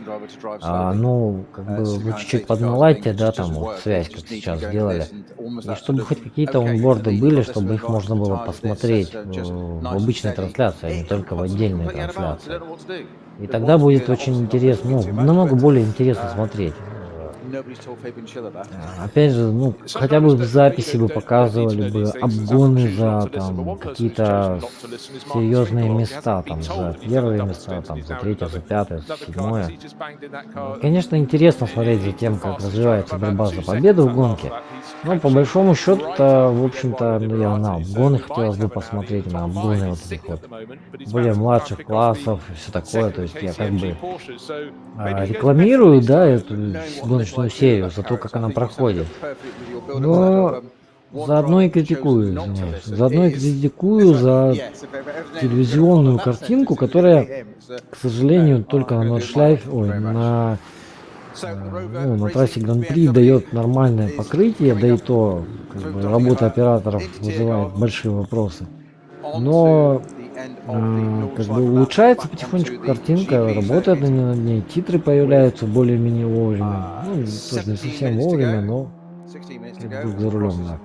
Ну, как бы вы чуть-чуть подналадьте, да, там вот связь, как сейчас сделали. И чтобы хоть какие-то онборды были, чтобы их можно было посмотреть в обычной трансляции, а не только в отдельной трансляции. И тогда будет очень интересно, ну, намного более интересно смотреть. Опять же, ну, хотя бы в записи бы показывали бы обгоны за там какие-то серьезные места, там за первые места, там за третье, за пятое, за седьмое. Конечно, интересно смотреть за тем, как развивается борьба за победу в гонке. Но по большому счету-то, в общем-то, я на обгоны хотелось бы посмотреть, на обгоны вот этих вот более младших классов и все такое. То есть я как бы рекламирую, да, эту гоночную серию за то, как она проходит. Но заодно и критикую, извиняюсь. Заодно и критикую за телевизионную картинку, которая, к сожалению, только на Нордшляйф, на трассе Гран-при дает нормальное покрытие, да и то как бы, работа операторов вызывает большие вопросы. Но как бы улучшается потихонечку картинка, работает над ней, титры появляются более-менее вовремя. Ну, тоже не совсем вовремя, но как бы за рулем, да.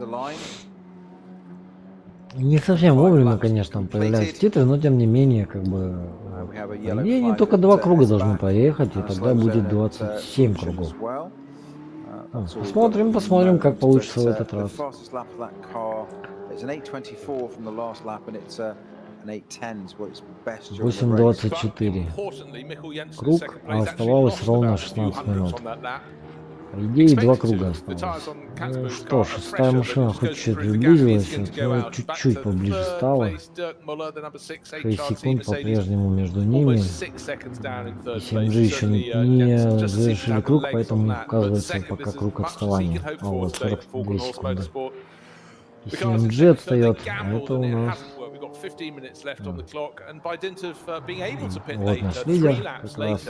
Не совсем вовремя, конечно, появляются титры, но тем не менее, как бы, по идее, не только 2 круга должны поехать, и тогда будет 27 кругов. Посмотрим, как получится в этот раз. 8:24 круг, а оставалось ровно 16 минут. По идее, 2 круга осталось. Ну что, шестая машина хоть чуть приблизилась, но чуть-чуть поближе стала. 6 секунд по-прежнему между ними. И CMG еще не завершили круг, поэтому не указывается пока круг отставания. А вот 42 секунды. И CMG отстает, а это у нас... Вот наш лидер, как раз.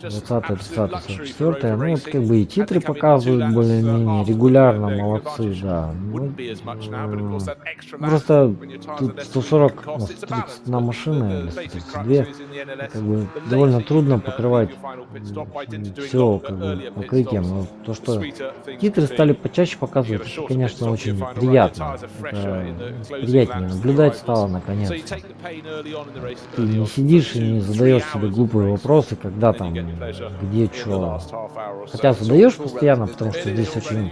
20-30, 44. Ну вот как бы и титры показывают более-менее регулярно, молодцы, да. Ну, просто тут 140, 131 машина, или 132, как бы довольно трудно покрывать все как бы покрытием. Но то, что титры стали почаще показывать, это, конечно, очень приятно. Это приятнее наблюдать стало наконец. Ты не сидишь и не задаешь себе глупые вопросы, когда там, где что. Хотя задаешь постоянно, потому что здесь очень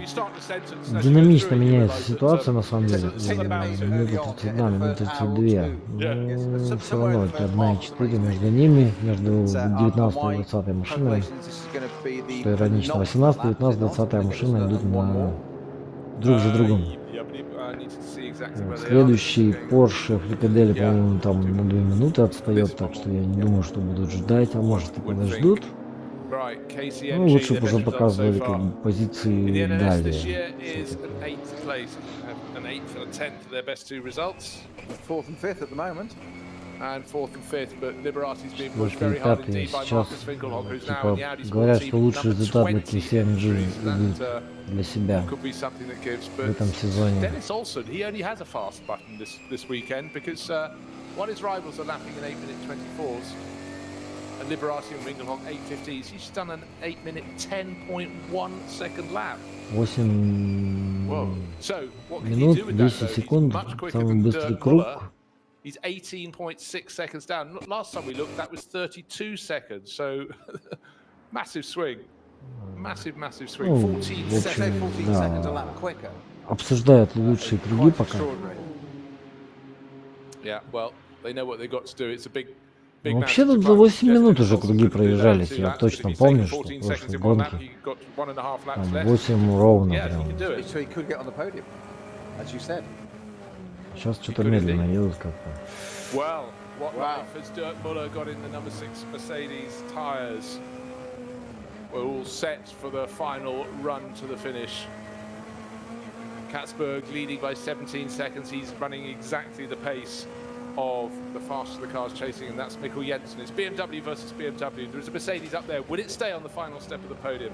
динамично меняется ситуация на самом деле. Минута 31, минута 32. Но все равно это 1,4 между ними, между 19 и 20 машинами. Что иронично, 18, 19, 20 машина идут друг за другом. Следующий Porsche Фрикадели, по-моему, там на 2 минуты отстает, так что я не думаю, что будут ждать, а может и подождут. Ну, лучше бы уже показывали как бы позиции далее. Четвертый и пятый сейчас, типа, говорят, что лучший результат для CMG идут для себя в этом сезоне. Liberati and Ringelhock 8:50s. He's just done an 8-minute 10.1 second lap. 8 So what can he минут do with that? 10 Though? секунд. He's much quicker Самый than быстрый Dirk круг. Muller. He's 18.6 seconds down. Last time we looked, that was 32 seconds. So massive swing. Massive swing. Ну, 14 в общем, seconds. 14 seconds a да. lap quicker. Обсуждают лучшие круги Quite пока. extraordinary. Yeah, well, they know what they've got to do. It's a big Ну, вообще тут за 8 минут уже круги проезжались, я точно помню, что в прошлой гонке там 8 ровно прям. So he could get on the podium, as you said. Сейчас что-то медленно едут как-то. Well, what life has Dirk Muller got in the number 6 Mercedes tyres? We're all set for the final run to the finish. Katzberg leading by 17 seconds. He's running exactly the pace of the faster the cars chasing, and that's Mikkel Jensen. It's BMW versus BMW. There's a Mercedes up there. Will it stay on the final step of the podium?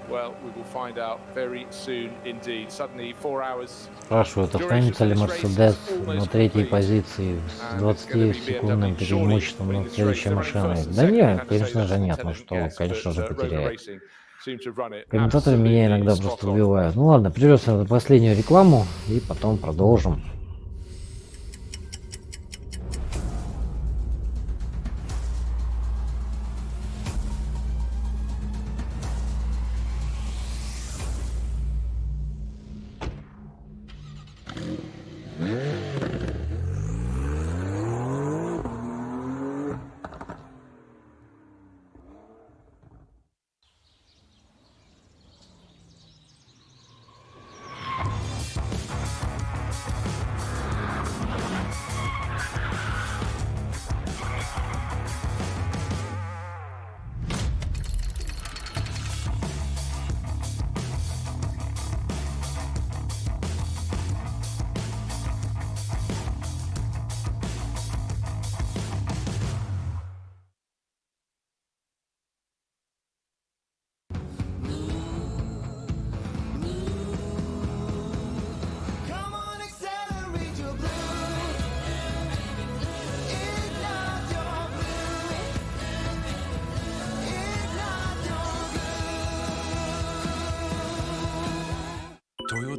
Well, we will find out very soon indeed. Suddenly 4 hours. Спрашивают, останется ли Мерседес на третьей позиции с 20-секундным преимуществом над следующей машиной? Да нет, конечно же нет, ну что, конечно же потеряет. Комментаторы меня иногда просто убивают. Ну ладно, придется на последнюю рекламу и потом продолжим.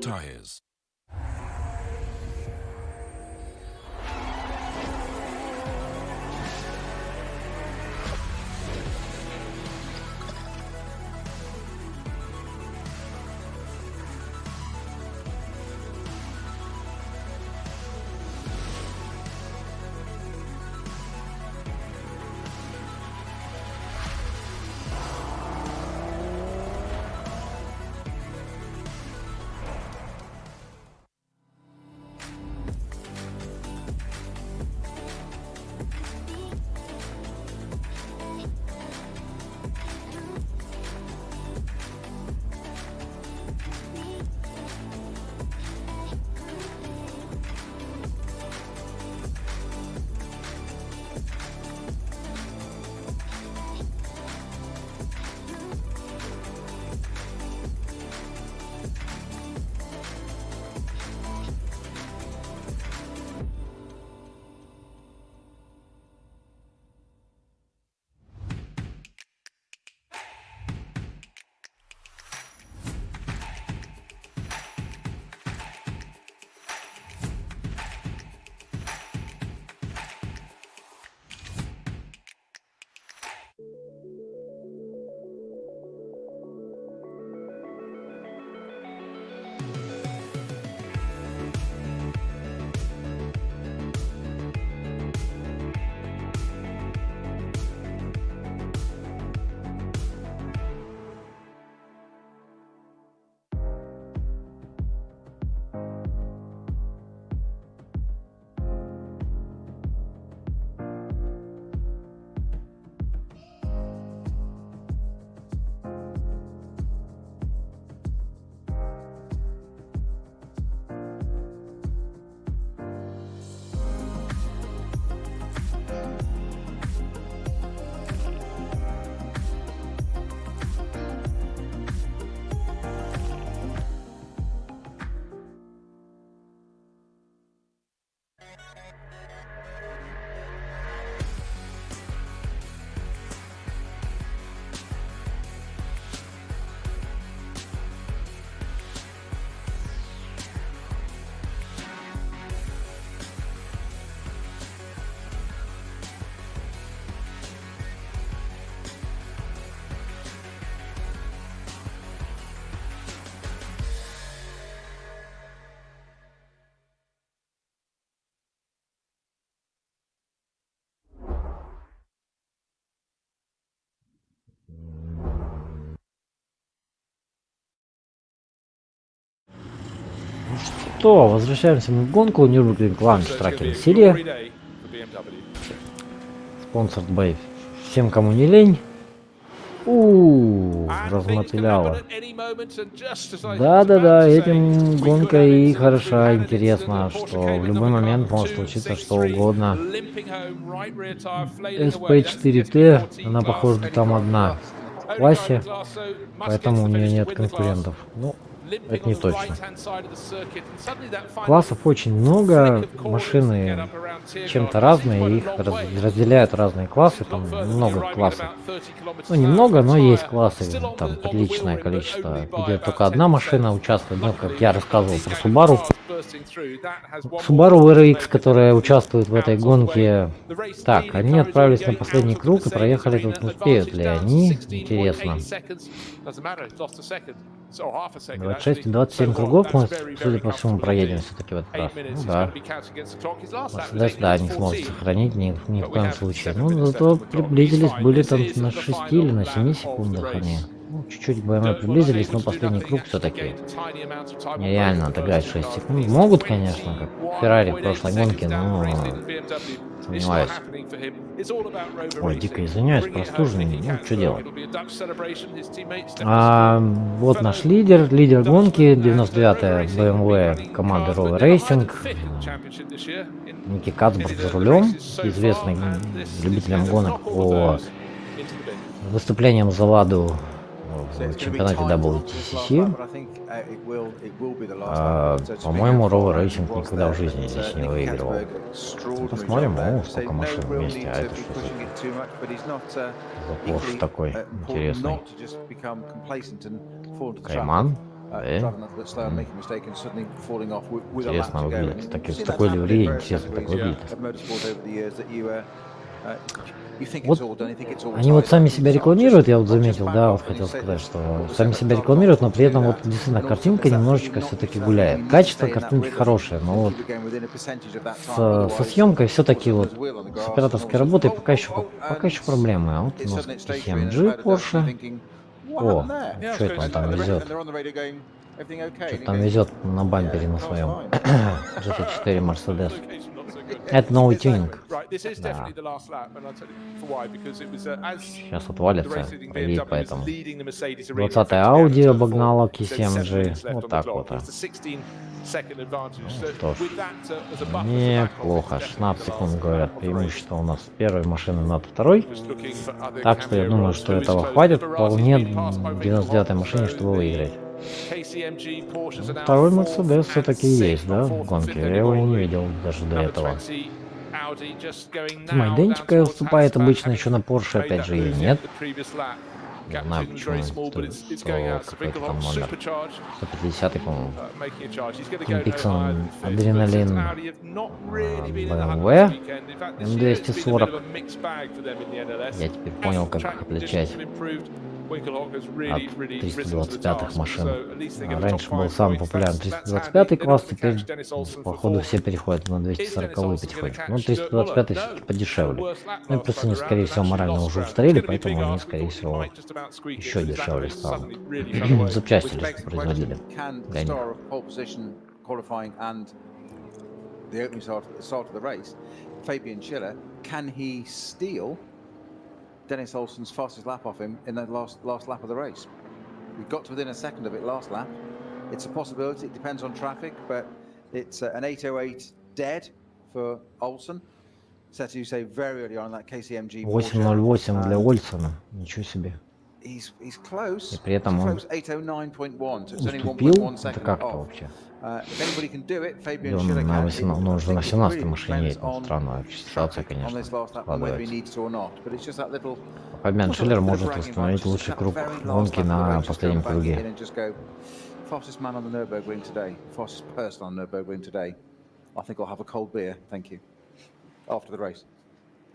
Tires. что, возвращаемся мы в гонку. Nürburgring Langstrecke серия. Спонсор Бэй. Всем, кому не лень. Размотыляло. Да-да-да, этим гонка и хороша, интересно, что в любой момент может случиться что угодно. SP4T, она, похоже, там одна в классе, поэтому у нее нет конкурентов. Ну, это не точно. Классов очень много, машины чем-то разные, их разделяют разные классы, там много классов. Ну, немного, но есть классы, там приличное количество, где только одна машина участвует, ну, как я рассказывал про Subaru. Subaru RX, которая участвует в этой гонке. Так, они отправились на последний круг и проехали тут, успеют ли они, интересно. 26 и 27 кругов мы, судя по всему, проедем все-таки в этот раз. Ну да. Мерседес, да, не сможет сохранить ни в коем случае. Ну, зато приблизились, были там на 6 или на 7 секундах они. Ну, чуть-чуть BMW приблизились, но последний круг все-таки нереально отыграть 6 секунд. Могут, конечно, как Феррари в прошлой гонке, но сомневаюсь. Ой, дико извиняюсь, простуженный. Ну, что делать? Вот наш лидер гонки, 99-я BMW команды Rover Racing. Ники Кацбург за рулем, известный любителям гонок по выступлениям за Ладу в чемпионате WTCC. По-моему, Rover Racing никогда в жизни здесь не выигрывал. Посмотрим, сколько машин вместе, а это что за Porsche такой интересный. Кайман? Интересно выглядит. С такой ливреей интересно так выглядит. Вот они вот сами себя рекламируют, я вот заметил, да, вот хотел сказать, что сами себя рекламируют, но при этом вот действительно картинка немножечко все-таки гуляет. Качество картинки хорошее, но вот со съемкой все-таки вот с операторской работой пока еще проблемы. А вот у нас TCMG Porsche. О, что это он там везет? Что-то там везет на бампере на своем. GT4 Mercedes. Это новый тюнинг. Да. Сейчас отвалится, проедет, поэтому. 20-я Audi обогнала Q7G. Вот так вот. Ну, что ж, неплохо. 16 секунд, говорят, преимущество у нас первой машины над второй. Так что я думаю, что этого хватит вполне 99-й машине, чтобы выиграть. Второй Мерседес все-таки есть, да, в гонке? Я его не видел даже до этого. Тима Идентика выступает обычно еще на Porsche, опять же ее нет. Не знаю почему, какой-то там номер. 150-й, по-моему. Ким Пиксон, Адреналин, BMW, М240. Я теперь понял, как их отличать от 325-х машин. Раньше был самый популярный 325-й класс, теперь походу все переходят на 240-й потихонечку. Но 325-й все-таки подешевле. Ну и просто они, скорее всего, морально уже устарели, поэтому они, скорее всего, еще дешевле станут. Запчасти лишь производили для них. Dennis Olsen's fastest lap off him in that last lap of the race. We got to within a second of it last lap. It's a possibility. It depends on traffic, but it's an 808 dead for Olsen. Set to say very early on that KCMG. 808 для Ольсона. Ничего себе. И при этом он уступил. Это как-то вообще. Он уже на 17-й машине едет. Странная ситуация, конечно, складывается. Фабиан Шиллер может восстановить лучший круг гонки на последнем круге.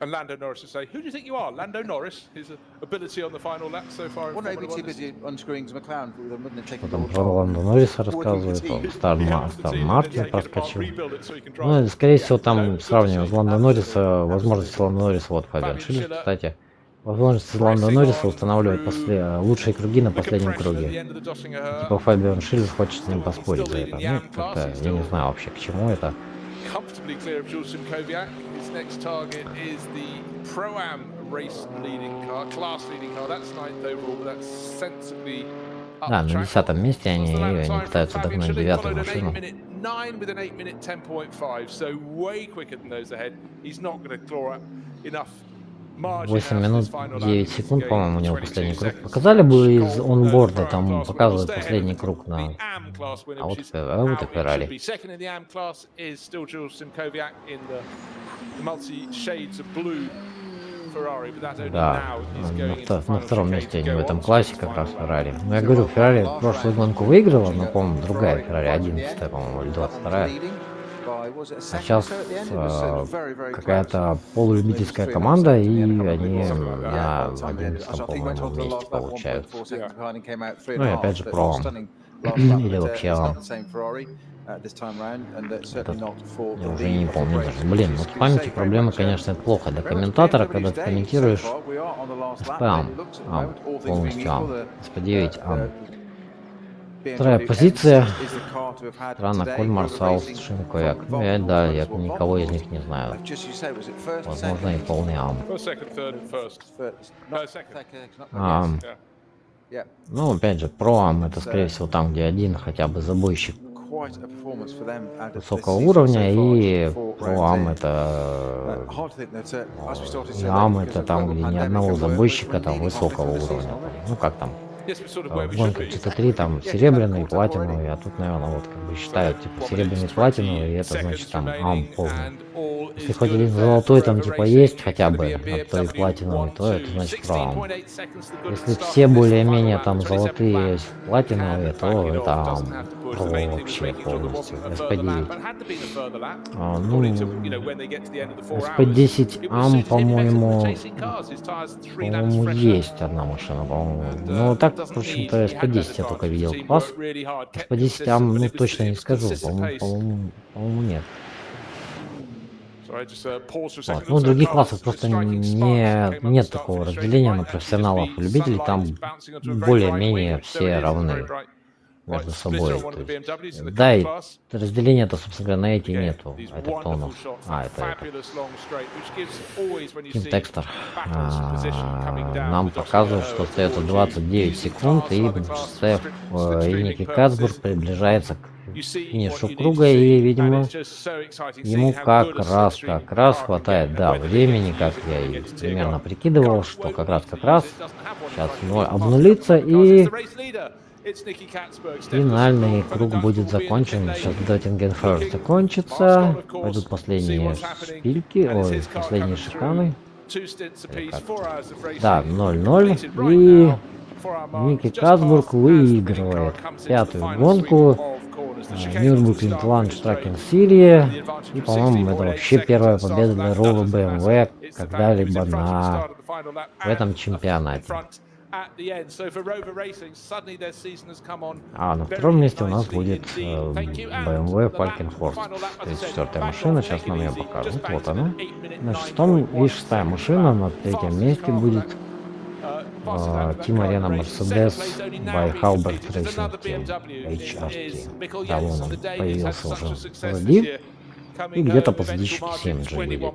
And Lando Norris would say, "Who do you think you are, Lando Norris?" His ability on the final lap so far. Well, maybe too busy unscrewing his McLaren. Потом про Ландо Норриса рассказывает, Стар Мартин проскочил. Ну, скорее всего, там сравнивают Ландо Норриса, возможности Ландо Норриса, вот Фабиан Шиллер, кстати. Возможность Ландо Норриса устанавливать лучшие круги на последнем круге. Типа Фабиан Шильд хочет с ним поспорить за это. Ну, как-то я не знаю вообще, к чему это. Да, на 10-м месте они пытаются догнать 9-ю машину. 8 минут 9 секунд, по-моему, у него последний круг. Показали бы из онборда, там показывают последний круг на... А вот и Феррари. Да, на втором месте они в этом классе как раз Феррари. Но я говорю, Феррари прошлую гонку выиграла, но, по-моему, другая Феррари, 11-я, по-моему, или 22-я. А сейчас какая-то полулюбительская команда, и они на 11-м, по-моему, месте получают. Ну и опять же про или вообще я уже не помню даже. Блин, вот в памяти проблемы, конечно, это плохо для комментатора, когда ты комментируешь СПАМ, полностью АМ, СП9 АМ. Вторая позиция. Страна Кольмар, Саус, Шинковяк. Ну, я никого из них не знаю. Возможно, и полный АМ. Ну, опять же, про АМ это, скорее всего, там, где один хотя бы забойщик высокого уровня, и про АМ это... АМ это там, где ни одного забойщика там высокого уровня. Ну, как там? В гонках GT3 там серебряный, платиновый, а тут, наверное, вот как бы считают типа серебряный, платиновый, и это значит там АМ полный. Если хоть один золотой там типа есть хотя бы, а то и платиновый, то это значит про АМ. Если все более-менее там золотые, платиновые, то это АМ. Про вообще полностью. SP9. Ну, SP10 АМ, по-моему, есть одна машина, по-моему. Ну, так, в общем-то, SP10 я только видел класс. SP10 АМ, ну, точно не скажу, по-моему, нет. Вот. Ну, в других классах просто нет такого разделения на профессионалов и любителей, там более-менее все равны между собой. Есть, да, и разделения-то, собственно говоря, на эти нету. Это кто у нас? Это. Ким Текстер нам показывает, что остается 29 секунд, и Ники Кацбург приближается к финишу круга, и, видимо, ему как раз хватает, да, времени, как я и примерно прикидывал, что как раз сейчас обнулится, и финальный круг будет закончен. Сейчас Доттинген Ферст закончится, пойдут последние шпильки, последние шиканы. Да, 0-0, и Ники Кацбург выигрывает 5-ю гонку Nürburgring Launch Tracking Series, и, по-моему, это вообще первая победа для Ролла BMW когда-либо в этом чемпионате. А на втором месте у нас будет BMW Falkenhorst, 34-я машина, сейчас нам ее покажут, вот она. На шестом и 6-я машина, на 3-м месте будет Team Arena Mercedes by Halbert Racing Team, HRT. Да, вон он появился уже позади. И где-то позади еще 7G видит.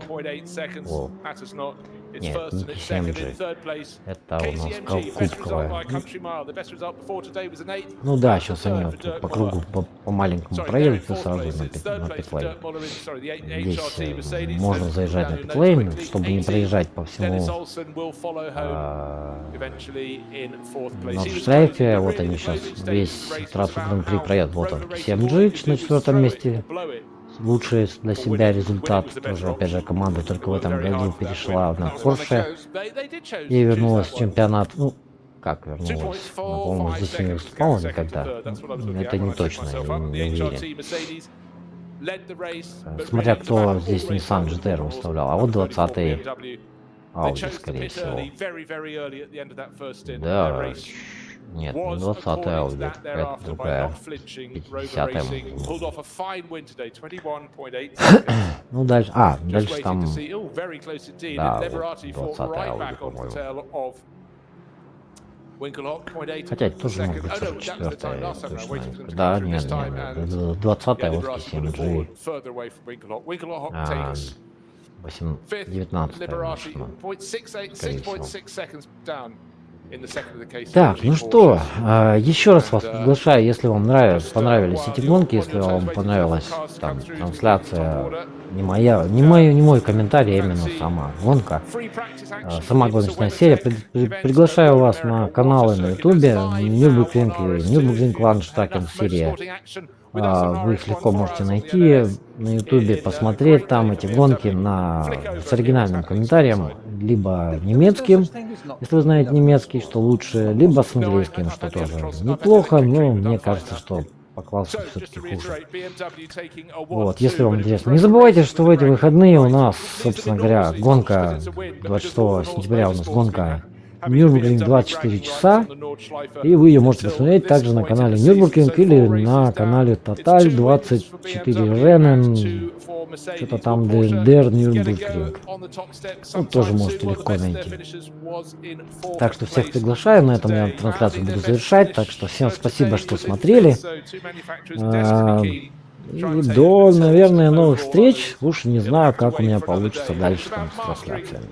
О. Нет, не 7G. Это у нас кубковая. Ну да, сейчас они вот по кругу по маленькому проедут и сразу на питлейн. Здесь можно заезжать на питлейн, чтобы не проезжать по всему Нордшляйфе. Вот они сейчас весь трассу Гран-при проедут. Вот он, 7G на 4-м месте. Лучший для себя результат, тоже опять же команда только в этом году перешла на Porsche и вернулась в чемпионат. Ну, как вернулась? По-моему, здесь не выступала никогда. Это не точно, я не уверен. Смотря кто здесь Nissan GTR выставлял. А вот 20-й Audi, скорее всего. Да, Нет, не was 20-я awarded аудио, that какая-то thereafter by другая. not flinching. Rover 50-я. Racing pulled off a fine win today, 21.8 seconds. Ну дальше, Just дальше waiting там, to see. Oh, very close indeed. Да, And вот Liberati fought 20-я right аудио, back onto the по-моему. tail of Winkelhock, 0.8 Хотя это тоже может second. быть Oh, no, that was the time 44-я, last time around. Waiting for them to да, come through нет, this time. And 20-я yeah, Русский Liberati put it 7G, forward further away from Winkelhock. Winkelhock takes 19-я, Liberati, можно. 6.6 seconds down in the second of the case. Так, ну что, еще раз вас приглашаю, если вам понравились эти гонки, если вам понравилась там трансляция, не мой комментарий, а именно сама гонка, сама гоночная серия, приглашаю вас на каналы на ютубе, Nürburgring и Nürburgring Landstracken серия. Вы их легко можете найти на ютубе, посмотреть там эти гонки с оригинальным комментарием, либо немецким, если вы знаете немецкий, что лучше, либо с английским, что тоже неплохо, но мне кажется, что по классу все-таки хуже. Вот, если вам интересно. Не забывайте, что в эти выходные у нас, собственно говоря, гонка 26 сентября у нас гонка Nürburgring 24 часа, и вы ее можете посмотреть также на канале Nürburgring или на канале Total 24 Rennen, что-то там Der Nürburgring. Ну, тоже можете легко найти. Так что всех приглашаю, на этом я трансляцию буду завершать, так что всем спасибо, что смотрели. И до, наверное, новых встреч. Уж не знаю, как у меня получится дальше там с трансляциями.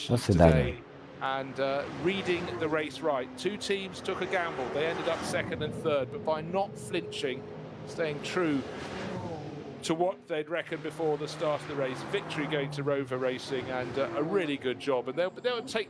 До свидания. And reading the race right. Two teams took a gamble. They ended up second and third, but by not flinching, staying true to what they'd reckoned before the start of the race. Victory going to Rover Racing, and a really good job. And they'll take